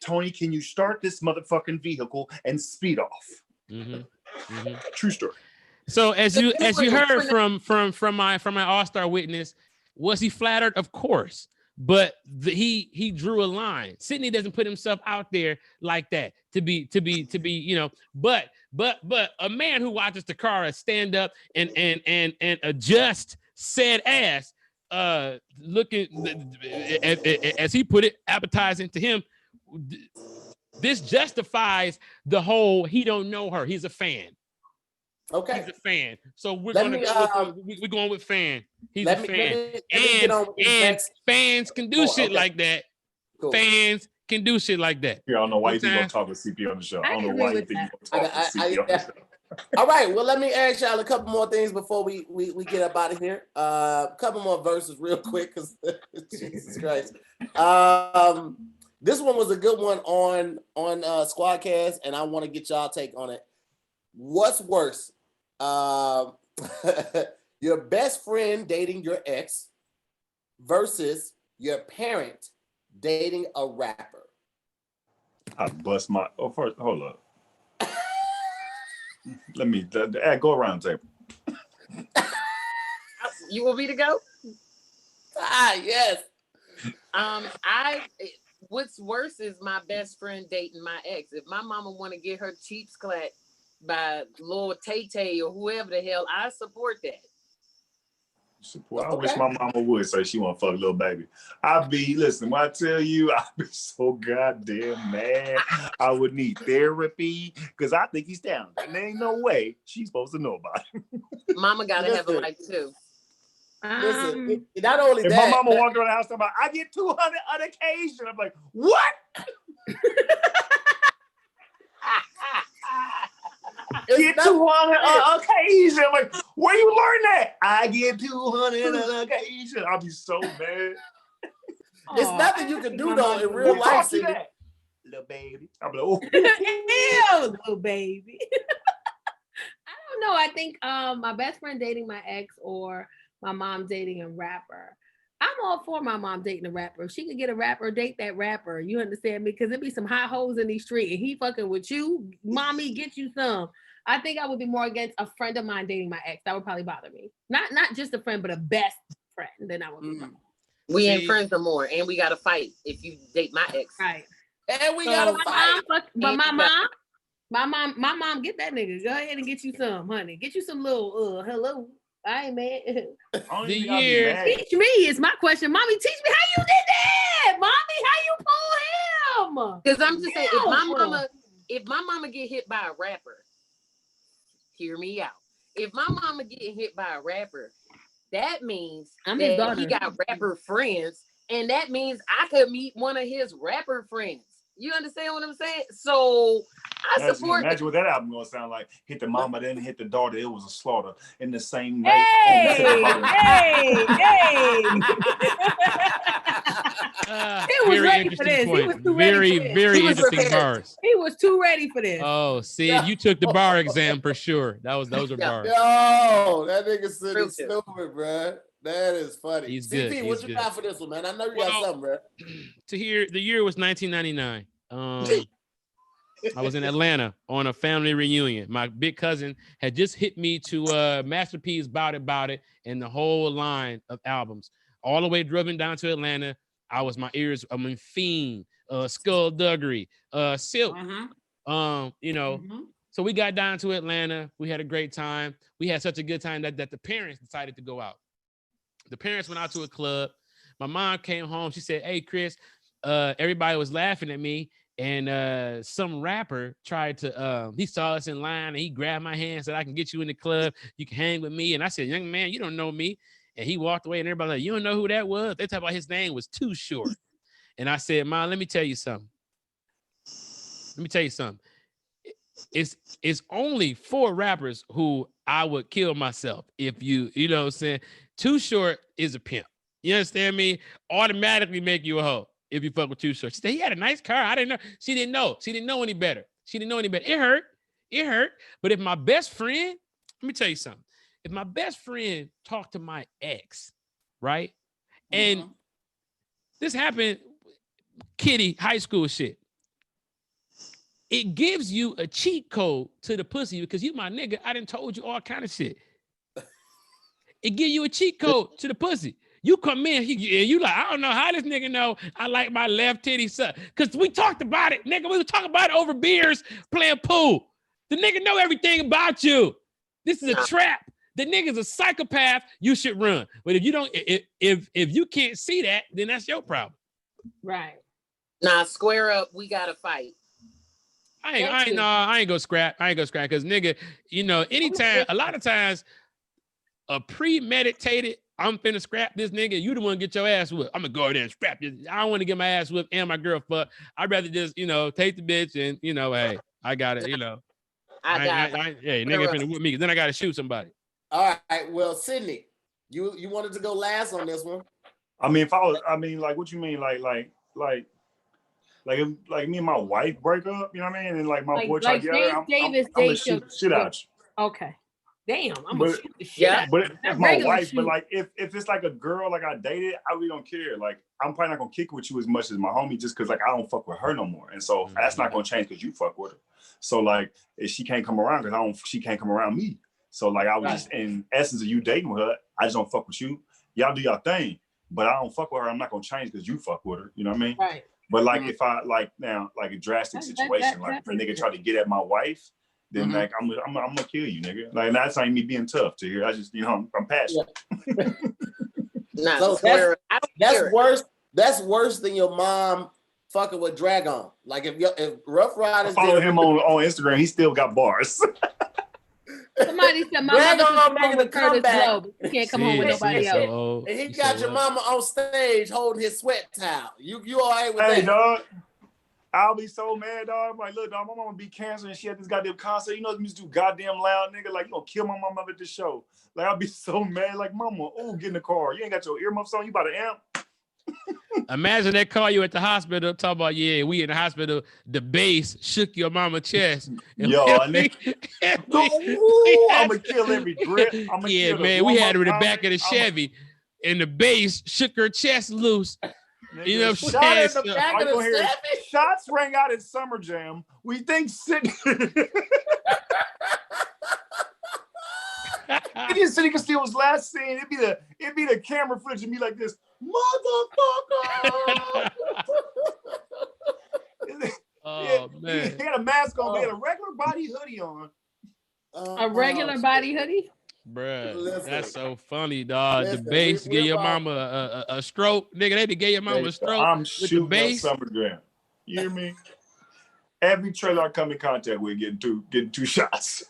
S3: Tony, can you start this motherfucking vehicle and speed off? True story.
S4: So as you heard from my all-star witness, was he flattered? Of course, but he drew a line. Sydney doesn't put himself out there like that to be But a man who watches Tacarra stand up and adjust said ass, looking as he put it, appetizing to him. This justifies the whole he don't know her. He's a fan.
S2: Okay.
S4: He's a fan. So we're going with fan. He's a fan. And fans can do shit like that. Cool. Fans can do shit like that.
S3: Yeah, I don't know why you think I'm talking CP on the show. I don't know why you think you're talking CP on the show.
S2: All right, well, let me ask y'all a couple more things before we get up out of here. A couple more verses real quick, because Jesus Christ. This one was a good one on Squadcast, and I want to get y'all take on it. What's worse? Your best friend dating your ex versus your parent dating a rapper.
S3: I bust my first, hold up. Let me go around the table.
S1: You want me to go?
S2: Yes.
S1: What's worse is my best friend dating my ex. If my mama want to get her cheeks clapped by Lord Tay Tay or whoever the hell, I support that.
S3: Support. I wish my mama would say she want to fuck little baby. Listen, when I tell you, I'd be so goddamn mad. I would need therapy because I think he's talented. And there ain't no way she's supposed to know about him.
S1: Mama gotta have a life too.
S2: Listen, not only
S3: if
S2: that.
S3: My mama walked around the house talking about, I get 200 on occasion. I'm like, what? Get 200 on occasion. I'm like, where you learn that? I get 200 on occasion. I'll be so mad.
S2: It's nothing you can do though in real life.
S3: Little baby. I'm like, oh.
S6: Ew, little baby. I don't know. I think my best friend dating my ex or my mom dating a rapper. I'm all for my mom dating a rapper. If she could get a rapper, date that rapper. You understand me? Because there be some hot hoes in these streets and he fucking with you. Mommy, get you some. I think I would be more against a friend of mine dating my ex. That would probably bother me. Not just a friend, but a best friend. Then I would be
S1: We ain't friends no more. And we got to fight if you date my ex.
S6: Right.
S2: And we got to fight.
S6: But my mom, get that nigga. Go ahead and get you some, honey. Get you some little, hello. I ain't mad.
S4: The year.
S6: Teach me is my question. Mommy, teach me how you did that. Mommy, how you pull him?
S1: Because I'm just saying, if my mama get hit by a rapper, hear me out. If my mama get hit by a rapper, that means that he got rapper friends, and that means I could meet one of his rapper friends. You understand what I'm saying? So I support.
S3: Imagine what that album gonna sound like. Hit the mama, then hit the daughter. It was a slaughter in the same night.
S6: Hey. He was ready for this. He was too ready for this.
S4: Very interesting bars.
S6: He was too ready for this.
S4: Oh, Sid, you took the bar exam for sure. Those are bars.
S2: Yo, that nigga Sid is stupid, bro. That is funny.
S4: He's
S2: CP,
S4: good.
S2: what you got for this one, man? I know you got something, bro.
S4: Tahir, the year was 1999. I was in Atlanta on a family reunion. My big cousin had just hit me to Master P's Bout It, and the whole line of albums. All the way driven down to Atlanta. My ears, Fiend, Skullduggery, Silk. So we got down to Atlanta. We had a great time. We had such a good time that the parents decided to go out. The parents went out to a club. My mom came home. She said, hey, Chris, everybody was laughing at me. And some rapper tried to, he saw us in line and he grabbed my hand and said, I can get you in the club. You can hang with me. And I said, young man, you don't know me. And he walked away and everybody was like, you don't know who that was? They talk about his name was Too Short. And I said, Mom, let me tell you something. It's only 4 rappers who I would kill myself if you know what I'm saying? Too Short is a pimp. You understand me? Automatically make you a hoe if you fuck with Too Short. She said, he had a nice car. I didn't know. She didn't know. She didn't know any better. It hurt. But if my best friend, let me tell you something. If my best friend talked to my ex, right? And this happened, kiddie, high school shit. It gives you a cheat code to the pussy because you my nigga. I done told you all kind of shit. It give you a cheat code to the pussy. You come in, you like, I don't know how this nigga know I like my left titty suck. Because we talked about it, nigga. We were talking about it over beers, playing pool. The nigga know everything about you. This is a trap. The nigga's a psychopath. You should run. But if you don't, if you can't see that, then that's your problem.
S6: Right.
S1: Nah, square up. We gotta fight.
S4: I ain't gonna scrap because nigga, anytime, a lot of times, a premeditated, I'm finna scrap this nigga, you the one get your ass whipped. I'm gonna go there and scrap this. I don't want to get my ass whipped and my girl fucked. I'd rather just, take the bitch and, hey, I got it, Hey, nigga finna whip me, then I gotta shoot somebody.
S2: All right, well, Sydney, you wanted to go last on this one.
S3: Like, what you mean? Like me and my wife break up, you know what I mean? And like my boy try to get her, I'm gonna shoot the shit out you.
S6: Okay. Damn, I'm gonna shoot the shit out you.
S3: But if my wife, but like if it's like a girl like I dated, I really don't care. Like I'm probably not gonna kick with you as much as my homie just because like I don't fuck with her no more. And so that's not gonna change because you fuck with her. So like if she can't come around because she can't come around me. So like I was just in essence of you dating with her, I just don't fuck with you. Y'all do y'all thing, but I don't fuck with her. I'm not gonna change because you fuck with her. You know what I mean?
S6: Right.
S3: But like if I like now like a drastic situation, like if a nigga try to get at my wife then like I'm gonna kill you, nigga. Like that's not me being tough to hear. I just, I'm passionate.
S2: Yeah. So that's worse. That's worse than your mom fucking with Dragon. Like if Rough Riders
S3: follow him on Instagram, he still got bars.
S6: Somebody said my mother can come with Curtis Blow, but he can't come home with nobody else.
S2: And he got your mama on stage holding his sweat towel. You all right with that?
S3: Hey, dog. I'll be so mad, dog. I'm like, look, dog, my mama be cancer and she had this goddamn concert. You know, music too goddamn loud, nigga. Like, you gonna kill my mama at this show. Like, I'll be so mad. Like, mama, get in the car. You ain't got your earmuffs on. You about to amp.
S4: Imagine they call you at the hospital, talk about, we in the hospital. The bass shook your mama's chest.
S3: Yo, nigga. I'm gonna kill every grip.
S4: Man, we had her in the back of the Chevy, and the bass shook her chest loose. Nigga, you know what I'm saying?
S3: Shots rang out at Summer Jam. We think Sidney Castillo's last scene. It'd be the camera footage and be like this, motherfucker.
S4: Man.
S3: He had a mask on. He had a regular body hoodie on.
S6: A regular body hoodie?
S4: Bruh, that's so funny, dog. The bass give your mama a stroke. Nigga, they gave your mama a stroke.
S3: I'm shooting at Summer Jam. You hear me? Every trailer I come in contact with getting two shots.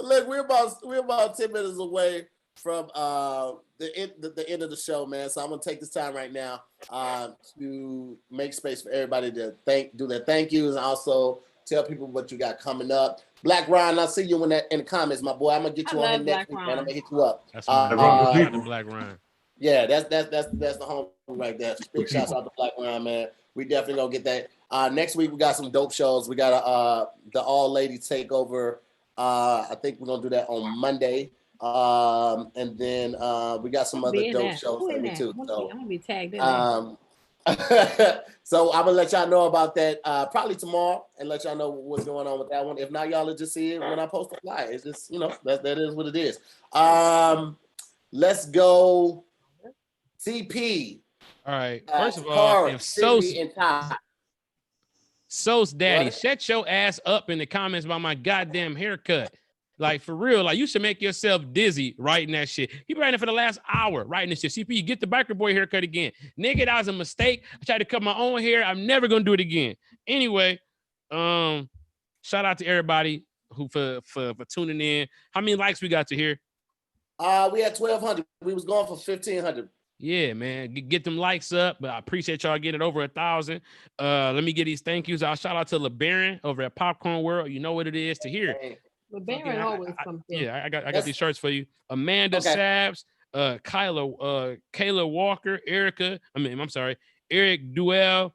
S2: Look, we're about 10 minutes away from the end of the show, man. So I'm gonna take this time right now to make space for everybody to do their thank yous and also tell people what you got coming up. Black Ryan, I'll see you in the comments, my boy. I'm gonna get you on here next week, man. I'm gonna hit you up.
S4: That's Black Ryan.
S2: Yeah, that's the home right there. Big shouts out to Black Ryan, man. We definitely gonna get that. Next week we got some dope shows. We got the all lady takeover. I think we're gonna do that on Monday. And then we got some other dope shows for me too. So
S6: I'm gonna be tagged in
S2: so I'm gonna let y'all know about that probably tomorrow and let y'all know what's going on with that one. If not, y'all will just see it when I post a fly. It's just, that is what it is. Let's go CP.
S4: All right. First of all, if So's daddy, shut your ass up in the comments about my goddamn haircut. Like, for real, like, you should make yourself dizzy writing that shit. He been writing it for the last hour, writing this shit. CP, get the biker boy haircut again. Nigga, that was a mistake. I tried to cut my own hair. I'm never going to do it again. Anyway, shout out to everybody who for tuning in. How many likes we got to hear?
S2: We had 1,200. We was going for 1,500.
S4: Yeah, man. Get them likes up. But I appreciate y'all getting it over 1,000. Let me get these thank yous. I'll shout out to LeBaron over at Popcorn World. You know what it is to hear.
S6: LeBaron always comes in.
S4: Yeah, I got these shirts for you. Amanda Sabs, Kayla Walker, Eric Duell,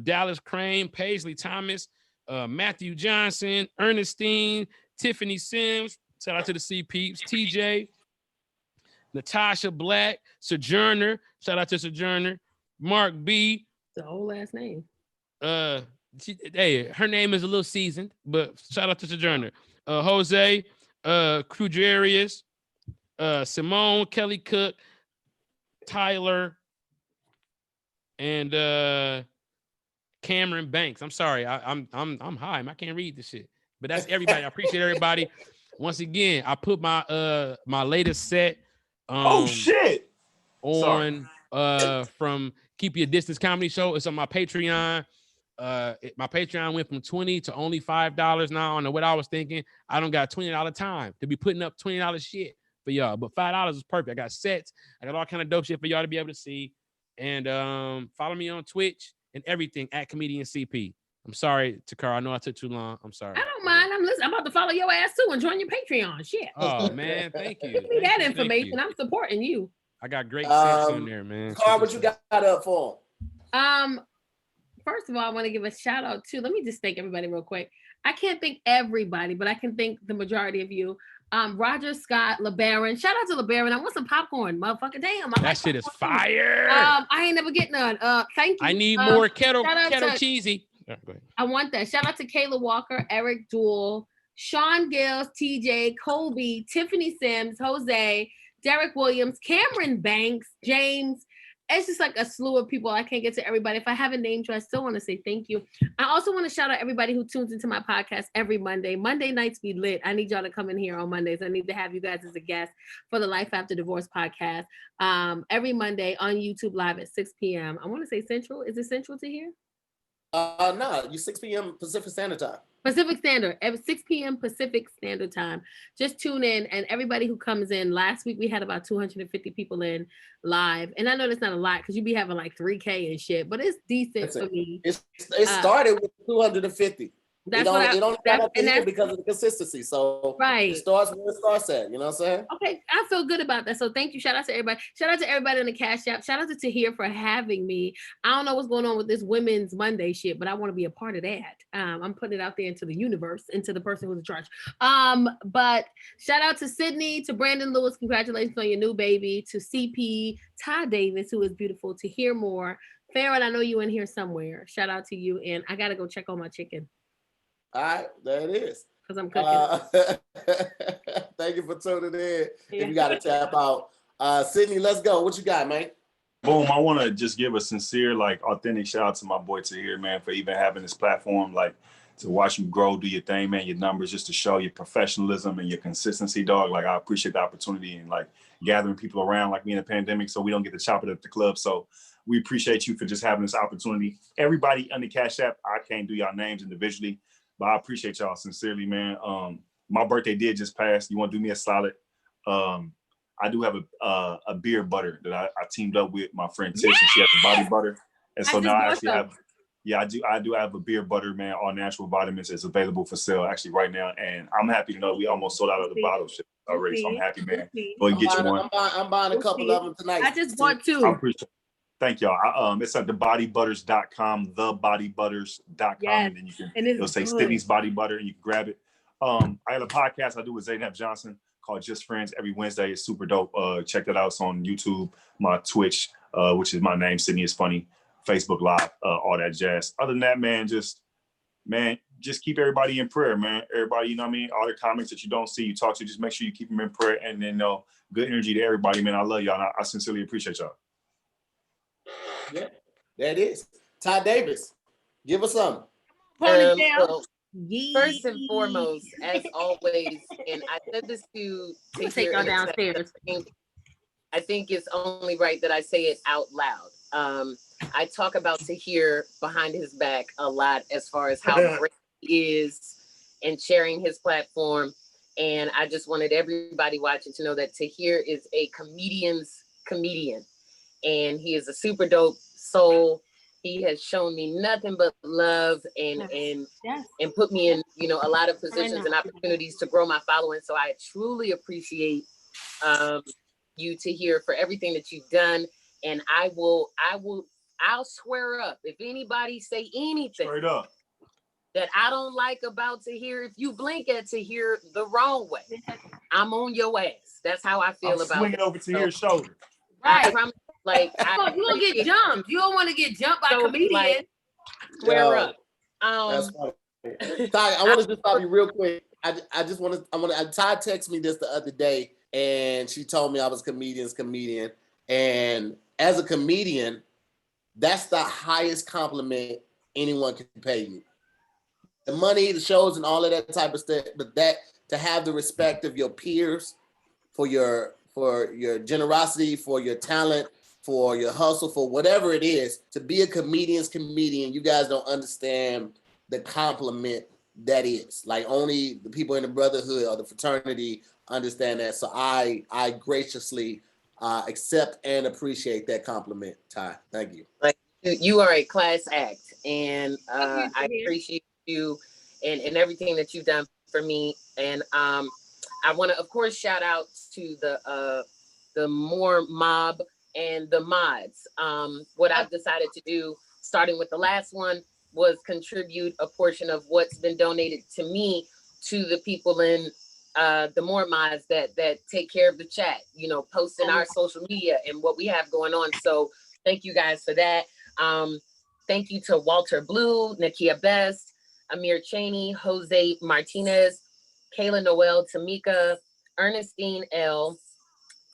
S4: Dallas Crane, Paisley Thomas, Matthew Johnson, Ernestine, Tiffany Sims. Shout out to the C-Peeps, TJ, Natasha Black, Sojourner. Shout out to Sojourner, Mark B.
S6: The whole last name.
S4: Her name is a little seasoned, but shout out to Sojourner. Jose, Crujerius, Simone, Kelly Cook, Tyler, and Cameron Banks. I'm sorry, I'm high. I can't read this shit, but that's everybody. I appreciate everybody. Once again, I put my my latest set. On from Keep Your Distance Comedy Show. It's on my Patreon. My Patreon went from $20 to only $5 now. I don't know what I was thinking. I don't got $20 time to be putting up $20 shit for y'all, but $5 is perfect. I got sets. I got all kind of dope shit for y'all to be able to see. And follow me on Twitch and everything at Comedian CP. I'm sorry, Tacarra. I know I took too long. I'm sorry.
S6: I don't mind. I'm listening. I'm about to follow your ass too and join your Patreon. Shit.
S4: Oh man, thank you.
S6: Give me that information. I'm supporting you.
S4: I got great sets on there, man.
S2: Carl, what you got up for?
S6: First of all, I want to give a shout out to. Let me just thank everybody real quick. I can't thank everybody, but I can thank the majority of you. Roger Scott, LeBaron. Shout out to LeBaron. I want some popcorn, motherfucker. Damn,
S4: that shit is fire.
S6: I ain't never get none. Thank you.
S4: I need more kettle cheesy. Go ahead.
S6: I want that. Shout out to Kayla Walker, Eric Jewell, Sean Gales, TJ, Colby, Tiffany Sims, Jose, Derek Williams, Cameron Banks, James, it's just like a slew of people. I can't get to everybody. If I haven't named you, I still want to say thank you. I also want to shout out everybody who tunes into my podcast every Monday. Monday nights be lit. I need y'all to come in here on Mondays. I need to have you guys as a guest for the Life After Divorce podcast. Every Monday on YouTube Live at 6 p.m. I want to say Central. Is it Central to hear?
S2: No, you 6 p.m. Pacific Standard Time.
S6: Pacific Standard, at 6 p.m. Pacific Standard Time. Just tune in, and everybody who comes in. Last week we had about 250 people in live, and I know that's not a lot because you be having like 3K and shit, but it's decent for me.
S2: It started with 250.
S6: That's
S2: it only got up to here because of the consistency. So
S6: right.
S2: It starts where it starts at. You know what I'm saying?
S6: Okay, I feel good about that. So thank you. Shout out to everybody. Shout out to everybody in the Cash App. Shout out to Tahir for having me. I don't know what's going on with this Women's Monday shit, but I want to be a part of that. I'm putting it out there into the universe, into the person who's in charge. But shout out to Sydney, to Brandon Lewis. Congratulations on your new baby. To CP, Ty Davis, who is beautiful. Tahir Moore. Farron, I know you in here somewhere. Shout out to you. And I got to go check on my chicken.
S2: All right, there it is.
S6: Because I'm cooking.
S2: Thank you for tuning in. If you got to tap out. Sydney, let's go. What you got, man?
S3: Boom. I want to just give a sincere, like, authentic shout out to my boy Tahir, man, for even having this platform, like, to watch you grow, do your thing, man, your numbers, just to show your professionalism and your consistency, dog. Like, I appreciate the opportunity and, like, gathering people around, like me in the pandemic, so we don't get to chop it at the club. So we appreciate you for just having this opportunity. Everybody on the Cash App, I can't do y'all names individually, but I appreciate y'all sincerely, man. My birthday did just pass. You want to do me a solid? I do have a beard butter that I teamed up with my friend Tish, and she has a body butter. And so now I actually have, I do have a beard butter, man, all natural vitamins. It's available for sale actually right now. And I'm happy to know we almost sold out of the bottle shit already. So I'm happy, man. Go and get you one.
S2: I'm buying a couple of them tonight.
S6: I just want two.
S3: I appreciate it. Thank y'all. It's at thebodybutters.com, thebodybutters.com.
S6: Yes.
S3: And then you can,
S6: it'll
S3: say Sydney's Body Butter, and you can grab it. I have a podcast I do with Zaynab Johnson called Just Friends every Wednesday. It's super dope. Check that out. It's on YouTube, my Twitch, which is my name, Sydney is Funny, Facebook Live, all that jazz. Other than that, man, just keep everybody in prayer, man. Everybody, you know what I mean? All the comments that you don't see, you talk to, just make sure you keep them in prayer. And then good energy to everybody, man. I love y'all. And I sincerely appreciate y'all.
S2: Yeah, there it is. Ty Davis, give us some.
S1: Well, first and foremost, as always, and I said this to
S6: take y'all downstairs.
S1: I think it's only right that I say it out loud. I talk about Tahir behind his back a lot as far as how great he is and sharing his platform. And I just wanted everybody watching to know that Tahir is a comedian's comedian. And he is a super dope soul. He has shown me nothing but love and put me in, a lot of positions and opportunities to grow my following. So I truly appreciate you, Tahir, for everything that you've done. And I'll swear up if anybody say anything that I don't like about Tahir, if you blink at Tahir the wrong way, I'm on your ass. That's how I feel about
S3: swinging over Tahir's shoulder.
S6: Right.
S1: I promise. Like,
S6: you don't get jumped. You don't want to get jumped by a comedian.
S1: Like, square up.
S2: That's funny. Ty, I want to just stop you real quick. Ty texted me this the other day, and she told me I was comedian. And as a comedian, that's the highest compliment anyone can pay you. The money, the shows, and all of that type of stuff, but that to have the respect of your peers for your generosity, for your talent, for your hustle, for whatever it is, to be a comedian's comedian, you guys don't understand the compliment that is. Like, only the people in the brotherhood or the fraternity understand that. So I graciously accept and appreciate that compliment, Ty. Thank you.
S1: Like, you are a class act, and I appreciate you and everything that you've done for me. And I want to, of course, shout out to the Moore mob and the mods. What I've decided to do, starting with the last one, was contribute a portion of what's been donated to me to the people in the Moore mods that take care of the chat, posting our social media and what we have going on. So thank you guys for that. Thank you to Walter Blue, Nakia Best, Amir Cheney, Jose Martinez, Kayla Noel, Tamika, Ernestine L,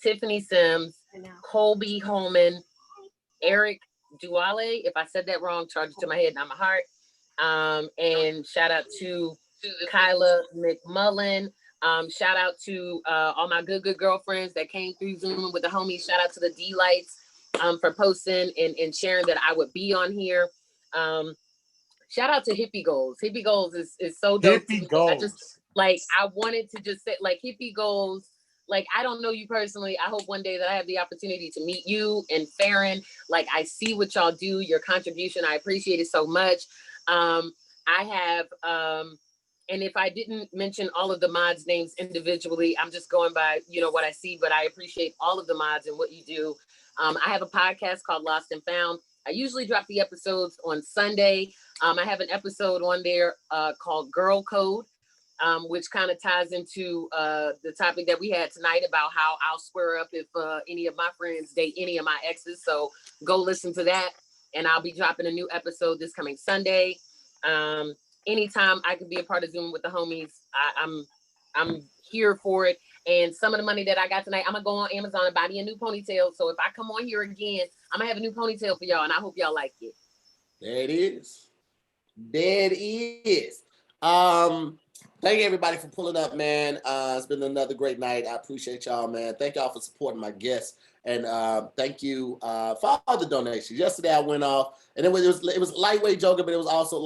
S1: Tiffany Sims, Colby Holman, Eric Duale. If I said that wrong, charge it to my head, not my heart. And shout out to Kyla McMullen. Shout out to all my good girlfriends that came through Zoom with the homies. Shout out to the D-Lights for posting and sharing that I would be on here. Shout out to Hippie Goals. Hippie Goals is so dope.
S3: Hippie Goals.
S1: I just I wanted to just say Hippie Goals. I don't know you personally. I hope one day that I have the opportunity to meet you and Farron. I see what y'all do, your contribution. I appreciate it so much. I have, and if I didn't mention all of the mods' names individually, I'm just going by, what I see, but I appreciate all of the mods and what you do. I have a podcast called Lost and Found. I usually drop the episodes on Sunday. I have an episode on there called Girl Code, which kind of ties into the topic that we had tonight about how I'll square up if any of my friends date any of my exes. So go listen to that. And I'll be dropping a new episode this coming Sunday. Anytime I can be a part of Zoom with the homies, I'm here for it. And some of the money that I got tonight, I'm gonna go on Amazon and buy me a new ponytail. So if I come on here again, I'm gonna have a new ponytail for y'all, and I hope y'all like it.
S2: There it is. There it is. Thank you everybody for pulling up, man. It's been another great night. I appreciate y'all, man. Thank y'all for supporting my guests. And thank you for all the donations. Yesterday I went off, and it was lightweight joking, but it was also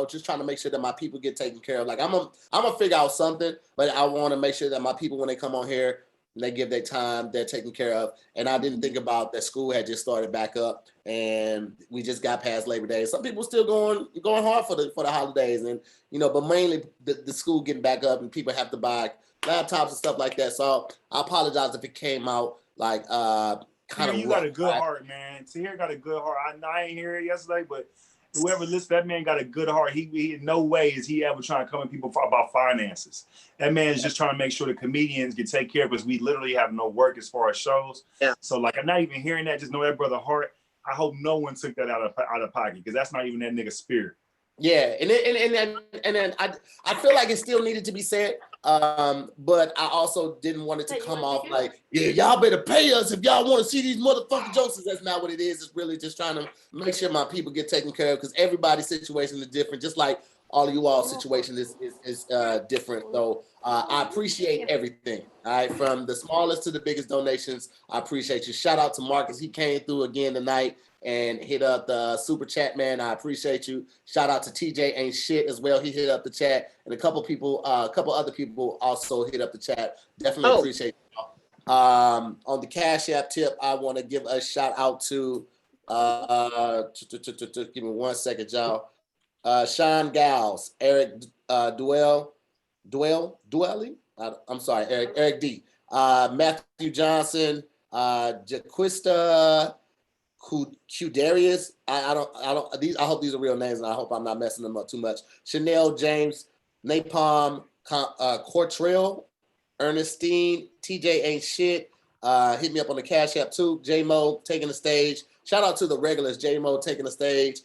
S2: just trying to make sure that my people get taken care of. I'm gonna figure out something, but I want to make sure that my people, when they come on here, they give their time, they're taken care of. And I didn't think about that school had just started back up, and we just got past Labor Day. Some people still going hard for the holidays, and but mainly the school getting back up, and people have to buy laptops and stuff like that. So I apologize if it came out kind of.
S3: You got a good heart, man. Tahir got a good heart. I ain't hear it yesterday, but whoever listened, that man got a good heart. He in no way is he ever trying to come at people about finances. That man is just trying to make sure the comedians get taken care of, because we literally have no work as far as shows. Yeah. So I'm not even hearing that. Just know that brother heart. I hope no one took that out of pocket, because that's not even that nigga's spirit. Yeah, and then I feel like it still needed to be said, but I also didn't want it to come off y'all better pay us if y'all want to see these motherfucking jokes. That's not what it is. It's really just trying to make sure my people get taken care of, because everybody's situation is different, just like all of you all's situation is different. So I appreciate everything. All right, from the smallest to the biggest donations, I appreciate you. Shout out to Marcus. He came through again tonight and hit up the super chat, man. I appreciate you. Shout out to TJ Ain't Shit as well. He hit up the chat, and a couple other people also hit up the chat. Definitely appreciate y'all. On the Cash App tip, I want to give a shout out to give me 1 second, y'all. Sean Gals, Eric Duelli. I'm sorry, Eric D. Matthew Johnson, Jaquista Qdarius. I hope these are real names, and I hope I'm not messing them up too much. Chanel James, Napalm, Cortrell, Ernestine, TJ Ain't Shit. Hit me up on the Cash App too. J-Mo taking the stage. Shout out to the regulars. J-Mo taking the stage.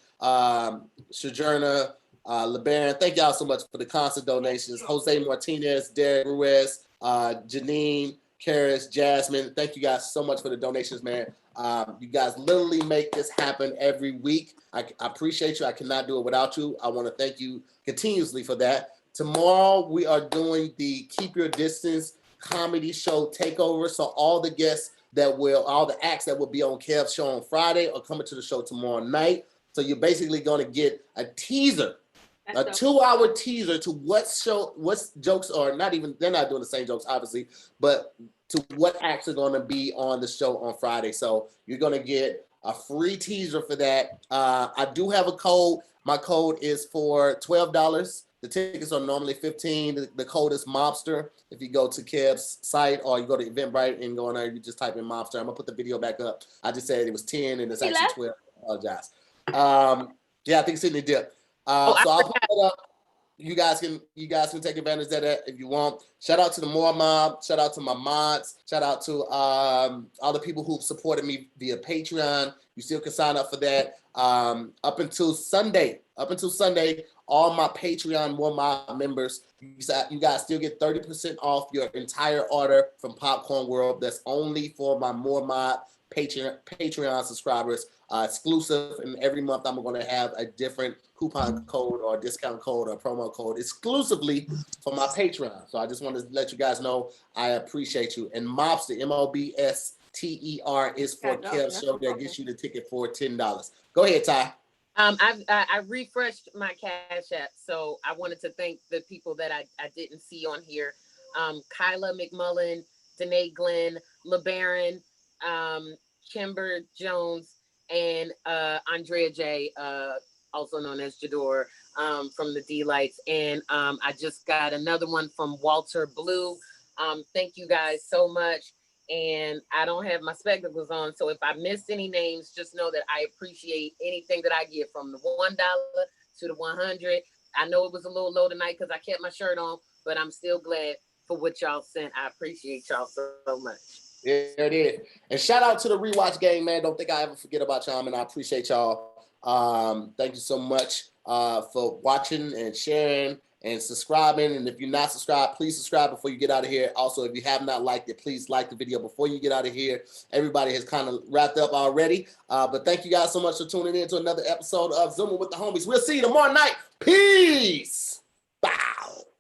S3: Sojourner, LeBaron. Thank y'all so much for the constant donations. Jose Martinez, Derek Ruiz, Janine, Karis, Jasmine. Thank you guys so much for the donations, man. You guys literally make this happen every week. I appreciate you. I cannot do it without you. I want to thank you continuously for that. Tomorrow we are doing the Keep Your Distance comedy show takeover. So all the acts that will be on Kev's show on Friday are coming to the show tomorrow night. So you're basically going to get a teaser, a 2-hour teaser to what jokes are not even, they're not doing the same jokes, obviously, but to what acts are going to be on the show on Friday. So you're going to get a free teaser for that. I do have a code. My code is for $12. The tickets are normally $15. The code is Mobster. If you go to Kev's site or you go to Eventbrite and go on there, you just type in Mobster. I'm going to put the video back up. I just said it was 10 and it's actually 12. I apologize. I think Sydney dipped. So I'll put it up. You guys can take advantage of that if you want. Shout out to the Moore Mob. Shout out to my mods. Shout out to all the people who've supported me via Patreon. You still can sign up for that. Up until Sunday, all my Patreon Moore Mob members, you guys still get 30% off your entire order from Popcorn World. That's only for my Moore Mob
S2: Patreon subscribers exclusive. And every month I'm going to have a different coupon code or discount code or promo code exclusively for my Patreon. So I just want to let you guys know I appreciate you. And Mobster, MOBSTER is for Kev Show that gets you the ticket for $10. Go ahead, Ty.
S1: I refreshed my Cash App, so I wanted to thank the people that I didn't see on here. Kyla McMullen, Danae Glenn, LeBaron, Kimber Jones, and Andrea J, also known as Jador, from the D-Lights. And I just got another one from Walter Blue. Thank you guys so much. And I don't have my spectacles on, so if I missed any names, just know that I appreciate anything that I get, from the $1 to the 100. I know it was a little low tonight because I kept my shirt on, but I'm still glad for what y'all sent. I appreciate y'all so much.
S2: Yeah, it is. And shout out to the Rewatch gang, man. Don't think I ever forget about y'all, man. I appreciate y'all. Thank you so much for watching and sharing and subscribing. And if you're not subscribed, please subscribe before you get out of here. Also, if you have not liked it, please like the video before you get out of here. Everybody has kind of wrapped up already. But thank you guys so much for tuning in to another episode of Zooming with the Homies. We'll see you tomorrow night. Peace.